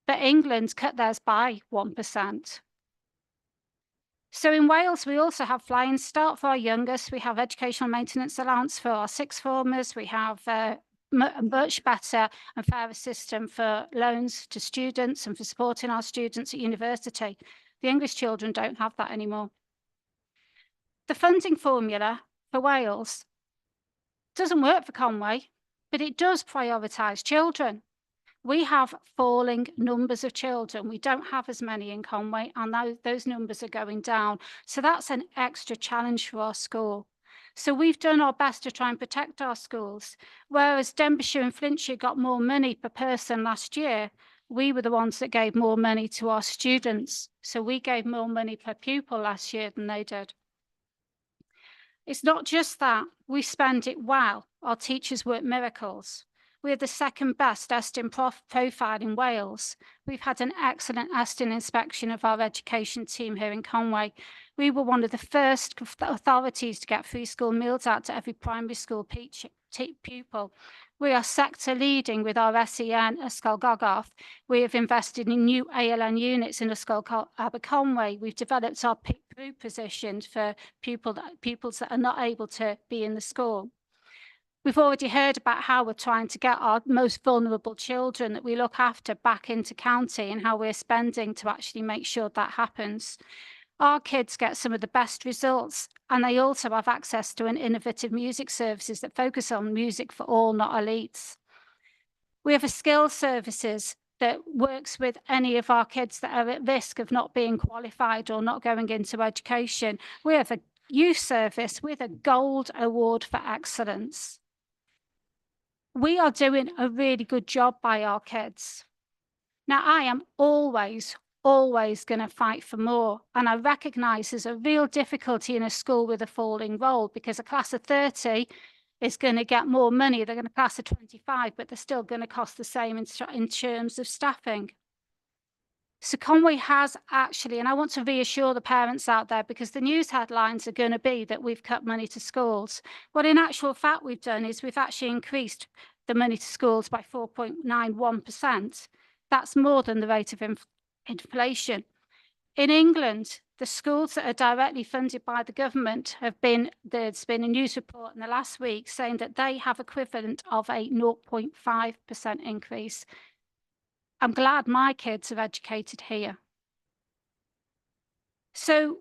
Speaker 15: But England's cut theirs by 1%. So in Wales, we also have Flying Start for our youngest. We have educational maintenance allowance for our sixth formers. We have a much better and fairer system for loans to students and for supporting our students at university. The English children don't have that anymore. The funding formula for Wales doesn't work for Conway, but it does prioritise children. We have falling numbers of children. We don't have as many in Conway, and those numbers are going down. So that's an extra challenge for our school. So we've done our best to try and protect our schools. Whereas Denbighshire and Flintshire got more money per person last year, we were the ones that gave more money to our students. So we gave more money per pupil last year than they did. It's not just that, we spend it well. Our teachers work miracles. We're the second best Estin profile in Wales. We've had an excellent Estin inspection of our education team here in Conway. We were one of the first authorities to get free school meals out to every primary school pupil. We are sector leading with our SEN Ysgol Gogarth. We have invested in new ALN units in Ysgol Aberconwy. We've developed our PRU positions for pupils that are not able to be in the school. We've already heard about how we're trying to get our most vulnerable children that we look after back into county and how we're spending to actually make sure that happens. Our kids get some of the best results, and they also have access to an innovative music services that focus on music for all, not elites. We have a skills services that works with any of our kids that are at risk of not being qualified or not going into education. We have a youth service with a gold award for excellence. We are doing a really good job by our kids. Now, I am always going to fight for more. And I recognise there's a real difficulty in a school with a falling roll, because a class of 30 is going to get more money than a class of 25, but they're still going to cost the same in terms of staffing. So Conway has actually, and I want to reassure the parents out there, because the news headlines are going to be that we've cut money to schools. What in actual fact we've done is we've actually increased the money to schools by 4.91%. That's more than the rate of inflation. In England, the schools that are directly funded by the government there's been a news report in the last week saying that they have equivalent of a 0.5% increase. I'm glad my kids are educated here. So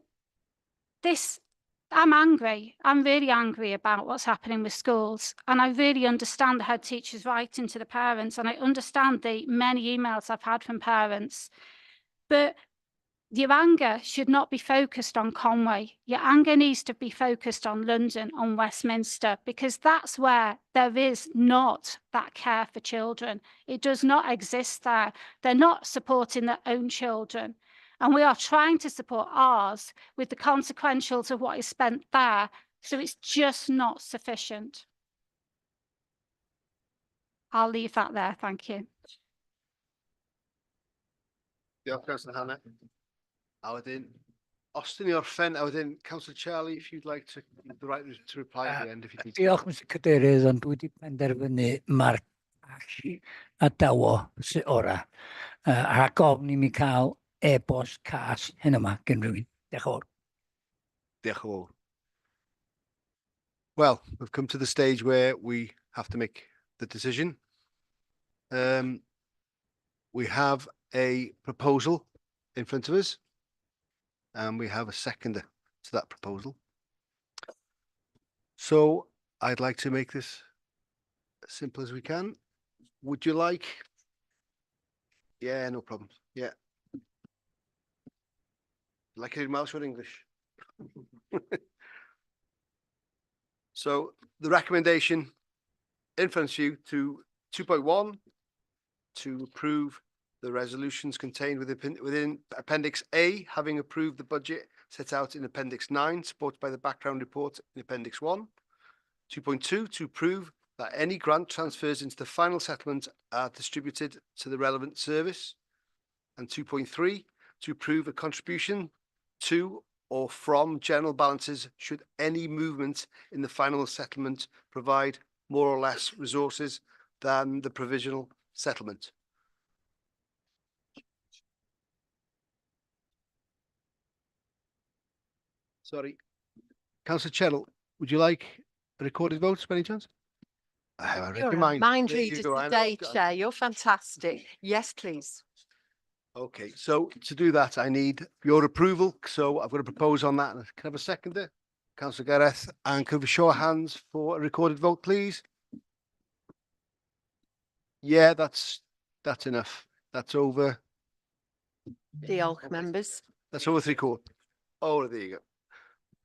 Speaker 15: I'm angry. I'm really angry about what's happening with schools. And I really understand the head teachers writing to the parents. And I understand the many emails I've had from parents. But your anger should not be focused on Conway. Your anger needs to be focused on London, on Westminster, because that's where there is not that care for children. It does not exist there. They're not supporting their own children. And we are trying to support ours with the consequentials of what is spent there. So it's just not sufficient. I'll leave that there. Thank you.
Speaker 1: Diolch, Councillor Hannah. A wedyn, os dyn ni orffen, a wedyn, Councillor Charlie, if you'd like to, the right to reply at the end. If you need to.
Speaker 19: Diolch, Mr Cadeirydd, ond dwi wedi penderfynu mae'r allu a dawo sy'n ora. A gofn i mi cael e-bost cas hyn yma gen rhywun. Diolch yn fawr.
Speaker 1: Diolch yn fawr. Well, we've come to the stage where we have to make the decision. We have a proposal in front of us, and we have a seconder to that proposal. So I'd like to make this as simple as we can. Would you like? Yeah, no problem. Yeah. Like it in Welsh or English? So the recommendation in front of you to 2.1 to approve the resolutions contained within Appendix A, having approved the budget set out in Appendix 9, supported by the background report in Appendix 1. 2.2 to approve that any grant transfers into the final settlement are distributed to the relevant service. And 2.3 to approve a contribution to or from general balances should any movement in the final settlement provide more or less resources than the provisional settlement. Sorry. Councillor Cheryl, would you like a recorded vote by any chance? I have a
Speaker 20: You're a
Speaker 1: mind.
Speaker 20: mind
Speaker 1: There you
Speaker 20: reader
Speaker 1: go, I know.
Speaker 20: today, Chair. You're fantastic. Yes, please.
Speaker 1: Okay, so to do that, I need your approval. So I've got a propose on that. Can I have a seconder? Councillor Gareth, and could we show of hands for a recorded vote, please? Yeah, that's enough. That's over.
Speaker 20: Diolch, members.
Speaker 1: That's over 3/4. Oh, there you go.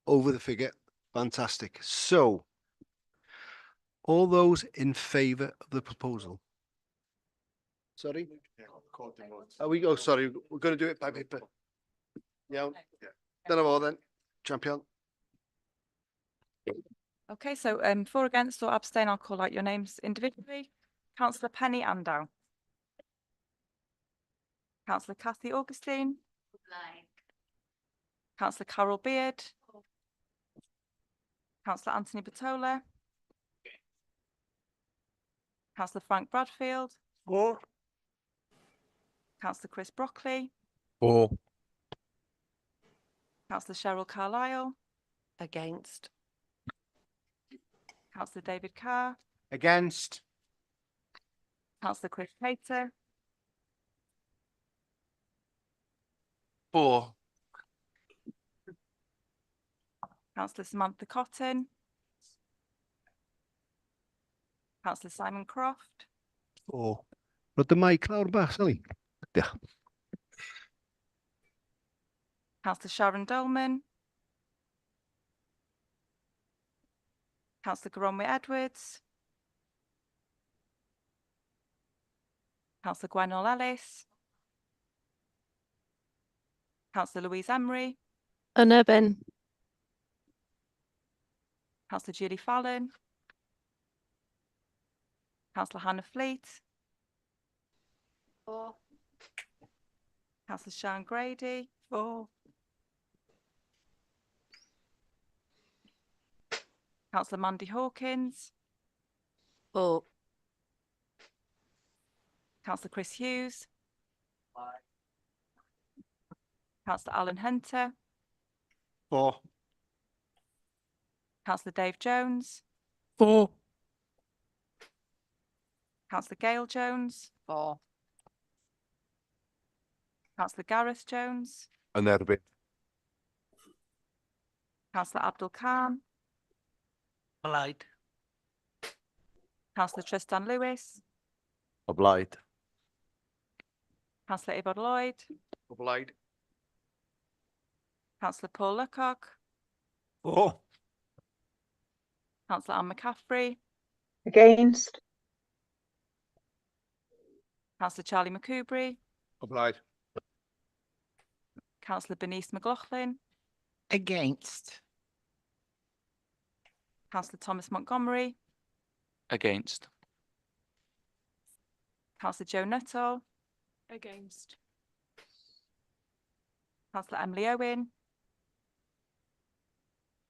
Speaker 1: Over the figure. Fantastic. So, all those in favour of the proposal? Sorry? Oh, sorry. We're going to do it by paper. Yeah. Then all then. Champion.
Speaker 17: Okay, so for, against or abstain, I'll call out your names individually. Councillor Penny Andow. Councillor Cathy Augustine. Councillor Carol Beard. Councillor Anthony Batola. Councillor Frank Bradfield.
Speaker 1: For.
Speaker 17: Councillor Chris Brockley.
Speaker 5: For.
Speaker 17: Councillor Cheryl Carlisle.
Speaker 20: Against.
Speaker 17: Councillor David Carr.
Speaker 21: Against.
Speaker 17: Councillor Chris Cater.
Speaker 5: For.
Speaker 17: Councillor Samantha Cotton. Councillor Simon Croft.
Speaker 1: For. Rod y mic lawr bach, Sally. Diolch.
Speaker 17: Councillor Sharon Dolman. Councillor Gronwy Edwards. Councillor Gwenol Ellis. Councillor Louise Emery.
Speaker 14: Yn erbyn.
Speaker 17: Councillor Julie Fallon. Councillor Hannah Fleet.
Speaker 15: For.
Speaker 17: Councillor Sian Grady. For. Councillor Mandy Hawkins.
Speaker 15: For.
Speaker 17: Councillor Chris Hughes. Councillor Alan Hunter.
Speaker 1: For.
Speaker 17: Councillor Dave Jones.
Speaker 19: For.
Speaker 17: Councillor Gail Jones.
Speaker 15: For.
Speaker 17: Councillor Gareth Jones.
Speaker 7: Yn erbyn.
Speaker 17: Councillor Abdul Khan.
Speaker 18: Blaid.
Speaker 17: Councillor Tristan Lewis.
Speaker 7: O blaid.
Speaker 17: Councillor Ibod Lloyd.
Speaker 1: O blaid.
Speaker 17: Councillor Paul Lucock.
Speaker 19: For.
Speaker 17: Councillor Anne McCaffrey.
Speaker 13: Against.
Speaker 17: Councillor Charlie McCoubry.
Speaker 5: O blaid.
Speaker 17: Councillor Bernice McLaughlin.
Speaker 19: Against.
Speaker 17: Councillor Thomas Montgomery.
Speaker 9: Against.
Speaker 17: Councillor Joe Nuttall.
Speaker 15: Against.
Speaker 17: Councillor Emily Owen.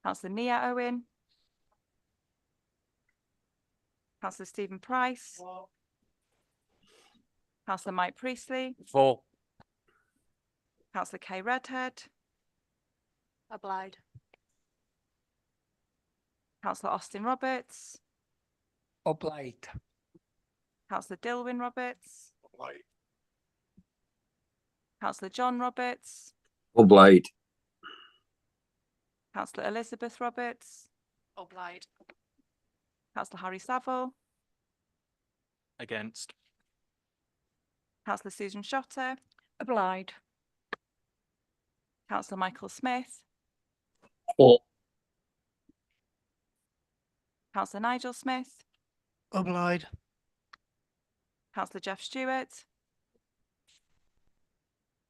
Speaker 17: Councillor Nia Owen. Councillor Stephen Price. Councillor Mike Priestley.
Speaker 19: For.
Speaker 17: Councillor Kay Redhead.
Speaker 15: Abide.
Speaker 17: Councillor Austin Roberts.
Speaker 19: O blaid.
Speaker 17: Councillor Dilwyn Roberts.
Speaker 7: O blaid.
Speaker 17: Councillor John Roberts.
Speaker 19: O blaid.
Speaker 17: Councillor Elizabeth Roberts.
Speaker 15: Obliged.
Speaker 17: Councillor Harry Saville.
Speaker 9: Against.
Speaker 17: Councillor Susan Shotter.
Speaker 15: Obliged.
Speaker 17: Councillor Michael Smith.
Speaker 19: For.
Speaker 17: Councillor Nigel Smith.
Speaker 2: Obliged.
Speaker 17: Councillor Jeff Stewart.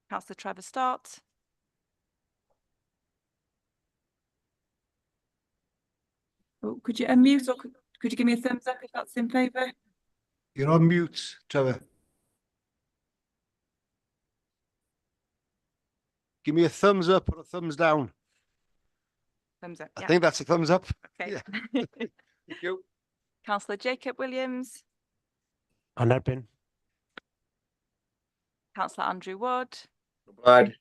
Speaker 17: Councillor Trevor Stott. Oh, could you unmute or could you give me a thumbs up if that's in favour?
Speaker 1: You're on mute, Trevor. Give me a thumbs up or a thumbs down.
Speaker 17: Thumbs up.
Speaker 1: I
Speaker 17: Yeah.
Speaker 1: think that's a thumbs up.
Speaker 17: Okay.
Speaker 1: Yeah. Thank you.
Speaker 17: Councillor Jacob Williams.
Speaker 19: Yn erbyn.
Speaker 17: Councillor Andrew Wood.
Speaker 19: Blaid.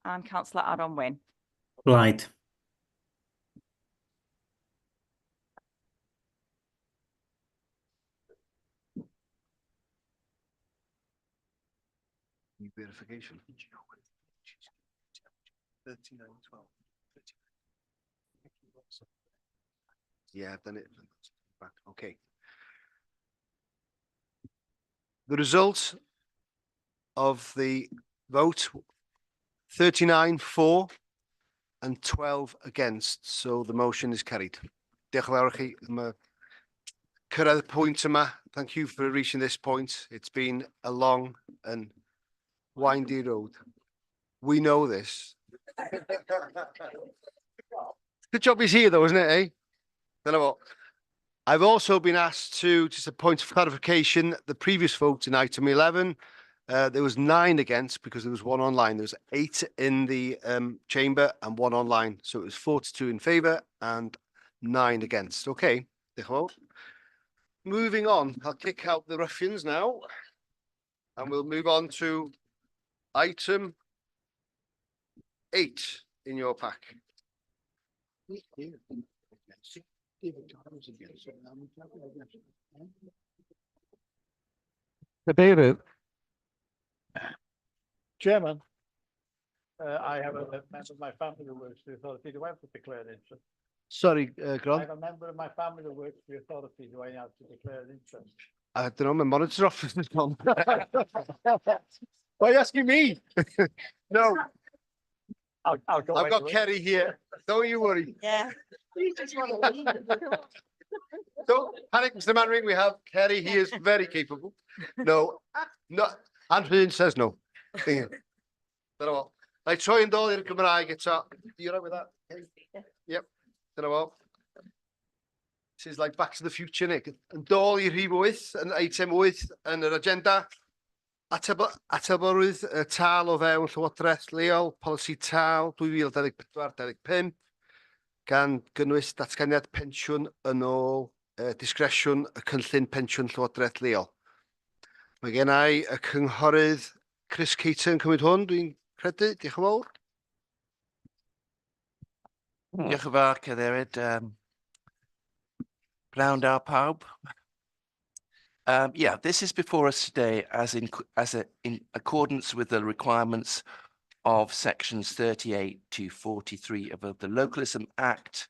Speaker 17: And Councillor Aaron Wynne.
Speaker 19: Blaid.
Speaker 1: New verification. 39-12. Yeah, I've done it. Back. Okay. The result of the vote, 39 for and 12 against. So the motion is carried. Diolch yn fawr i chi am y cyrraedd y pwynt yma. Thank you for reaching this point. It's been a long and windy road. We know this. Good job he's here though, isn't it, eh? Don't know what. I've also been asked to, just a point of clarification, the previous vote in item 11, there was 9 against because there was 1 online. There was 8 in the chamber and 1 online. So it was 42 in favour and 9 against. Okay. Diolch yn fawr. Moving on, I'll kick out the ruffians now. And we'll move on to item 8 in your pack.
Speaker 16: Cadeirydd. Chairman, I have a member of my family who works for the authority. Do I have to declare interest?
Speaker 1: Sorry,
Speaker 16: I
Speaker 1: Gron.
Speaker 16: have a member of my family that works for the authority who I have to declare an interest.
Speaker 1: I don't know, my monitor office is gone. Why are you asking me? No,
Speaker 16: I'll go
Speaker 1: I've got
Speaker 16: anyway.
Speaker 1: Kerry here. Don't you worry.
Speaker 20: Yeah.
Speaker 1: Don't panic, Mr. Manring. We have Kerry. He is very capable. No, no. Anthony says no. Dyna fo. Nai troi yn dol i'r Gymraeg eto. You right with that? Yep. Dyna fo. This is like Back to the Future, Nick. Yn dol i rhif 8, yn eitem 8 yn yr agenda. Ateborwydd y tal o fewn Llywodraeth leol, polisi tal 2024-25, gan gynnwys datganiad pensiwn yn ôl disgresiwn y cynllun pensiwn Llywodraeth leol. Mae gen I y cynghorydd Chris Caton yn cymryd hwn, dwi'n credu. Diolch yn fawr.
Speaker 10: Diolch yn fawr, Cadeirydd. Round our pawb. Yeah, this is before us today in accordance with the requirements of sections 38 to 43 of the Localism Act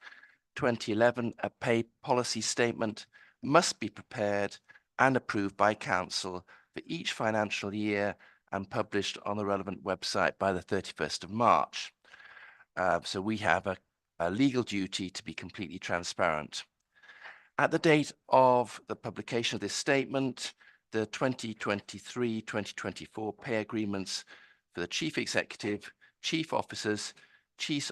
Speaker 10: 2011. A pay policy statement must be prepared and approved by council for each financial year and published on the relevant website by the 31st of March. So we have a legal duty to be completely transparent. At the date of the publication of this statement, the 2023-2024 pay agreements for the Chief Executive, Chief Officers, Chief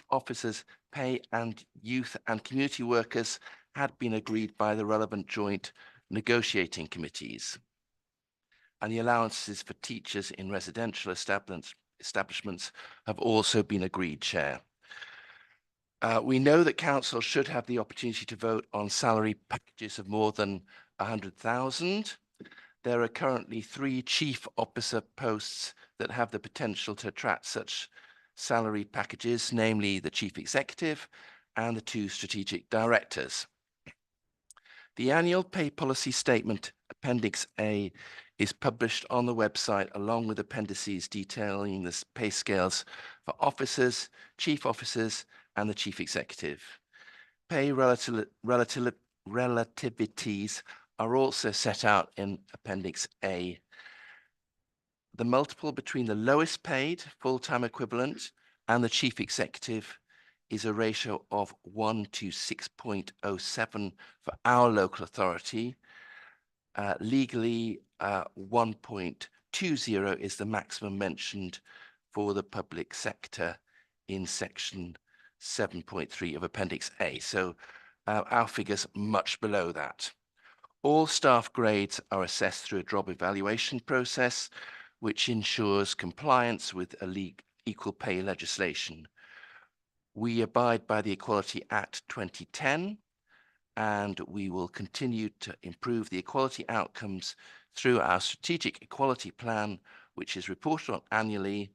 Speaker 10: Officers Pay and Youth and Community Workers had been agreed by the relevant joint negotiating committees. And the allowances for teachers in residential establishments have also been agreed, Chair. We know that council should have the opportunity to vote on salary packages of more than 100,000. There are currently 3 chief officer posts that have the potential to attract such salary packages, namely the chief executive and the 2 strategic directors. The annual pay policy statement, Appendix A, is published on the website along with appendices detailing the pay scales for officers, chief officers, and the chief executive. Pay relativities are also set out in Appendix A. The multiple between the lowest paid full-time equivalent and the chief executive is a ratio of 1 to 6.07 for our local authority. Legally, 1.20 is the maximum mentioned for the public sector in section 7.3 of Appendix A. So our figures much below that. All staff grades are assessed through a job evaluation process, which ensures compliance with equal pay legislation. We abide by the Equality Act 2010, and we will continue to improve the equality outcomes through our strategic equality plan, which is reported on annually.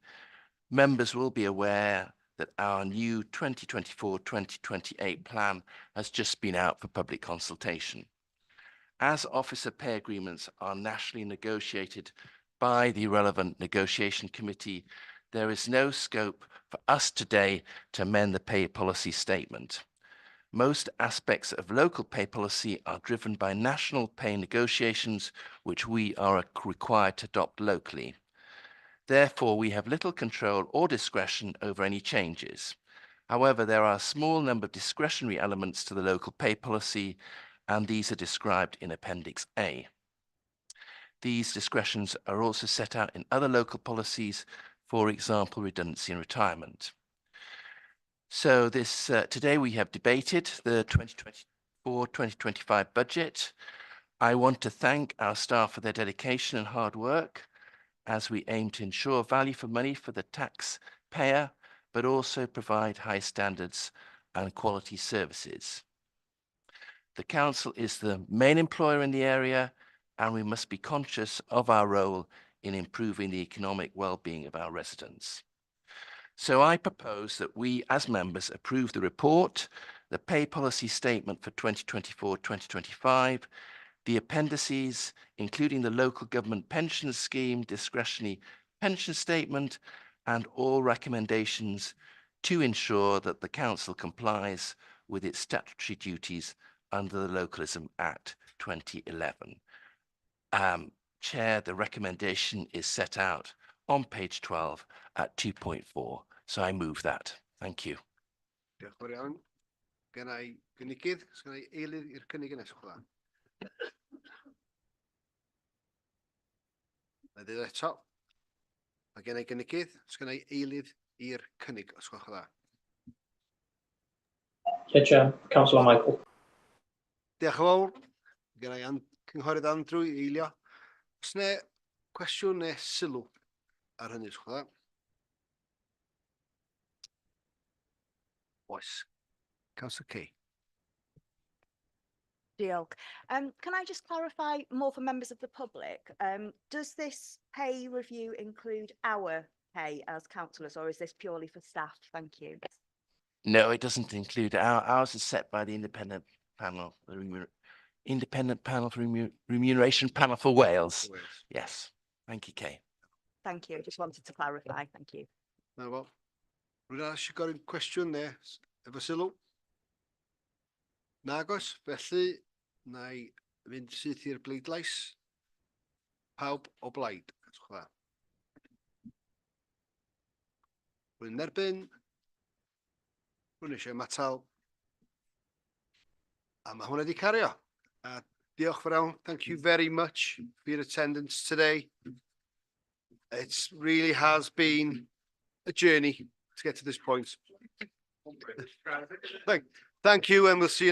Speaker 10: Members will be aware that our new 2024-2028 plan has just been out for public consultation. As officer pay agreements are nationally negotiated by the relevant negotiation committee, there is no scope for us today to amend the pay policy statement. Most aspects of local pay policy are driven by national pay negotiations, which we are required to adopt locally. Therefore, we have little control or discretion over any changes. However, there are a small number of discretionary elements to the local pay policy, and these are described in Appendix A. These discretions are also set out in other local policies, for example, redundancy and retirement. So today we have debated the 2024-2025 budget. I want to thank our staff for their dedication and hard work as we aim to ensure value for money for the taxpayer, but also provide high standards and quality services. The council is the main employer in the area, and we must be conscious of our role in improving the economic well-being of our residents. So I propose that we, as members, approve the report, the pay policy statement for 2024-2025, the appendices, including the local government pension scheme discretionary pension statement, and all recommendations to ensure that the council complies with its statutory duties under the Localism Act 2011. Chair, the recommendation is set out on page 12 at 2.4. So I move that. Thank you.
Speaker 1: Diolch yn fawr iawn. Gen I gynigydd? Sgen I eilydd i'r cynnig yna? Na ddydd eto. Mae gen I gynigydd? Sgen I eilydd i'r cynnig, os gwelwch yn dda?
Speaker 3: Chair, Councillor Michael.
Speaker 1: Diolch yn fawr. Gen I cynghorydd Andrew i eilio. Os ne cwestiwn neu sylw ar hynny, os gwelwch yn dda? Oes. Councillor Kay.
Speaker 22: Diolch. Can I just clarify more for members of the public? Does this pay review include our pay as councillors, or is this purely for staff? Thank you.
Speaker 10: No, it doesn't include. Ours is set by the independent panel, independent panel for remuneration panel for Wales. Yes. Thank you, Kay.
Speaker 22: Thank you. Just wanted to clarify. Thank you.
Speaker 1: Na fo. Rwy'n eisiau gofyn cwestiwn neu efo sylw? Nagos, felly na i fynd syth i'r bleidlais. Pawb o blaid. Rwy'n erbyn. Rwy'n eisiau matal. A mae hwnna wedi cario. A diolch fawr iawn. Thank you very much for your attendance today. It really has been a journey to get to this point. Thank you, and we'll see you